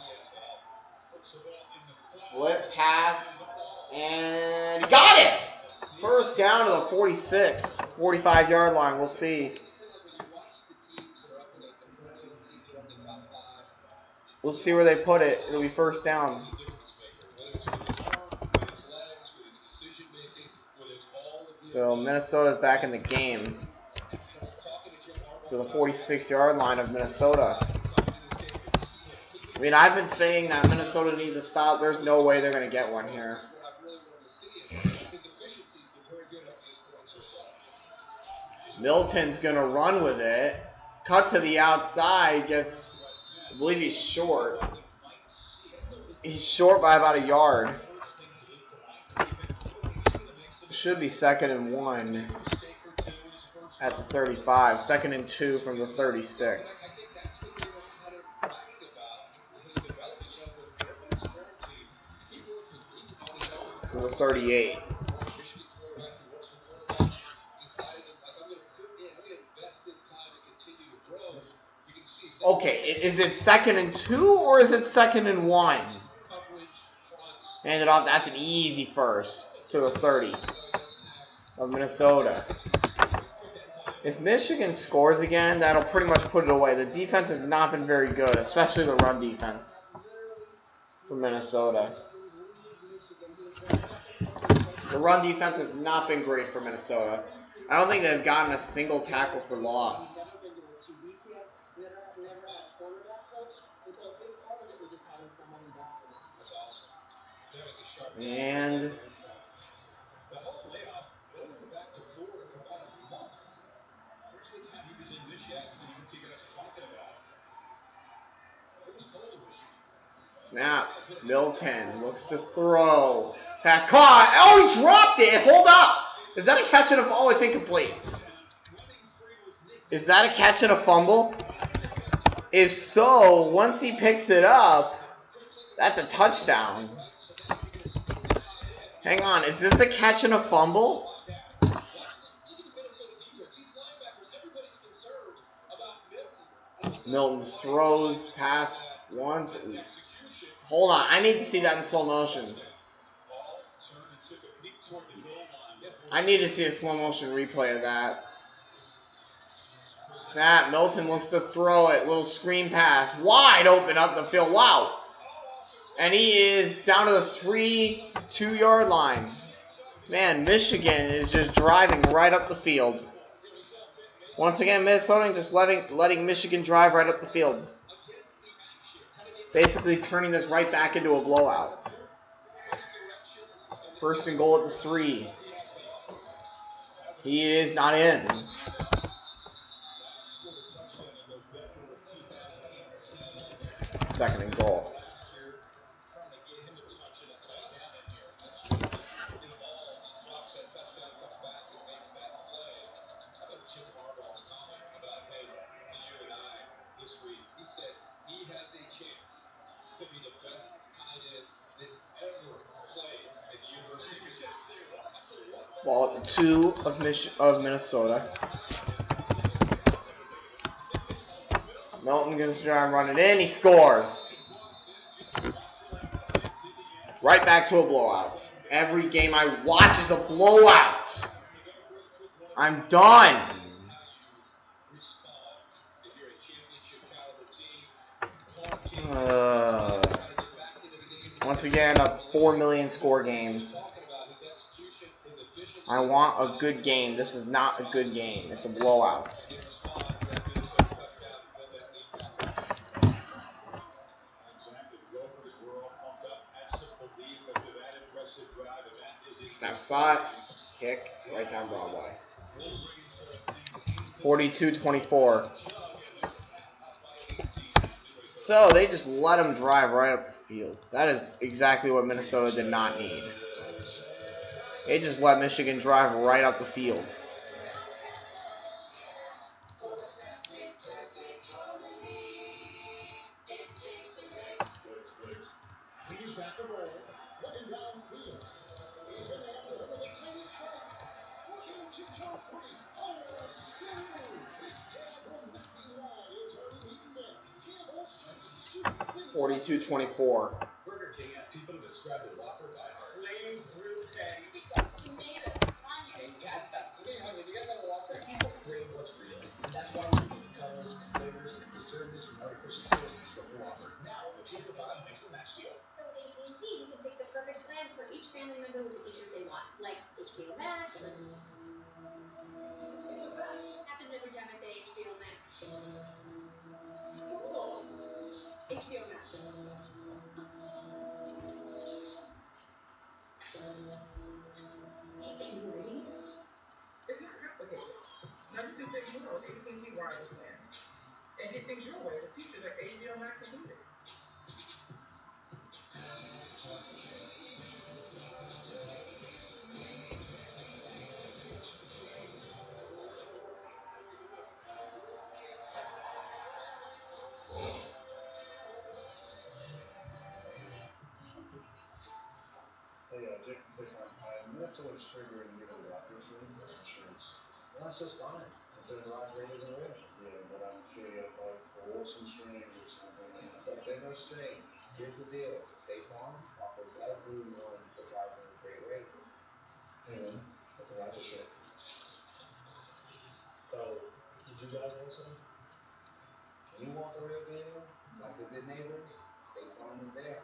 Flip pass, and he got it! First down to the 46, 45-yard line. We'll see. We'll see where they put it. It'll be first down. So Minnesota's back in the game to the 46-yard line of Minnesota. I mean, I've been saying that Minnesota needs a stop. There's no way they're going to get one here. Milton's going to run with it. Cut to the outside. Gets, I believe he's short. He's short by about a yard. Should be 2nd and 1 at the 35. 2nd and 2 from the 36. To the 38. Okay, is it 2nd and 2 or is it 2nd and 1? Hand it off. That's an easy first to the 30 of Minnesota. If Michigan scores again, that'll pretty much put it away. The defense has not been very good, especially the run defense for Minnesota. The run defense has not been great for Minnesota. I don't think they've gotten a single tackle for loss. And snap. Milton looks to throw. Pass caught. Oh, he dropped it. Hold up. Is that a catch and a fumble? Oh, it's incomplete. Is that a catch and a fumble? If so, once he picks it up, that's a touchdown. Hang on. Is this a catch and a fumble? Milton throws past 1, 2. Hold on. I need to see that in slow motion. I need to see a slow motion replay of that. Snap. Milton looks to throw it. Little screen pass. Wide open up the field. Wow. And he is down to the 2-yard line. Man, Michigan is just driving right up the field. Once again, Minnesota just letting Michigan drive right up the field. Basically turning this right back into a blowout. 1st and goal at the 3. He is not in. 2nd and goal. He said he has a chance to be the best tight end that's ever played at the University of Michigan. Ball at the 2 of Minnesota. Milton gets to try and run it in. He scores. Right back to a blowout. Every game I watch is a blowout. I'm done. Once again, a 4 million score game. I want a good game. This is not a good game. It's a blowout. Snap spot. Kick. Right down Broadway. 42-24. So they just let him drive right up the field. That is exactly what Minnesota did not need. They just let Michigan drive right up the field. He's got the ball, looking downfield. He's going to have to hit with a tiny truck. Look at him tiptoe free. Oh, what a spin move. His jab will not be wide. It's already beaten back. Campbell's trying to shoot. 42-24. Burger King asks people to describe the Whopper by heart. Plain grilled patty. Because tomatoes, onion. I'm getting hungry. Do you guys have a Whopper? People crave what's real, and that's why we remove colors, flavors, and preservatives from artificial sources from the Whopper. Now, a 2 for $5 mix and match deal. So with AT&T, you can pick the perfect plan for each family member with the features they want, like HBO Max. What was that? Happens every time I say HBO Max. Cool. HBO Max. Can you read? It's not complicated. Now you can say more with AT&T wireless plans and get things your way with features like HBO Max included. Hey, Jake from State Farm. I'm not totally sure you're going to give a doctor soon for insurance. Well, that's just fine, considering the life rate isn't real. Yeah, but I'm sure you have like pull some strings or something. Look, there's no strings. Here's the deal. State Farm offers everyone surprisingly great rates. Hey, man, look around your shit. So, did you guys want some? When you want the real deal, like a good neighbor, State Farm is there.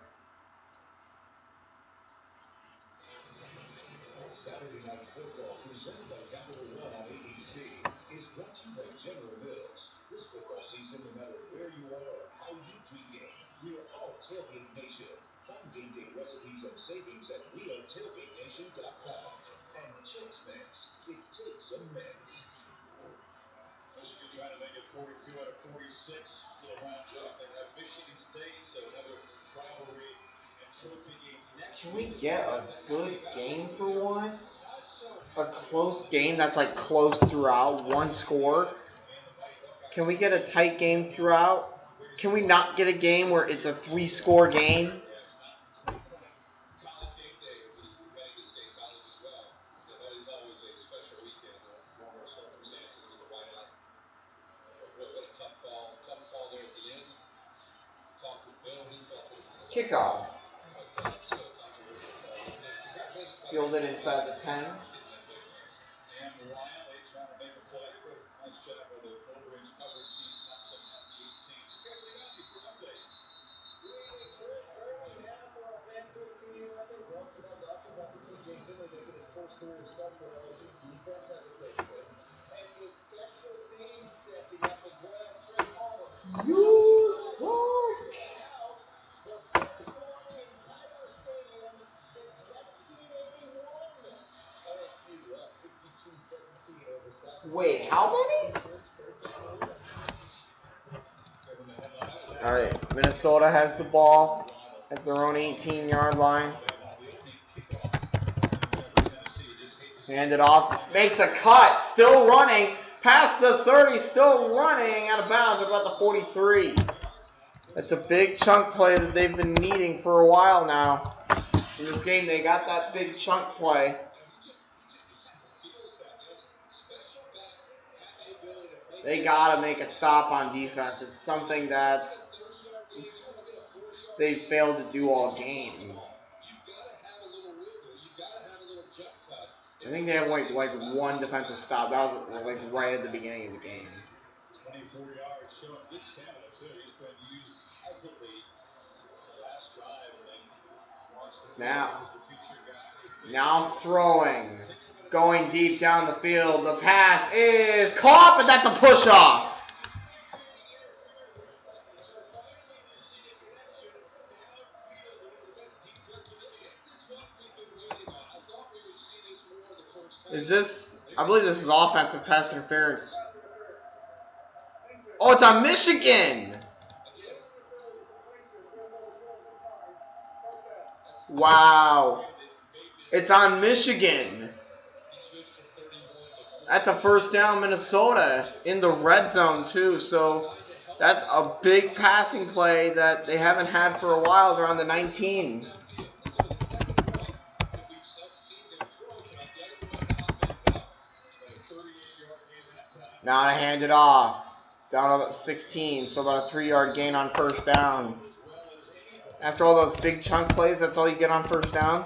Saturday Night Football, presented by Capital One on ABC, is brought to you by General Mills. This football season, no matter where you are or how you pregame, we are all Tailgate Nation. Find game day recipes and savings at wearetailgatenation.com. And Chips Mix, it takes a mix. Michigan trying to make it 42 out of 46. Little round off. They have Michigan State, so another rivalry and trophy game next Can we week. get a good game for once? A close game that's like close throughout, one score? Can we get a tight game throughout? Can we not get a game where it's a 3-score game? College game day will be heading to State College as well. And that is always a special weekend under normal circumstances with the whiteout. But boy, what a tough call. Tough call there at the end. Talked with Bill. He felt it was a Kickoff. but still a controversial call. Congratulations. Fielded inside the 10. And Ryan, they trying to make a play, but nice job by the over-inch coverage. Steve Thompson at the 18. Here's the Yankee for an update. Good evening, Chris. Certainly now for our fans listening in out there. Brought to you by Dr. Pepper. TJ Finley making his first career start for LSU. Defense hasn't played since. And the special team stepping up as well. Trey Palmer. You suck. House. The first one in Tiger Stadium since 1981. LSU up 52-17 over South. Wait, how many? Alright, Minnesota has the ball at their own 18-yard line. Hand it off. Makes a cut. Still running. Past the 30. Still running. Out of bounds at about the 43. That's a big chunk play that they've been needing for a while now. In this game, they got that big chunk play. They got to make a stop on defense. It's something that they failed to do all game. I think they have like one defensive stop. That was like right at the beginning of the game. 24 yards, showing good stamina too. He's been used heavily the last drive, and then watch the Snap. Now throwing. Going deep down the field. The pass is caught, but that's a push-off. Is this... I believe this is offensive pass interference. Oh, it's on Michigan! Wow. It's on Michigan. That's a first down, Minnesota, in the red zone, too. So that's a big passing play that they haven't had for a while. They're on the 19. Now to hand it off. Down about 16, so about a 3-yard gain on first down. After all those big chunk plays, that's all you get on first down.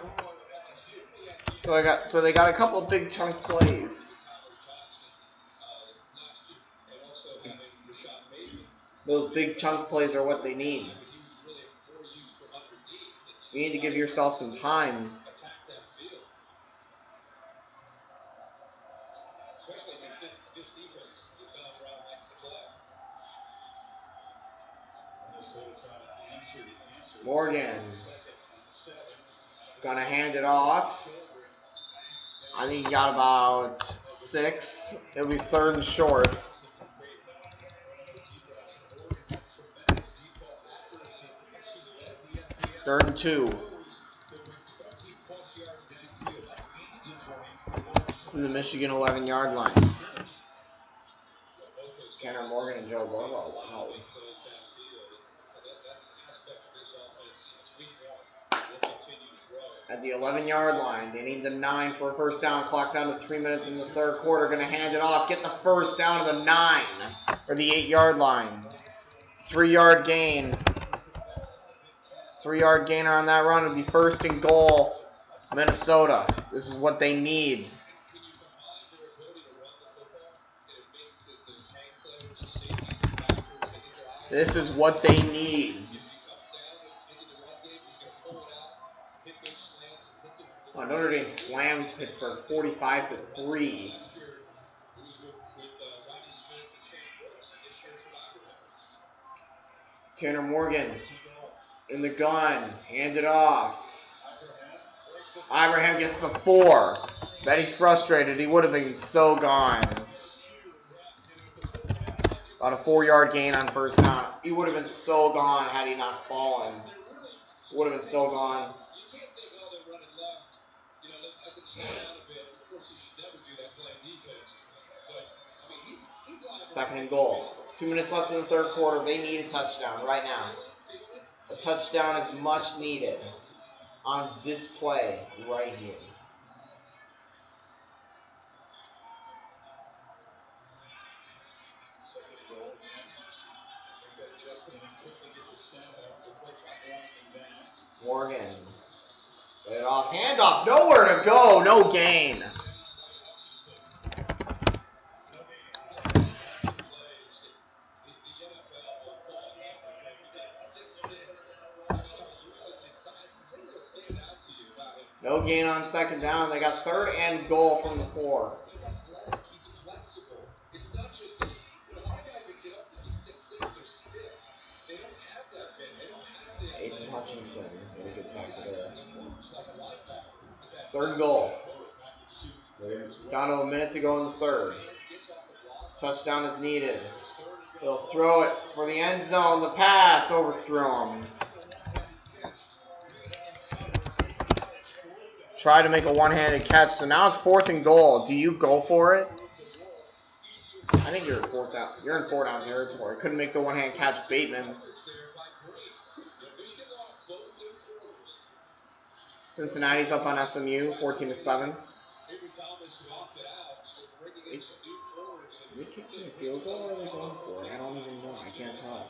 So they got a couple of big chunk plays. Those big chunk plays are what they need. You need to give yourself some time. Especially against this defense that Don Brown likes to play. Morgan gonna hand it off. I think he got about 6. It'll be 3rd and short. 3rd and 2. From the Michigan 11-yard line. Tanner Morgan and Joe Burrow. Wow. At the 11-yard line, they need the 9 for a first down. Clock down to 3 minutes in the third quarter. Going to hand it off. Get the first down to the 9 or the 8-yard line. 3-yard gain. 3-yard gainer on that run would be 1st and goal. Minnesota. This is what they need. This is what they need. Oh, Notre Dame slammed Pittsburgh 45-3. Tanner Morgan in the gun. Hand it off. Ibrahim gets the 4. Bet he's frustrated. He would have been so gone. About a 4-yard gain on first down. He would have been so gone had he not fallen. Would have been so gone. 2nd and goal. 2 minutes left in the third quarter. They need a touchdown right now. A touchdown is much needed on this play right here. Morgan. Get it off. Handoff. Nowhere to go. No gain. No gain on 2nd down. They got 3rd and goal from the 4. It's not just a lot of guys that get up to be 6'6", they're stiff. They don't have that bend. They don't have the Aiden Hutchinson. What a good tackle there. 3rd and goal. Down to a minute to go in the 3rd. Touchdown is needed. They'll throw it for the end zone. The pass overthrew him. Try to make a one-handed catch. So now it's 4th and goal. Do you go for it? I think you're in 4th down. You're in 4 down territory. Couldn't make the one-hand catch. Bateman. Cincinnati's up on SMU, 14-7. Are they kicking a field goal or are they going for it? I don't even know. I can't tell.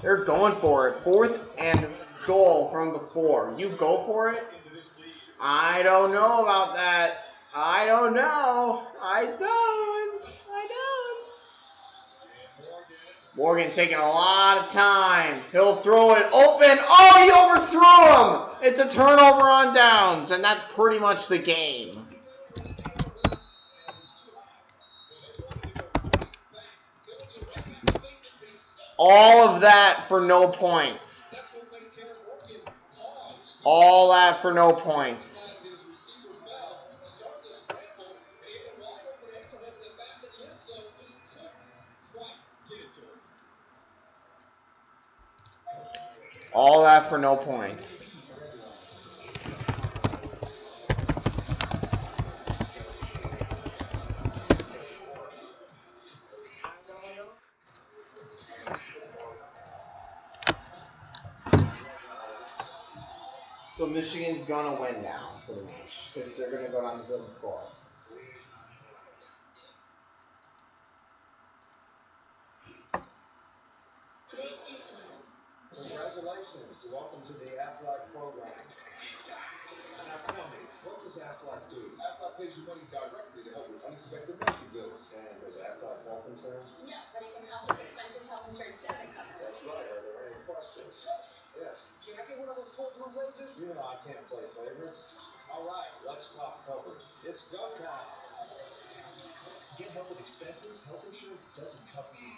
They're going for it. 4th and goal from the 4. You go for it? I don't know about that. I don't know. I don't. Morgan taking a lot of time. He'll throw it open. Oh, he overthrew him. It's a turnover on downs, and that's pretty much the game. All of that for no points. All that for no points. All that for no points. So Michigan's gonna win now, pretty much, because they're gonna go down the field and score. Congratulations. Welcome to the Outback program. Now tell me, what does Outback do? Aflac pays you money directly to help with unexpected medical bills. And does Outback health insurance? No, but it can help with expenses health insurance doesn't cover. That's right. Are there any questions? Yes. Can I get one of those cold blue lasers? You know I can't play favorites. All right, let's talk coverage. It's go time. Get help with expenses health insurance doesn't cover you.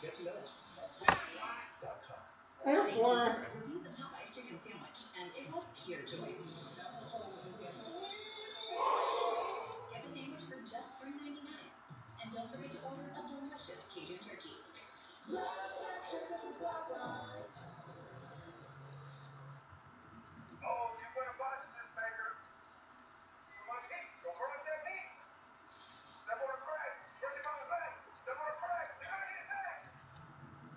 Get to know us. Aflac.com. Reviewed the Popeyes chicken sandwich, and it was pure joy. Get the sandwich for just $3.99. And don't forget to order a delicious Cajun turkey. Oh, you better watch this, Baker. Too much heat. Don't burn up that meat. Step on a crack. Break it on the back. Step on a crack. You're gonna get that.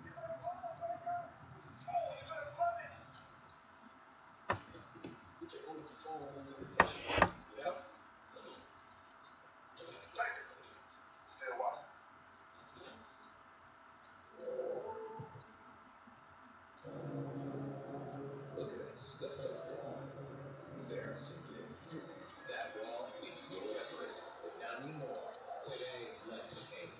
You better plug it, Baker. Oh, you better plug it. You can underperform under the pressure. Yep. Baker. Still watching. Look at that stuffed up wall. Embarrassingly. That wall is your Everest, but not anymore. Today, let's paint.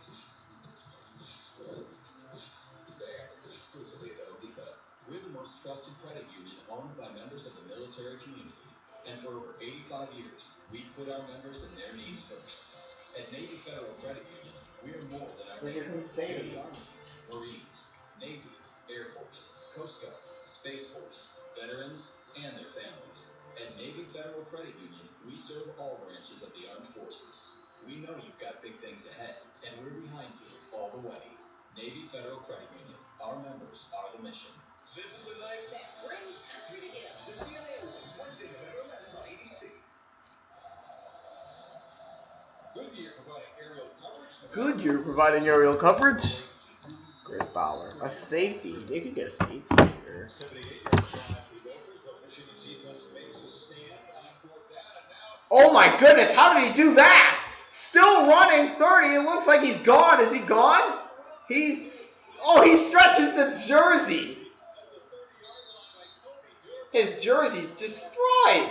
There, exclusively at Home Depot. We're the most trusted credit union owned by members of the military community. And for over 85 years, we've put our members and their needs first. At Navy Federal Credit Union, we are more than our name. We're the Army, Marines, Navy, Air Force, Coast Guard, Space Force, veterans, and their families. At Navy Federal Credit Union, we serve all branches of the armed forces. We know you've got big things ahead, and we're behind you all the way. Navy Federal Credit Union. Our members are the mission. This is the night That brings country together. The CNA Awards, Wednesday, November 11th on ABC. Goodyear providing aerial coverage. Chris Bauer. A safety. They could get a safety here. 78-yard drive for the Gophers, but Michigan's defense makes a stand on fourth down, and now Oh my goodness, how did he do that? Still running 30. It looks like he's gone. Is he gone? Oh, he stretches the jersey. His jersey's destroyed.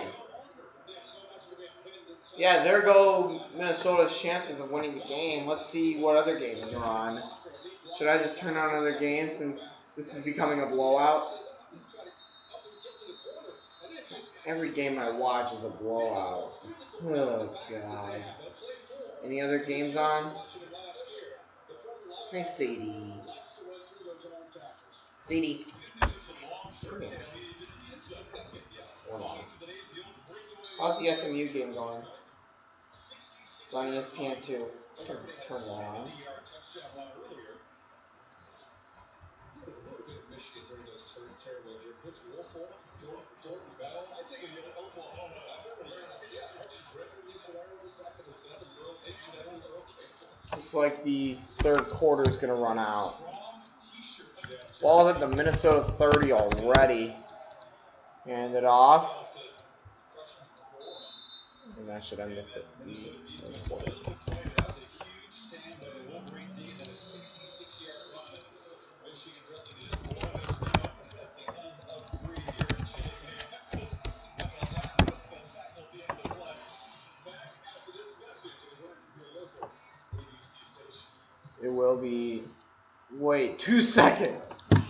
Yeah, there go Minnesota's chances of winning the game. Let's see what other games are on. Should I just turn on other games since this is becoming a blowout? Every game I watch is a blowout. Oh, God. Any other games on? Hi, Sadie. Sadie. Come here. Hold on. How's the SMU game going? It's on ESPN 2. I can turn that on. Michigan during those terrible years. Butch Wolford, Jordan Bell. I think of Oklahoma. I remember Archie Griffin used to wear those back in the 70s. Looks like the third quarter is going to run out. Ball's at the Minnesota 30 already. Hand it off. And that should end the third quarter. It will be, wait, 2 seconds. But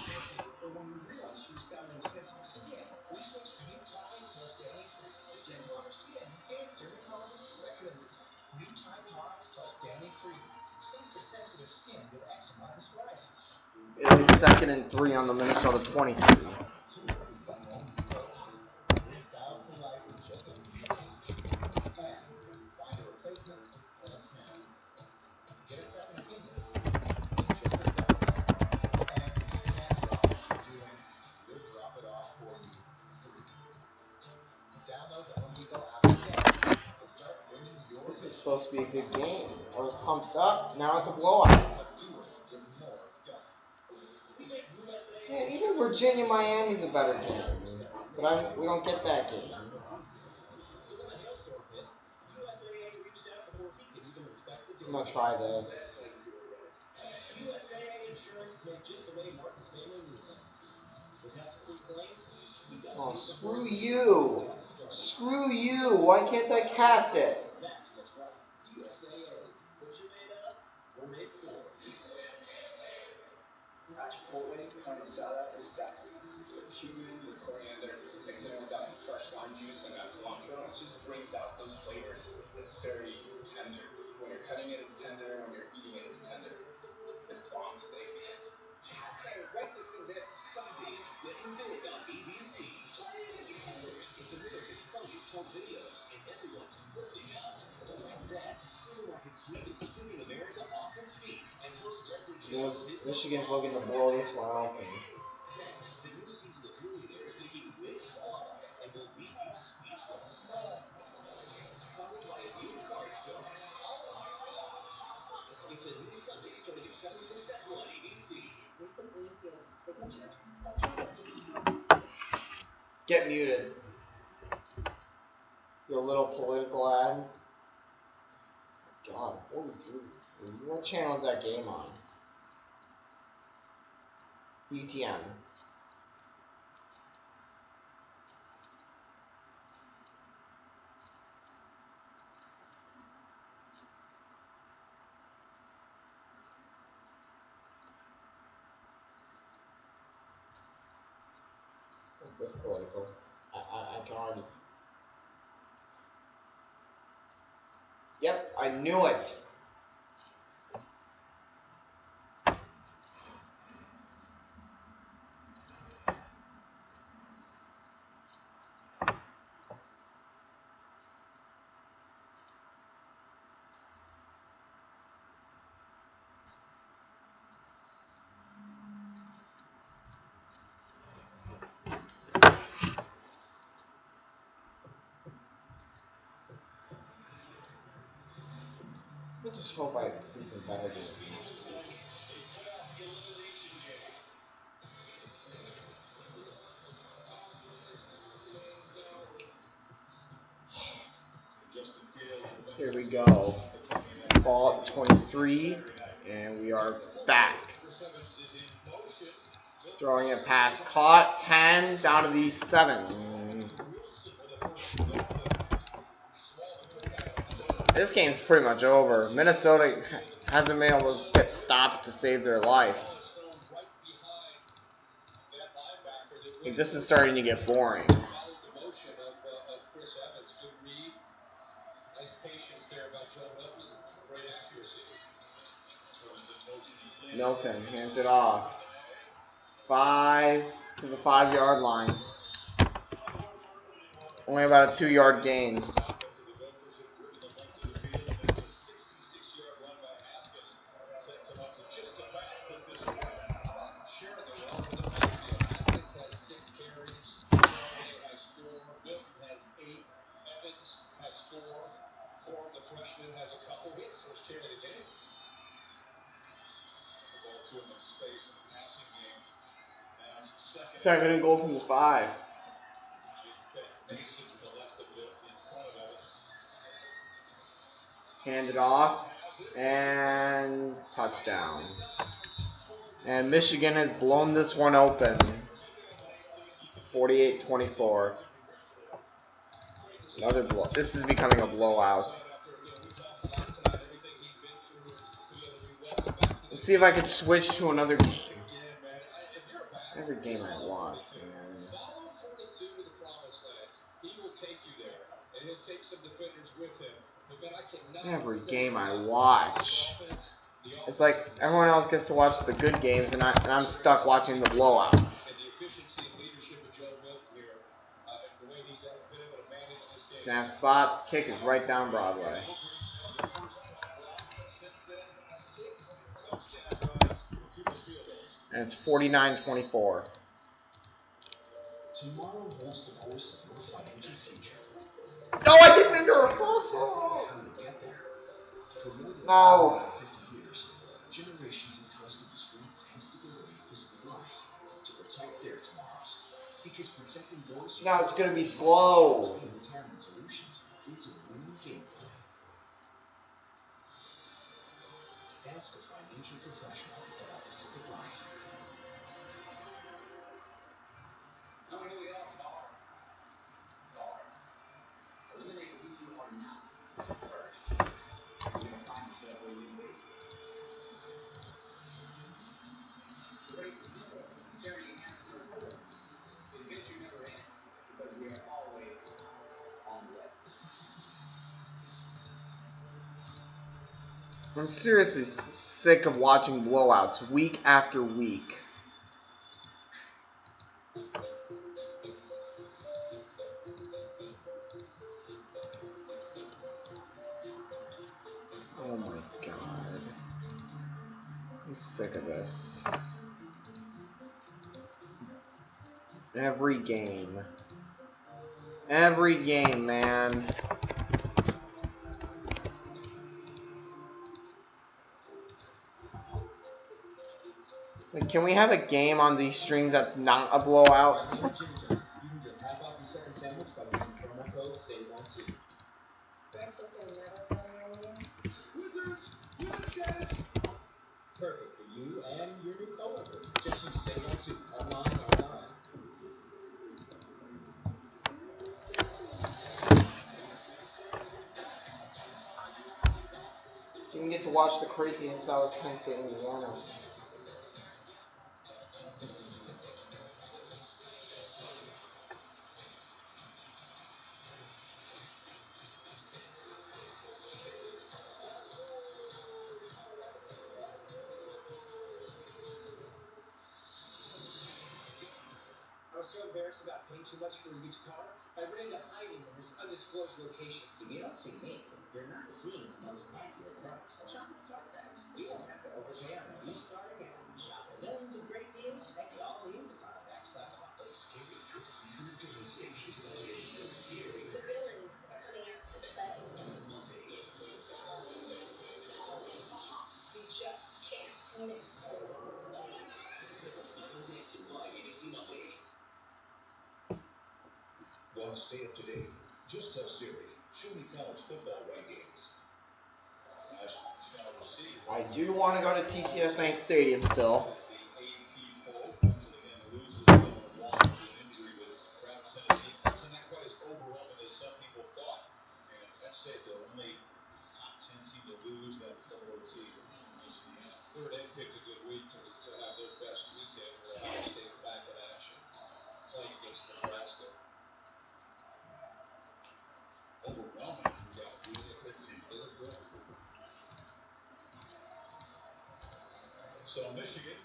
when we realized she was got no sensitive skin, we switched to New Tide plus Danny Free. It's gentle on her skin and dermatologist recommended. New Tide Pods plus Danny Free. Safe for sensitive skin with eczema and psoriasis. It'll be 2nd and 3 on the Minnesota 23. Styles for life with just a few taps. And find a replacement in a snap. Get a second opinion in just a second. And if you can't drop what you're doing, we'll drop it off for you free. Download the Home Depot app today and start bringing your This is supposed to be a good game. I was pumped up. Now it's a blowout. Man, even Virginia Miami's a better game. But we don't get that game. So when the hailstorm hit, USAA reached out before he could even inspect the I'm gonna try this. USAA insurance is made just the way Martin's family needs it. With hassle-free claims, we've got Oh, screw you! Screw you! Why can't I cast it? That's what's right. USAA. What you made of? We're made for. That Chipotle carne asada is back. The cumin, the coriander, mix it in with that fresh lime juice and that cilantro, and it just brings out those flavors. It's very tender. When you're cutting it, it's tender. When you're eating it, it's tender. It's bomb steak. Can't wait to see this. Sundays winning big on ABC. First, it's America's funniest home videos, and everyone's flipping out. Then, Supermarket Sweep is sweeping America off its feet, and host Leslie Jones is Michigan's looking to blow this one open. Then, the new season of Millionaires making wigs fall and will leave you speechless. Followed by a new car show. It's a new Sunday starting at 7, 6 Central on ABC. Lisa Greenfield's signature. Just Get muted. Your little political ad. God, 43. What channel is that game on? BTN. That's political. I can already. Yep, I knew it. I just hope I see some better games next week. Here we go. Ball at 23, and we are back. Throwing it past, caught, 10, down to the 7. This game's pretty much over. Minnesota hasn't been able to get stops to save their life. Like, this is starting to get boring. Milton hands it off. 5 to the 5-yard line. Only about a 2-yard gain. Second and goal from the 5. Hand it off, and touchdown. And Michigan has blown this one open. 48-24. Another blow. This is becoming a blowout. Let's see if I can switch to another game. Every game I watch, man. Every game I watch. It's like everyone else gets to watch the good games, and I'm stuck watching the blowouts. Snap spot, kick is right down Broadway. And it's 49-24. Tomorrow holds the course of your financial future. No, I didn't mean to reverse. No. 50 years, generations have trusted the strength and stability of this life to protect their tomorrows. Because protecting those Now it's going to be slow. Retirement Solutions is a winning game plan. Ask a financial professional about Pacific Life. Now we know we all are. Eliminate who you are not. First, you're going to find yourself where you need to be. The race is simple. Charity answer forward. The adventure never ends because we are always on the way. I'm seriously sick of watching blowouts week after week. Oh my god. I'm sick of this. Every game. Every game, man. Like, can we have a game on these streams that's not a blowout? You can get half off your second sandwich by using promo code SAVE12. Wizards status. Perfect for you and your new coworker. Just use SAVE12 online. You can get to watch the craziest South Penn State, Indiana. I was so embarrassed about paying too much for a used car, I ran into hiding in this undisclosed location. If you don't see me, you're not seeing the most accurate price. Shop at Carfax. You won't have to overpay on a used car again. Shop for millions of great deals at allnewcarfax.com. A scary good season of dancing is Monday. Scary. The villains are coming out to play. Monday. You just can't miss. It's Final Dancing live ABC Monday. Want to stay up to date? Just tell Siri, show me college football rankings. I do want to go to TCF Bank Stadium still. Third Ed picked a good week to have their best weekend with Ohio State back in action, playing against Nebraska. Overwhelming. Yeah, good team. They look good. So Michigan,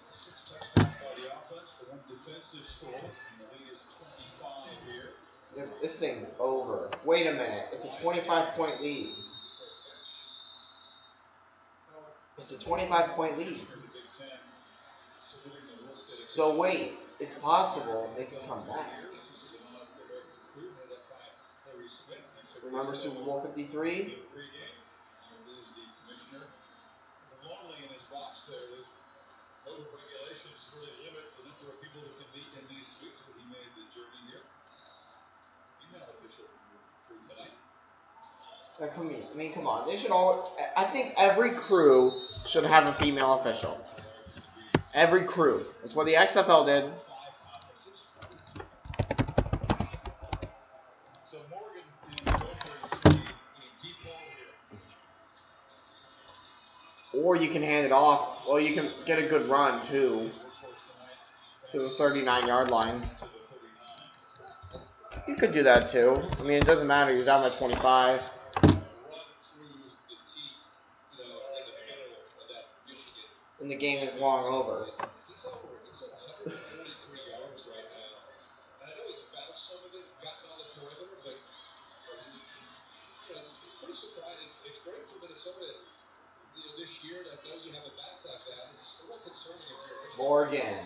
6 touchdowns by the offense, the 1 defensive score, and the lead is 25 here. This thing's over. Wait a minute. It's a 25-point lead. It's a 25-point lead. So wait, it's possible they can come back. Remember Super Bowl 53? Lonely in his box there. COVID regulations really limit the number of people that can meet in these suites, but he made the journey here. Female official tonight. Come on. They should all. I think every crew should have a female official. Every crew. That's what the XFL did. So Morgan and the Gophers a deep ball here. Or you can hand it off. Well, you can get a good run too to the 39-yard line. You could do that too. I mean, it doesn't matter. You're down by 25. And the game is long over. He's over. He's at 143 yards right now. And I know he's bounced some of it, gotten on the perimeter, but he's pretty surprised. It's great for Minnesota, this year to know you have a back like that. It's a little concerning if you're Morgan.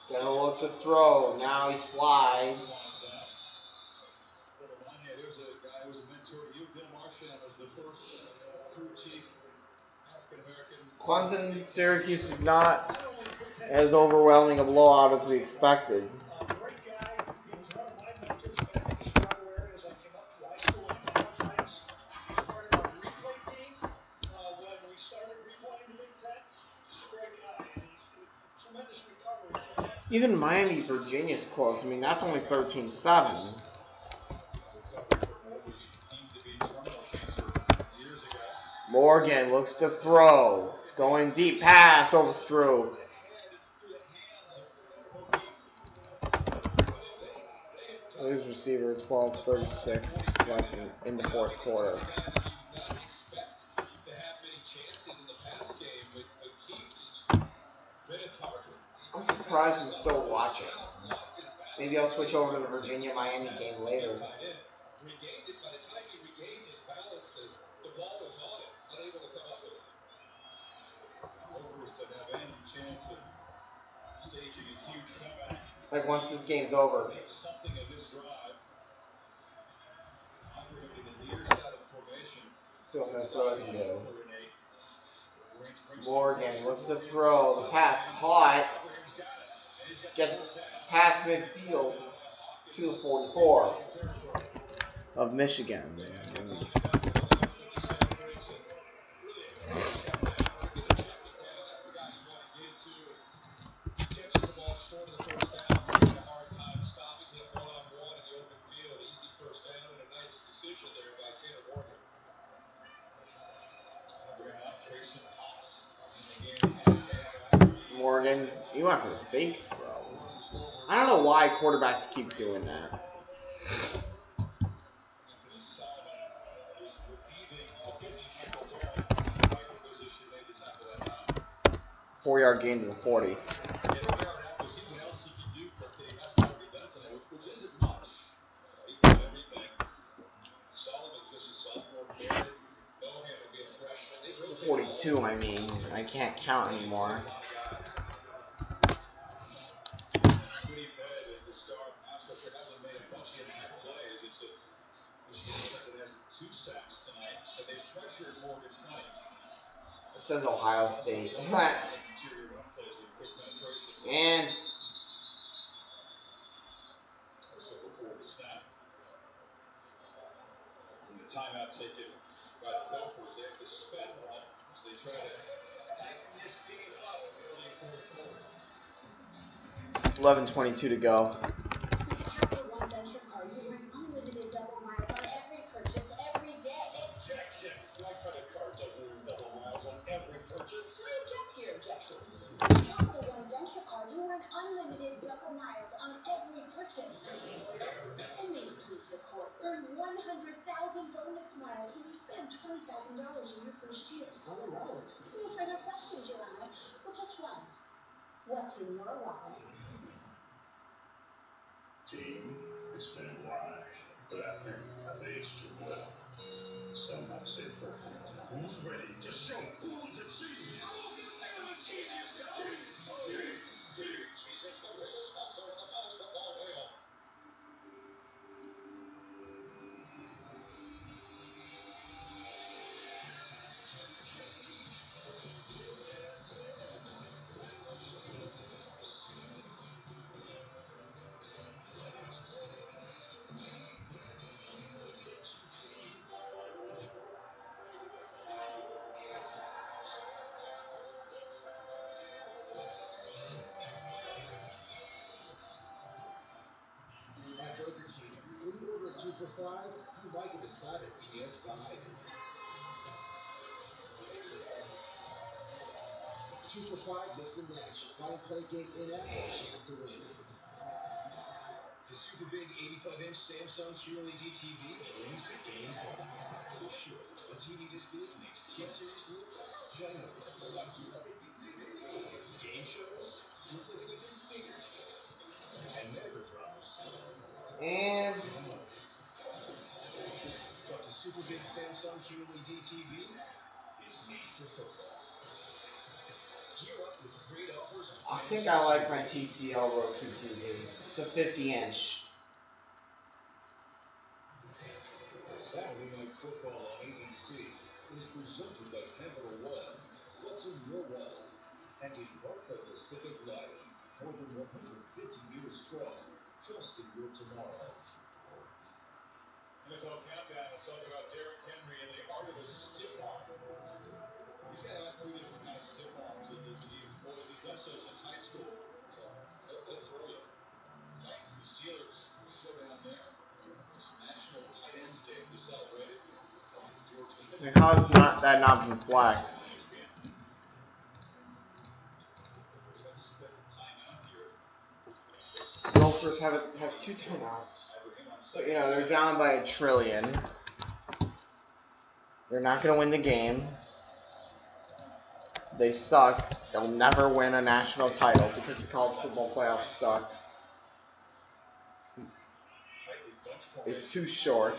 Gonna look to throw. Now he slides. There's a guy who was a mentor to you. Bill Marchand was the first crew chief, African-American. Clemson, Syracuse was not as overwhelming a blowout as we expected. Even Miami, Virginia's close. I mean, that's only 13-7. Morgan looks to throw. Going deep pass, overthrew. His receiver, 12-36, left in the fourth quarter. I'm surprised I'm still watching. Maybe I'll switch over to the Virginia-Miami game later. Regained it. By the time he regained his balance, the ball was on him, unable to come up with it. Over is to have any chance of staging a huge comeback. Like once this game's over. Something of this drive. Auburn will be the near side of the formation. See what Minnesota can do. Morgan looks to throw. The pass caught. Gets past midfield to the 44 of Michigan. Morgan, you went for the fake throw. I don't know why quarterbacks keep doing that. 4-yard gain to the 40. Which isn't much. He's done everything. Solomon, just a sophomore, Barrett, Bohan will be a freshman. 42, I mean. I can't count anymore. Pretty bad at the start. Pass rusher hasn't made a bunch of impact plays. It's a Michigan defense that has 2 sacks tonight, but they pressured Morgan plenty. It says Ohio State. And So before the snap, and the timeout taken by the Gophers, they have to spend one as they try to tighten this game up early fourth quarter. 11:22 to go. Capital One Venture Card, you earn unlimited double miles on every purchase every day. Objection! My credit card doesn't earn double miles on every purchase. I object to your objection. With Capital One Venture Card, you earn unlimited double miles on every purchase. And may you please support. Earn 100,000 bonus miles when you spend $20,000 in your first year. On the road. No further questions, Your Honor. Well, just one. What's in your wallet? Team, it's been a ride, but I think I've aged too well. Some might say perfect. Who's ready to show who's the cheesiest? The cheesiest official sponsor of the college football playoff. At Burger King, when you order a 2 for $5, you might get a side of PS5. 2 for $5 mix and match. Buy and play game in-app for a chance to win. The super big 85-inch Samsung QLED TV brings the game home. For sure, a TV this big makes kid series look ginormous. Game shows look like an even bigger deal. And mega drives. And But the super big Samsung QLED TV is made for football. Gear up with great offers. I think I like my TCL Roku TV. It's a 50-inch. Saturday Night Football on ABC is presented by Capital One. What's in your wallet? And in part by Pacific Life. More than 150 years strong. Trust in your tomorrow. NFL Countdown, we'll talk about Derrick Henry and the art of a stiff arm. He's got to have 2 different kind of stiff arms in the Boys, he's done so since high school. So he'll throw you. Titans and the Steelers showdown there. It's National Tight Ends Day to celebrate it. Like, how is that not been flexed? Gophers have 2 timeouts. But, you know, they're down by 1 trillion. They're not going to win the game. They suck. They'll never win a national title because the college football playoff sucks. It's too short.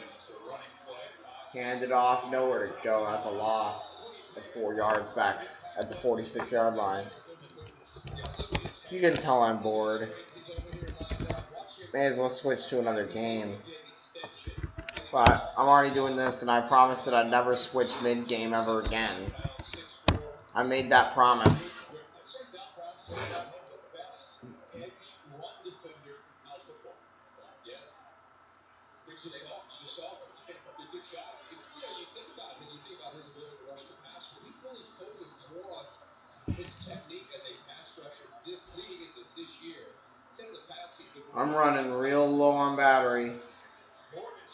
Hand it off, nowhere to go. That's a loss of 4 yards back at the 46-yard line. You can tell I'm bored. May as well switch to another game. But I'm already doing this, and I promised that I'd never switch mid-game ever again. I made that promise. Good shot. You think about it, and you think about his ability to rush the passer. He really focused more on his technique as a pass rusher this leading into this year. Instead of the pass, I'm running real low on battery.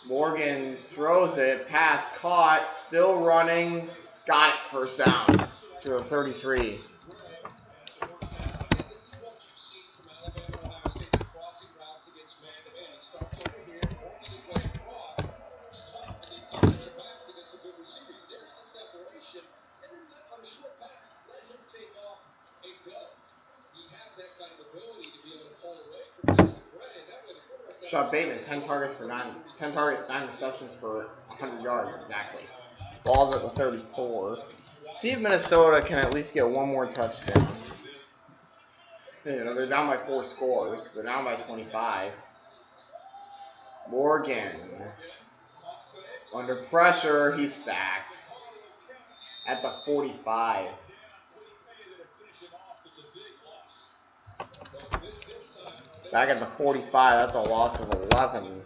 Morgan throws it, pass caught, still running, got it, first down to the 33. Shot Bateman, 10 targets, 9 receptions for 100 yards, exactly. Ball's at the 34. See if Minnesota can at least get 1 more touchdown. You know, they're down by 4 scores. They're down by 25. Morgan. Under pressure, he's sacked. At the 45. Back at the 45, that's a loss of 11.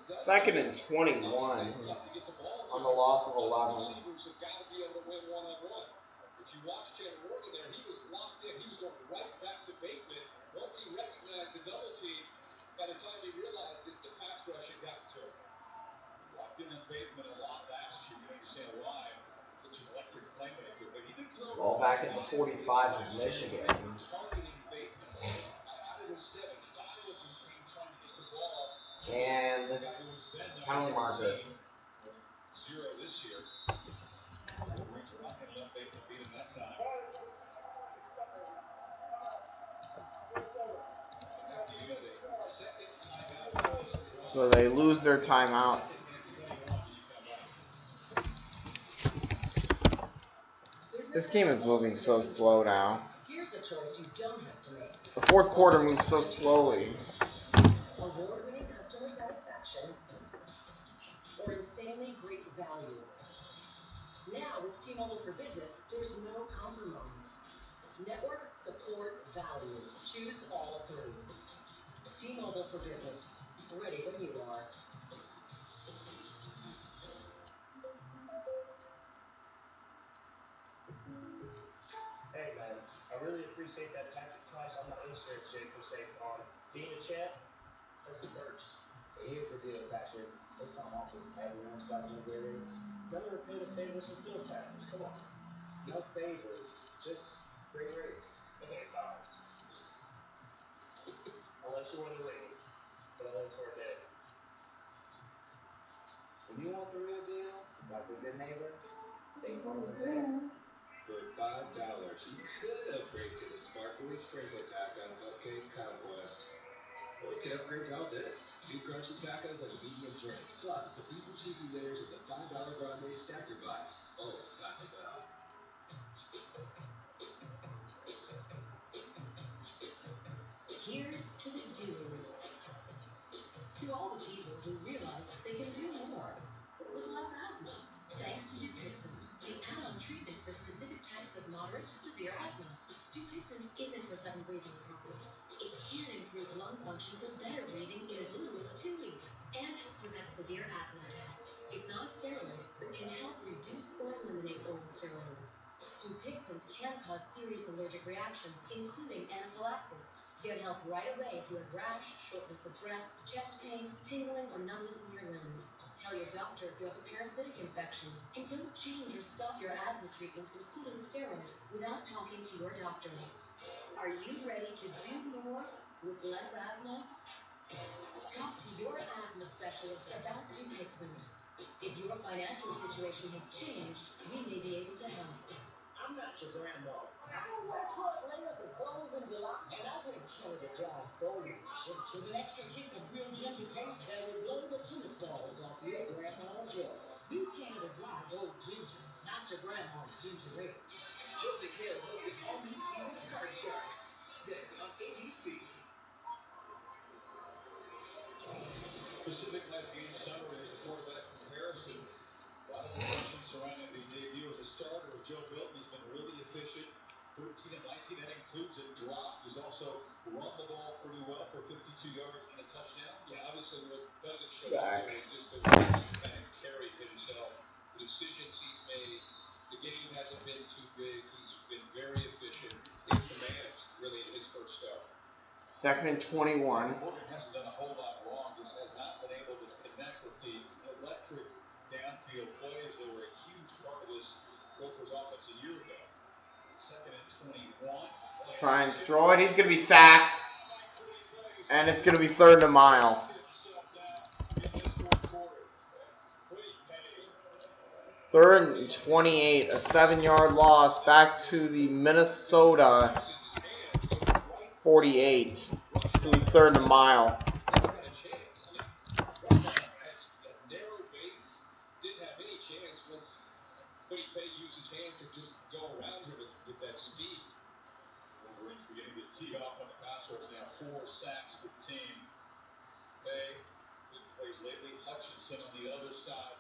Second and 21 on the loss of 11. If you watch Ken Morgan there, he was locked in. He was going right back to Bateman. Once he recognized the double team, by the time he realized that the pass rush had gotten to him. Locked in on Bateman a lot last year. You understand why. Such an electric playmaker. But he did throw ball back at the 45 of Michigan. Targeting Bateman. Out of his 7, 5 of them came trying to get the ball. And penalty marker. 0 this year. Wolverines are not going to let Bateman beat him that time. So they lose their timeout. This game is moving so slow now. Here's a choice you don't have to make. The 4th quarter moves so slowly. Award-winning customer satisfaction or insanely great value. Now with T-Mobile for Business, there's no compromise. Network, support, value. Choose all 3. T-Mobile for Business. Ready when you are. Hey man, I really appreciate that Patrick Price on my insurance, Jay from State Farm. Being a champ, that's the perks. But here's the deal, Patrick. State Farm offers everyone's pricing and great rates. Never repay the favors and field passes. Come on. No favors, just great rates. Okay, fine. I'll let you win the ring, but I'll win for a day. When you want the real deal, like a good neighbor, State Farm is there. For $5, you could upgrade to the sparkly sprinkle pack on Cupcake Conquest. Or you could upgrade to all this. 2 crunchy tacos and a medium drink. Plus, the beef and cheesy winners of the $5 Grande Stacker Box. Oh, Taco Bell. Here's to the doers. To all the people who realize they can do more with less asthma. Thanks to Dupixent, the add-on treatment for specific types of moderate to severe asthma. Dupixent isn't for sudden breathing problems. It can improve lung function for better breathing in as little as 2 weeks. and help prevent severe asthma attacks. It's not a steroid, but can help reduce or eliminate oral steroids. Dupixent can cause serious allergic reactions, including anaphylaxis. Get help right away if you have rash, shortness of breath, chest pain, tingling, or numbness in your limbs. Tell your doctor if you have a parasitic infection. And don't change or stop your asthma treatments, including steroids, without talking to your doctor. Are you ready to do more with less asthma? Talk to your asthma specialist about Dupixent. If your financial situation has changed, we may be able to help. I'm not your grandma. I don't wear 12 layers of clothes in July. And I drink Canada Dry Gold Ginger with an extra kick of real ginger taste that will blow the tennis balls off your grandma's rug. New Canada Dry Gold Ginger, not your grandma's ginger ale. Joe McHale hosting all new season of Card Sharks. Sunday on ABC. Pacific Life Game Summary is the quarterback comparison. A lot of attention surrounding the debut as a starter of Joe Milton. He's been really efficient. 13 of 19, that includes a drop. He's also run the ball pretty well for 52 yards and a touchdown. Yeah, obviously what doesn't show up here is just the way he's kind of carried himself. The decisions he's made, the game hasn't been too big. He's been very efficient in command, really, in his first start. Second and 21. Morgan hasn't done a whole lot wrong, just has not been able to connect with the electric downfield plays that were a huge part of this Gophers offense a year ago. Second and 21. Try and throw it. He's going to be sacked. And it's going to be third and a mile. Third and 28. A 7-yard loss back to the Minnesota 48. It's going to be third and a mile. Quiddy Petty used his hands to just go around here with that speed. Wolverines beginning to tee off on the pass rush now. 4 sacks for the team. Hey, good plays lately. Hutchinson on the other side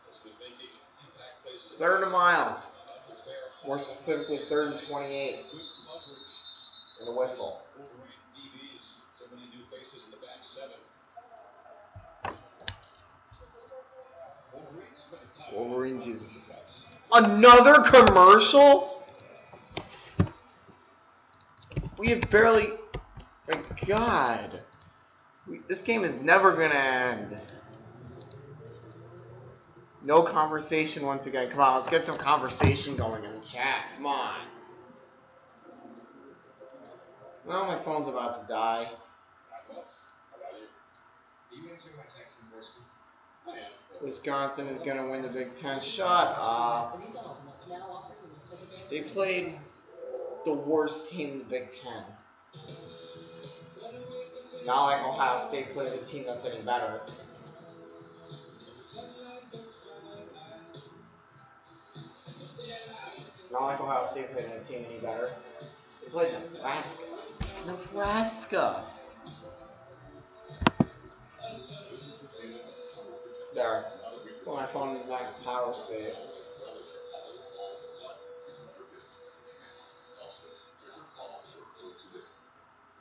has been making impact plays. Third and a mile. More specifically, third and 28. And a whistle. Wolverine DBs. So many new faces in the back 7. Wolverines using another commercial? We have barely... My God. This game is never going to end. No conversation once again. Come on, let's get some conversation going in the chat. Come on. Well, my phone's about to die. You answering my text in person? Wisconsin is going to win the Big Ten. Shut up. They played the worst team in the Big Ten. Not like Ohio State played a team that's any better. Not like Ohio State played a team any better. They played Nebraska. Nebraska. There. Well, my phone is max power save.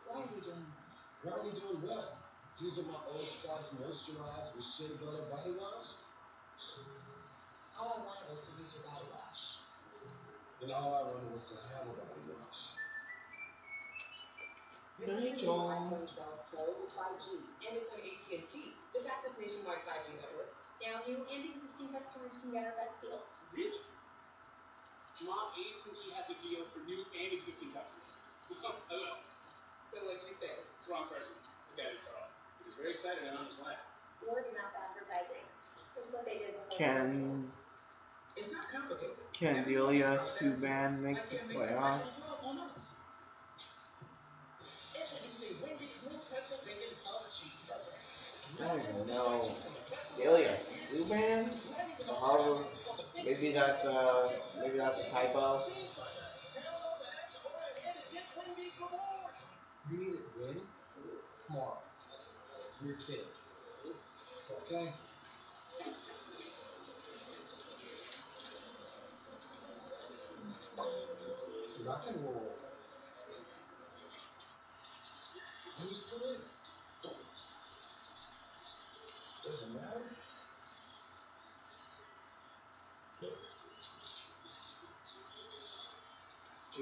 Why are we doing this? Why are we doing what? Using my Old Spice moisturize with shea butter body wash? All I wanted was to use your body wash. And all I wanted was to have a body wash. This is the new iPhone 12 Pro 5G, and it's on AT&T, the fastest nationwide 5G network. Now new and existing customers can get our best deal. Really? Mom, AT&T has a deal for new and existing customers. Hello. So what'd you say? It's the wrong person. It's a guy named Carl. He was very excited and on his way. Word of mouth advertising. That's what they did before. It's not complicated. Can Delia Subban make the playoffs? Introducing Wendy's new pretzel bacon hub cheeseburger. I don't even know. Delia Subban? Or however, maybe that's a typo. You need it when? Tomorrow. You're kidding. Okay. Rock and roll. Who's playing?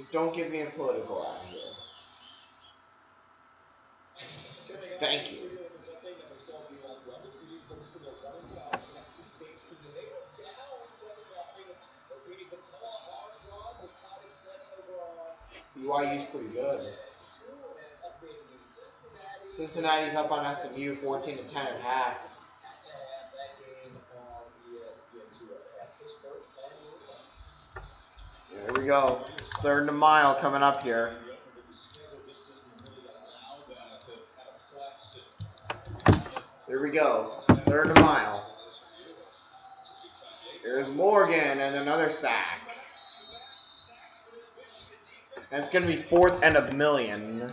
Just don't give me a political out here. Thank you. BYU's pretty good. Cincinnati's up on SMU 14-10 at half. Here we go. Third and a mile coming up here. Here we go. Third and a mile. Here's Morgan and another sack. That's going to be 4th and a million.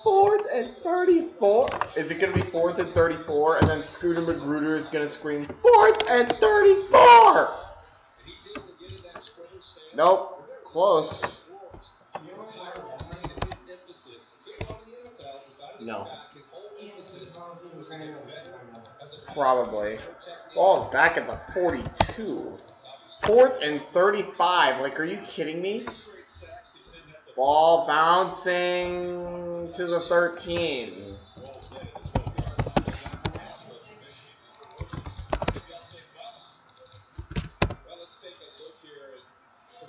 4th and 34. Is it going to be 4th and 34? And then Scooter Magruder is going to scream 4th and 34. Nope. Close. No. Probably. Ball's back at the 42. 4th and 35. Like, are you kidding me? Ball bouncing to the 13.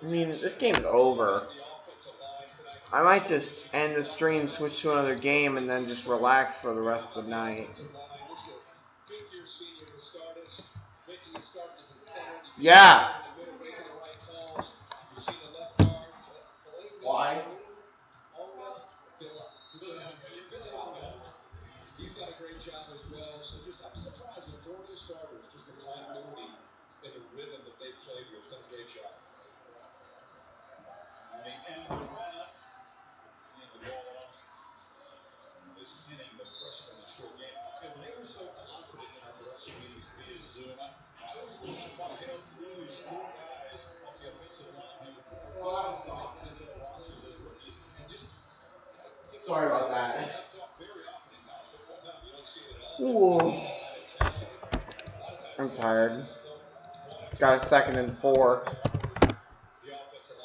I mean, this game's over. I might just end the stream, switch to another game, and then just relax for the rest of the night. Yeah. Why? He's done a great job as well. So I'm surprised with 4 new starters, just the continuity and the rhythm that they've played with. Done a great job. They end the run. And the ball off. This inning, the freshman in short game. And they were so confident in our production meetings via Zoom. I was a little surprised they don't lose 4 guys off the offensive line who were good enough to make NFL rosters as rookies. And just sorry about that. left off very often in college football. No, you don't see it at all. Ooh. I'm tired. Got a 2nd and 4.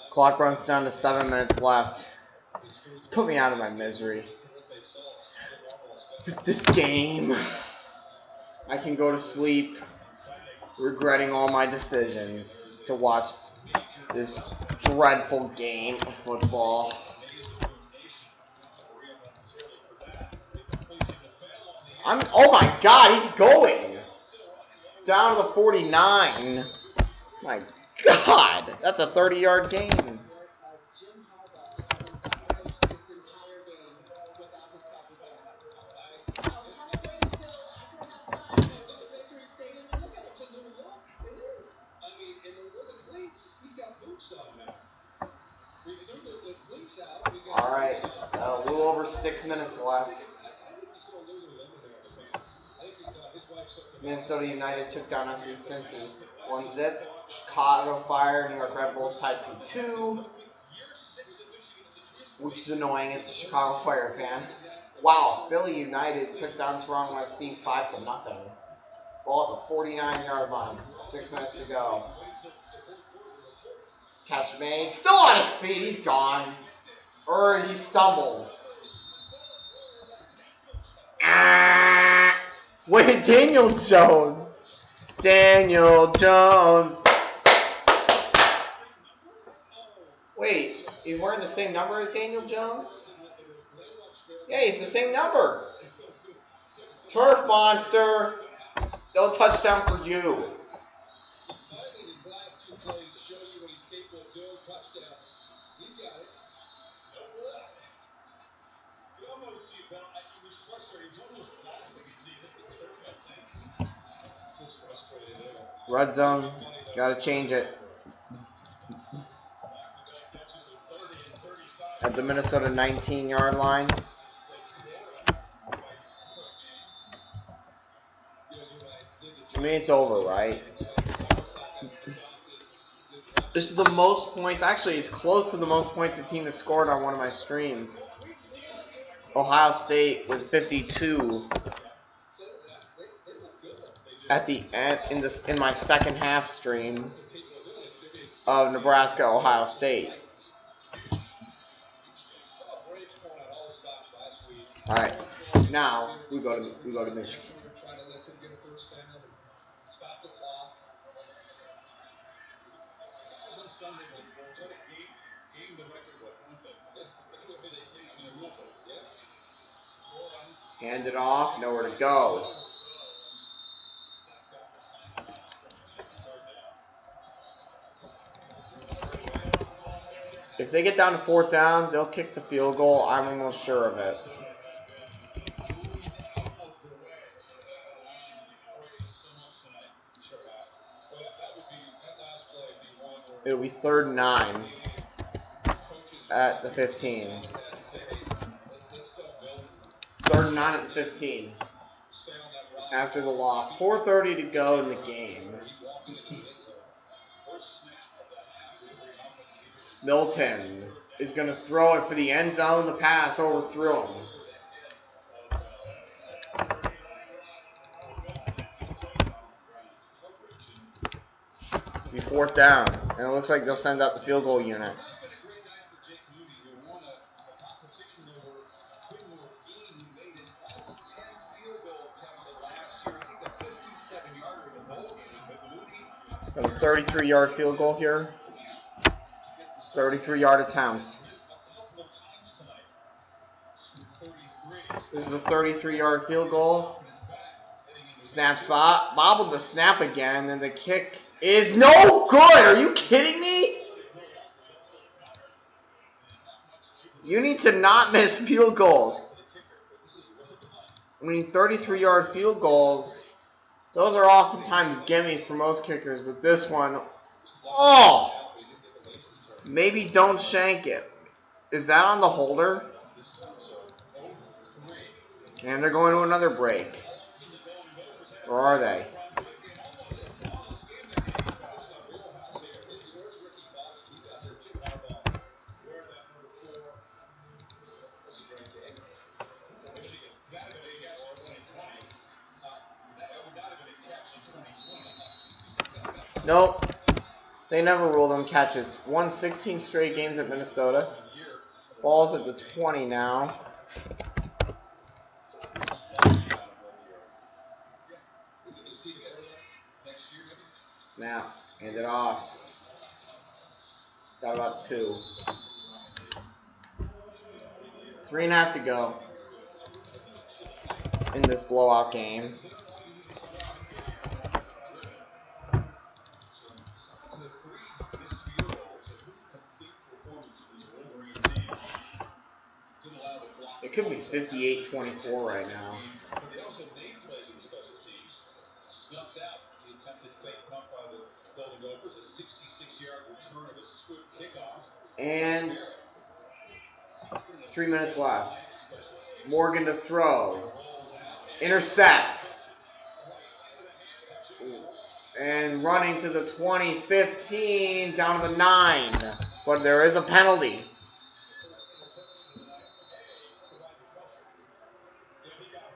Clock runs down to 7 minutes left. It's put me out of my misery. With this game, I can go to sleep regretting all my decisions to watch this dreadful game of football. Oh my God, he's going down to the 49. My God, that's a 30-yard gain. All right, a little over 6 minutes left. Minnesota United took down FC Cincy 1-0. Chicago Fire, New York Red Bulls tied 2-2. Which is annoying as a Chicago Fire fan. Wow, Philly United took down Toronto FC 5-0. Ball at the 49-yard line. 6 minutes to go. Catch made. Still on his feet. He's gone. Or he stumbles. Wait, Daniel Jones. Daniel Jones. Wait, he's wearing the same number as Daniel Jones? Yeah, he's the same number. Turf Monster. No touchdown for you. Red zone. Gotta change it. At the Minnesota 19-yard line. I mean, it's over, right? This is the most points. Actually, it's close to the most points a team has scored on one of my streams. Ohio State with 52 at the end in my second half stream. of Nebraska, Ohio State. All right, now we go to Michigan. Stop the clock. On Sunday, we'll try to game the record, what, won't they? The way they came in the rule book. Yeah. Hand it off, nowhere to go. If they get down to 4th down, they'll kick the field goal. I'm almost sure of it. It'll be 3rd and 9 at the 15. 3rd and 9 at the 15. After the loss. 4:30 to go in the game. Milton is going to throw it for the end zone. The pass overthrew him. Be 4th down. And it looks like they'll send out the field goal unit. Got a 33-yard field goal here. 33-yard attempt. This is a 33-yard field goal. Snap spot. Bobbled the snap again, and the kick is no good. Are you kidding me? You need to not miss field goals. I mean, 33-yard field goals, those are oftentimes gimmies for most kickers, but this one, oh! Maybe don't shank it. Is that on the holder? And they're going to another break. Or are they? Nope. They never rule them catches. Won 16 straight games at Minnesota. Ball's at the 20 now. Snap. Hand it off. Got about 2. 3.5 to go in this blowout game. It could be 58-24 right now. They also made plays in special teams. Snuffed out the attempted fake punt by the Golden Gophers. A 66-yard return of a scoop kickoff. And 3 minutes left. Morgan to throw. Intercept. And running to the 20, 15, down to the 9. But there is a penalty.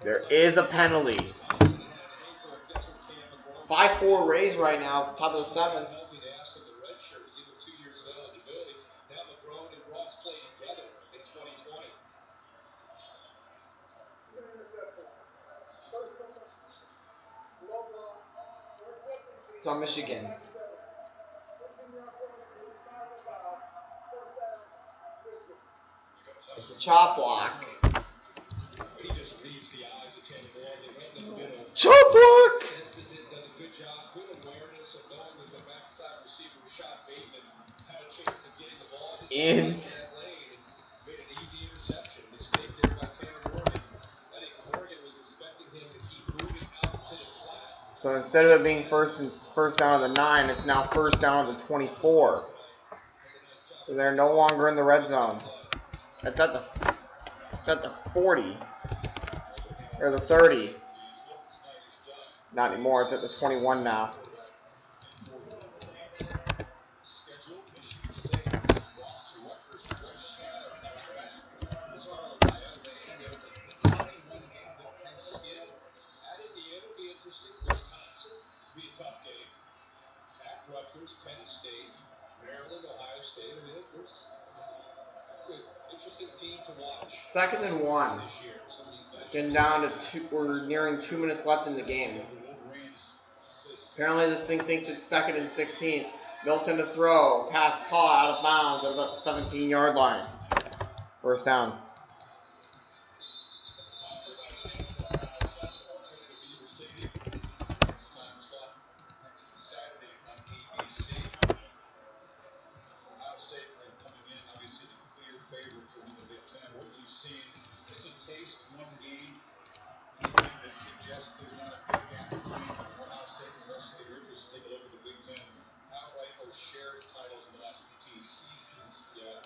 There is a penalty. 5-4 Rays right now, top of the 7th. It's on Michigan. It's the chop block. Chop block! Int. So instead of it being first down on the 9, it's now first down on the 24. So they're no longer in the red zone. It's at the 40 or the 30. Not anymore. It's at the 21 now. Penn State, Maryland, Ohio State. I mean, there's an interesting team to watch. 2nd and 1. This year. Some of these matchups. Getting down to 2. We're nearing 2 minutes left in the game. Apparently this thing thinks it's 2nd and 16. Milton to throw. Pass caught out of bounds at about the 17-yard line. First down. Shared titles in the last 15 seasons. Yeah,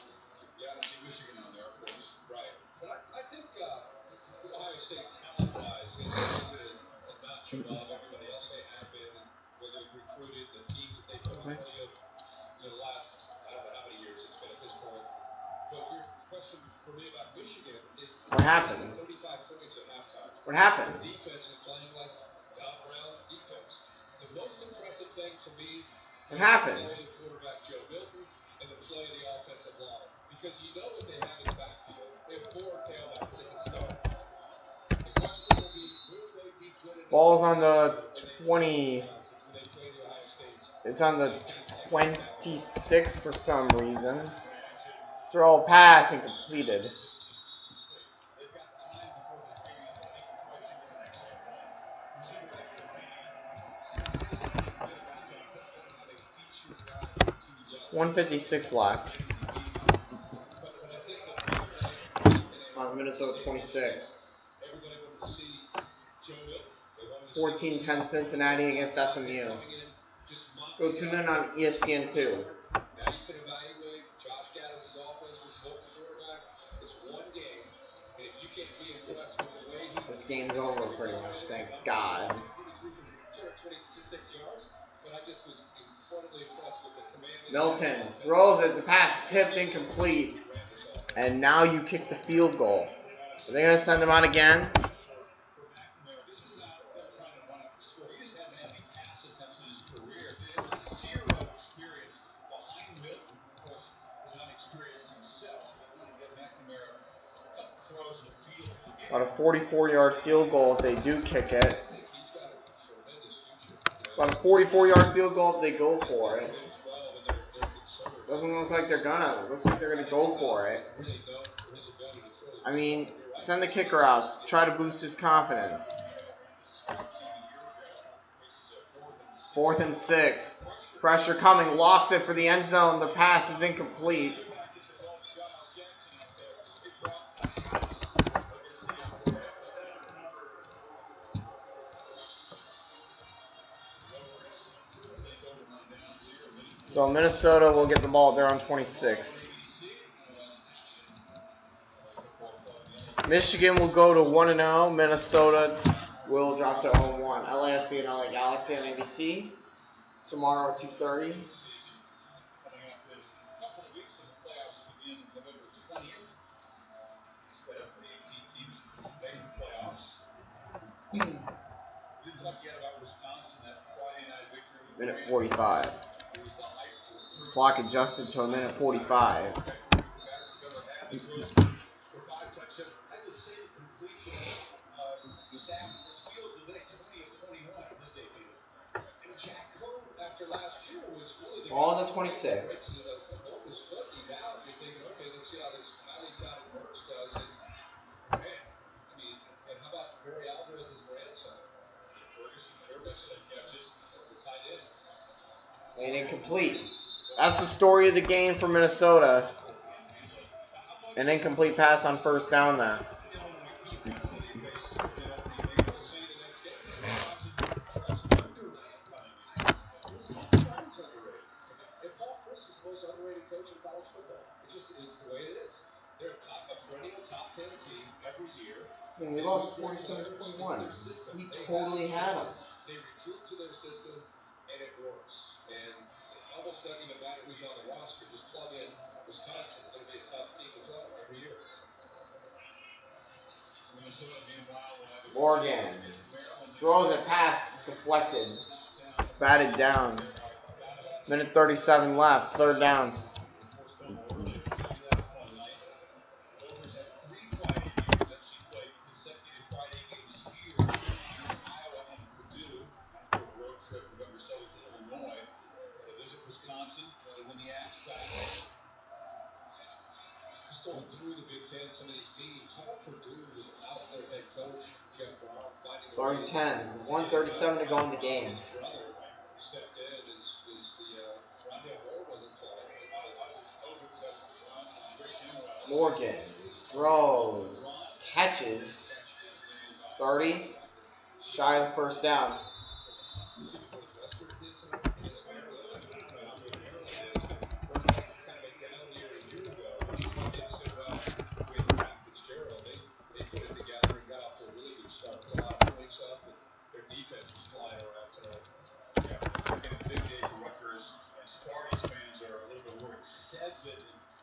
see Michigan on there, of course. Right. But I think Ohio State talent-wise is a notch above everybody else they have been, where they've recruited, the teams that they put on the field in the last, I don't know how many years it's been at this point. But your question for me about Michigan is, what happened? 35 points at halftime. What happened? The defense is playing like Don Brown's defense. The most impressive thing to me what happened? The play of quarterback Joe Milton and the play of the offensive line. Because you know what they have in the backfield. They have 4 tailbacks that can start. The question will be, will they be good enough? Ball's on the 20. It's on the 26 for some reason. Throw, pass, and completed. .156 left. On Minnesota 26. 14-10 Cincinnati against SMU. Go tune in on ESPN 2. Now you can evaluate Josh Gaddis' offense with local quarterback. It's one game, and if you can't be impressed with the way he... This game's over pretty much, thank God. Milton throws it, the pass tipped incomplete, and now you kick the field goal. Are they going to send him out again? About a 44-yard field goal if they do kick it. About a 44-yard field goal if they go for it. Doesn't look like they're gonna. It looks like they're gonna go for it. I mean, send the kicker out. Try to boost his confidence. 4th and 6. Pressure coming. Lofts it for the end zone. The pass is incomplete. So Minnesota will get the ball there on 26. Michigan will go to 1-0. Minnesota will drop to 0-1. LAFC and LA Galaxy on ABC tomorrow at 2:30. Minute 45. Clock adjusted to a minute 45. Ball on the 26. And incomplete. That's the story of the game for Minnesota. An incomplete pass on first down there. I mean, we lost 47-21. We totally had them. They recruit to their system, and it works. And it almost doesn't even matter who's on the roster. Just plug in Wisconsin. It's going to be a tough team to play every year. Morgan throws it past, deflected, batted down. Minute 37 left. Third down. Gophers have 3 Friday games, actually played consecutive Friday games here against Iowa and Purdue after a road trip November 7th to Illinois. They visit Wisconsin to win the Axe battle. Just going through the Big Ten, some of these teams, how about Purdue without their head coach, Jeff Brown, finding a Third 10. 1:37 to go in the game. his brother stepped in as the Rondale Moore wasn't playing. Morgan throws, catches, 30, shy of the first down. You see what Western did tonight against Maryland. I don't know how good Maryland is. Versus kind of a down year a year ago. They did so well with Matt Fitzgerald. They put it together and got off to a really good start. Put a lot of points up, and their defense was flying around tonight. Yeah, again, a big day for Rutgers. And Sparty's fans are a little bit worried. 7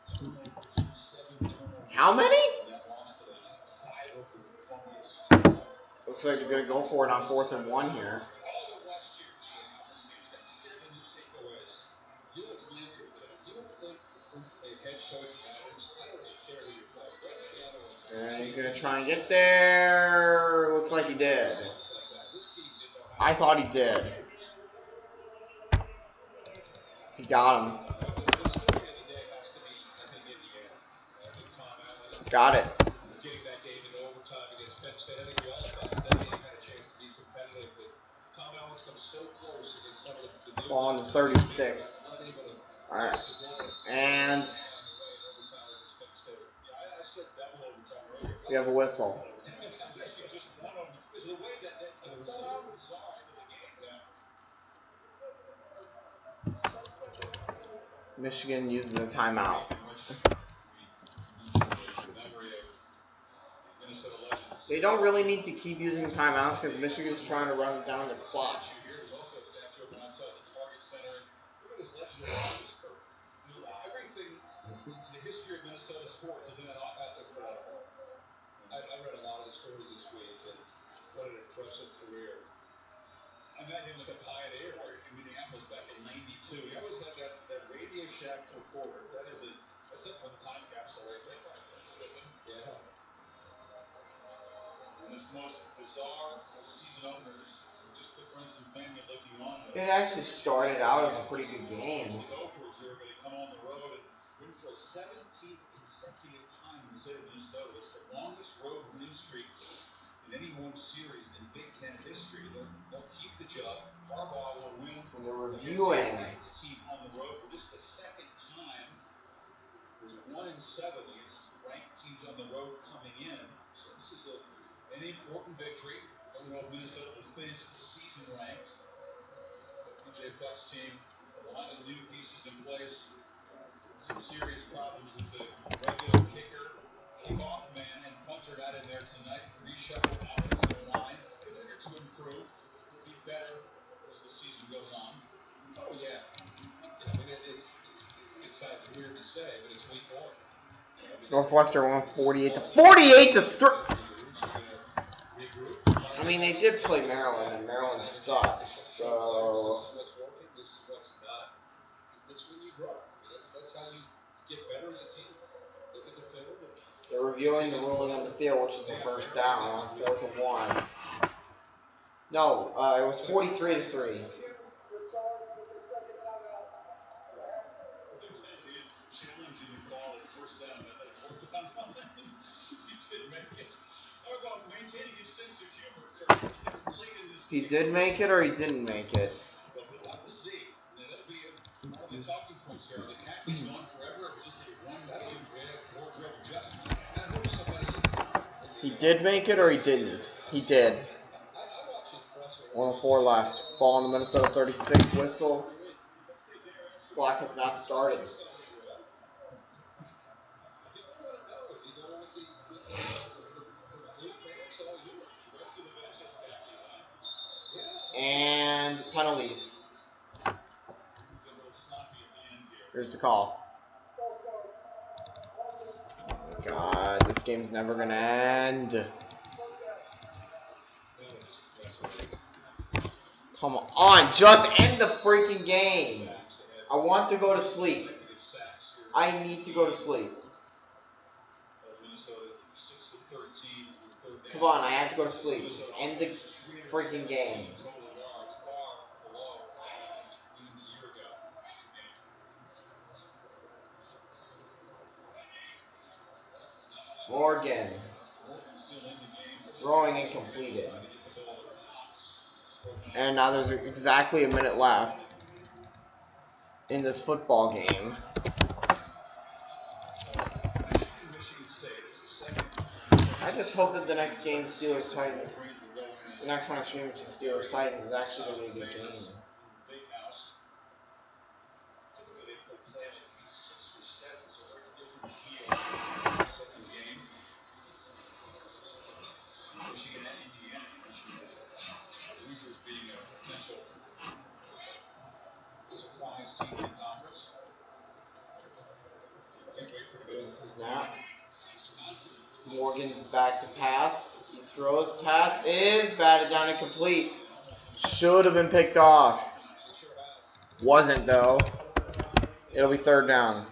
turnovers. How many? That loss today. 5 of the fumbles. Looks like they're going to go for it on 4th and 1 here. All of last year, Conference games got 7 takeaways. You know what's answer today? You don't think a head coach matters? I don't really care who you play. Right now, the other one's And he's going to try and get there. Looks like he did. I thought he did. He got him. Got it. Getting that game in overtime against Penn State. I think we all thought that game had a chance to be competitive, but Tom Allen's come so close against some of the Ball on the 36. All right. And we have a whistle. Michigan uses a timeout. They don't really need to keep using timeouts because Michigan's trying to run down the clock. There's also a statue up outside the Target Center. Look at this legendary office curve. Everything in the history of Minnesota sports is in that office. That's incredible. I read a lot of the stories this week, and what an impressive career. I met him as a pioneer in Minneapolis back in '92. He always had that Radio Shack recorder. That's it for the time capsule right there. Yeah. And this most bizarre season openers, just the friends and family looking on. It actually started out as a pretty good game. The Gophers are going to come on the road and win for a 17th consecutive time in the state of Minnesota. That's the longest road winning streak in any one series in Big Ten history. They'll keep the job. Harbaugh will win. And they're reviewing. The team on the road for this the second time. There's 1-7 against ranked teams on the road coming in. So this is an important victory. I don't know if Minnesota will finish the season ranked. The PJ Fleck's team, a lot of new pieces in place. Some serious problems with the regular kicker, kickoff man, and punter not in there tonight. Reshuffle offensive line. They're here to improve, be better as the season goes on. Oh yeah. I mean, it sounds weird to say, but it's week 1. Northwestern won 48 to 3. I mean, they did play Maryland, and Maryland sucks. So This is what's working. This is what's not. That's when you grow. That's how you get better as a team. Look at the film. they're reviewing the ruling on the field, which is the first down on 4th and 1. No, it was 43 to 3. Challenging the call at first down. I thought fourth down on that. He did make it. How about maintaining his sense of humor, Kirk? Late in this He did make it or he didn't make it? But we'll have to see. That'll be one of the talking points here. The khakis gone forever. It was just a one-game wardrobe adjustment. He did make it or he didn't? He did. 104 left. Ball on the Minnesota 36. Whistle. Clock has not started. And penalties. Here's the call. Oh my God, this game's never gonna end. Come on, just end the freaking game. I want to go to sleep. I need to go to sleep. Come on, I have to go to sleep. Just end the freaking game. Morgan. Throwing incompleted. And now there's exactly a minute left in this football game. I just hope that the next game, Steelers-Titans, the next one I stream, which is Steelers-Titans, is actually going to be a good game. Snap. Morgan back to pass. He throws. Pass is batted down and complete. Should have been picked off. Wasn't, though. It'll be third down.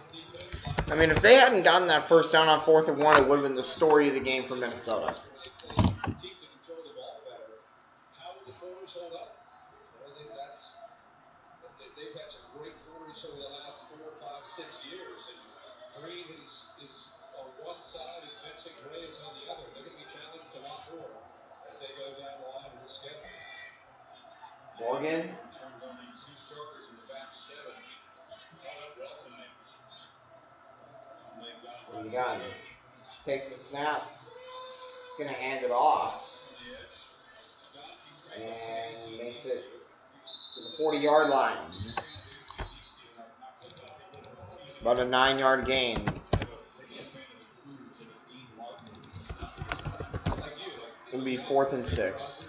I mean, if they hadn't gotten that first down on 4th and 1, it would have been the story of the game for Minnesota. They've had some great corners over the last 4, 5, 6 years. And Green is on one side and Vincent Gray is on the other. They're going to be challenged a lot more as they go down the line of the schedule. Morgan. Two starters in the back 7. Held up well tonight. What do you got? Takes the snap. He's going to hand it off. And makes it to the 40-yard line. About a 9-yard gain. It'll be 4th and 6.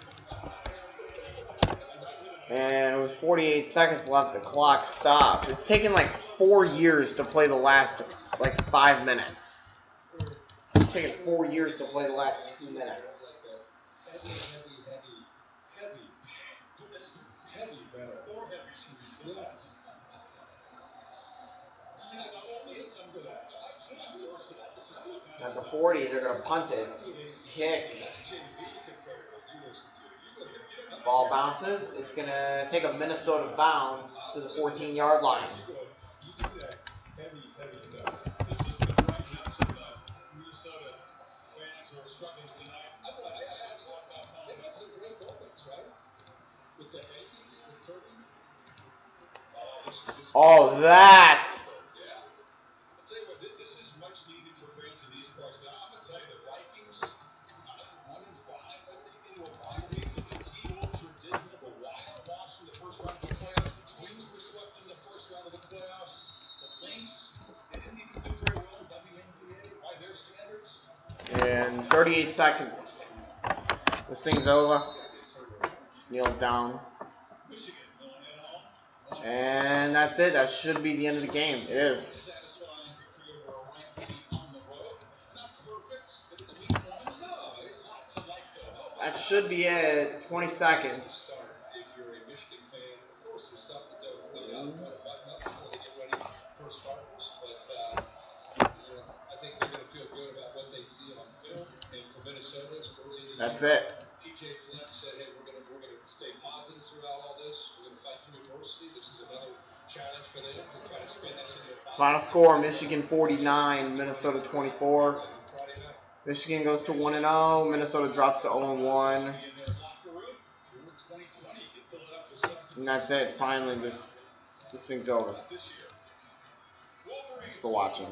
And with 48 seconds left, the clock stopped. It's taken like 4 years to play the last, 5 minutes. It's taken 4 years to play the last 2 minutes. Heavy metal. More heavy screen. Yes. At the 40, they're going to punt it. Kick. Ball bounces. It's going to take a Minnesota bounce to the 14-yard line. Minnesota fans who are struggling tonight. They had some great moments, right? With the Yankees, with Kirby. Oh, that! Yeah. I'll tell you what, this is much needed for fans in these parts. Now, I'm going to tell you, the Vikings, 1-5, I think, into a bye week. The T-Wolves were dismal. The Wild lost in the first round of the playoffs. The Twins were swept in the first round of the playoffs. The Lynx, they didn't even do very well in WNBA by their standards. In 38 seconds, this thing's over. Just kneels down. And that's it. That should be the end of the game. It is. That should be it. 20 seconds. If you're a Michigan fan, of course, there's stuff that they'll want to button up before they get ready for starters. But I think they're going to feel good about what they see on film. And for Minnesota, it's early in the That's year. it. TJ Flint said, hey, we're going to stay positive throughout all this. We're going to fight through adversity. This is another challenge for them to try to spin this into a Final score, Michigan 49, Minnesota 24. Michigan goes to 1-0. Minnesota drops to 0-1. And that's it. Finally, this thing's over. Thanks for watching.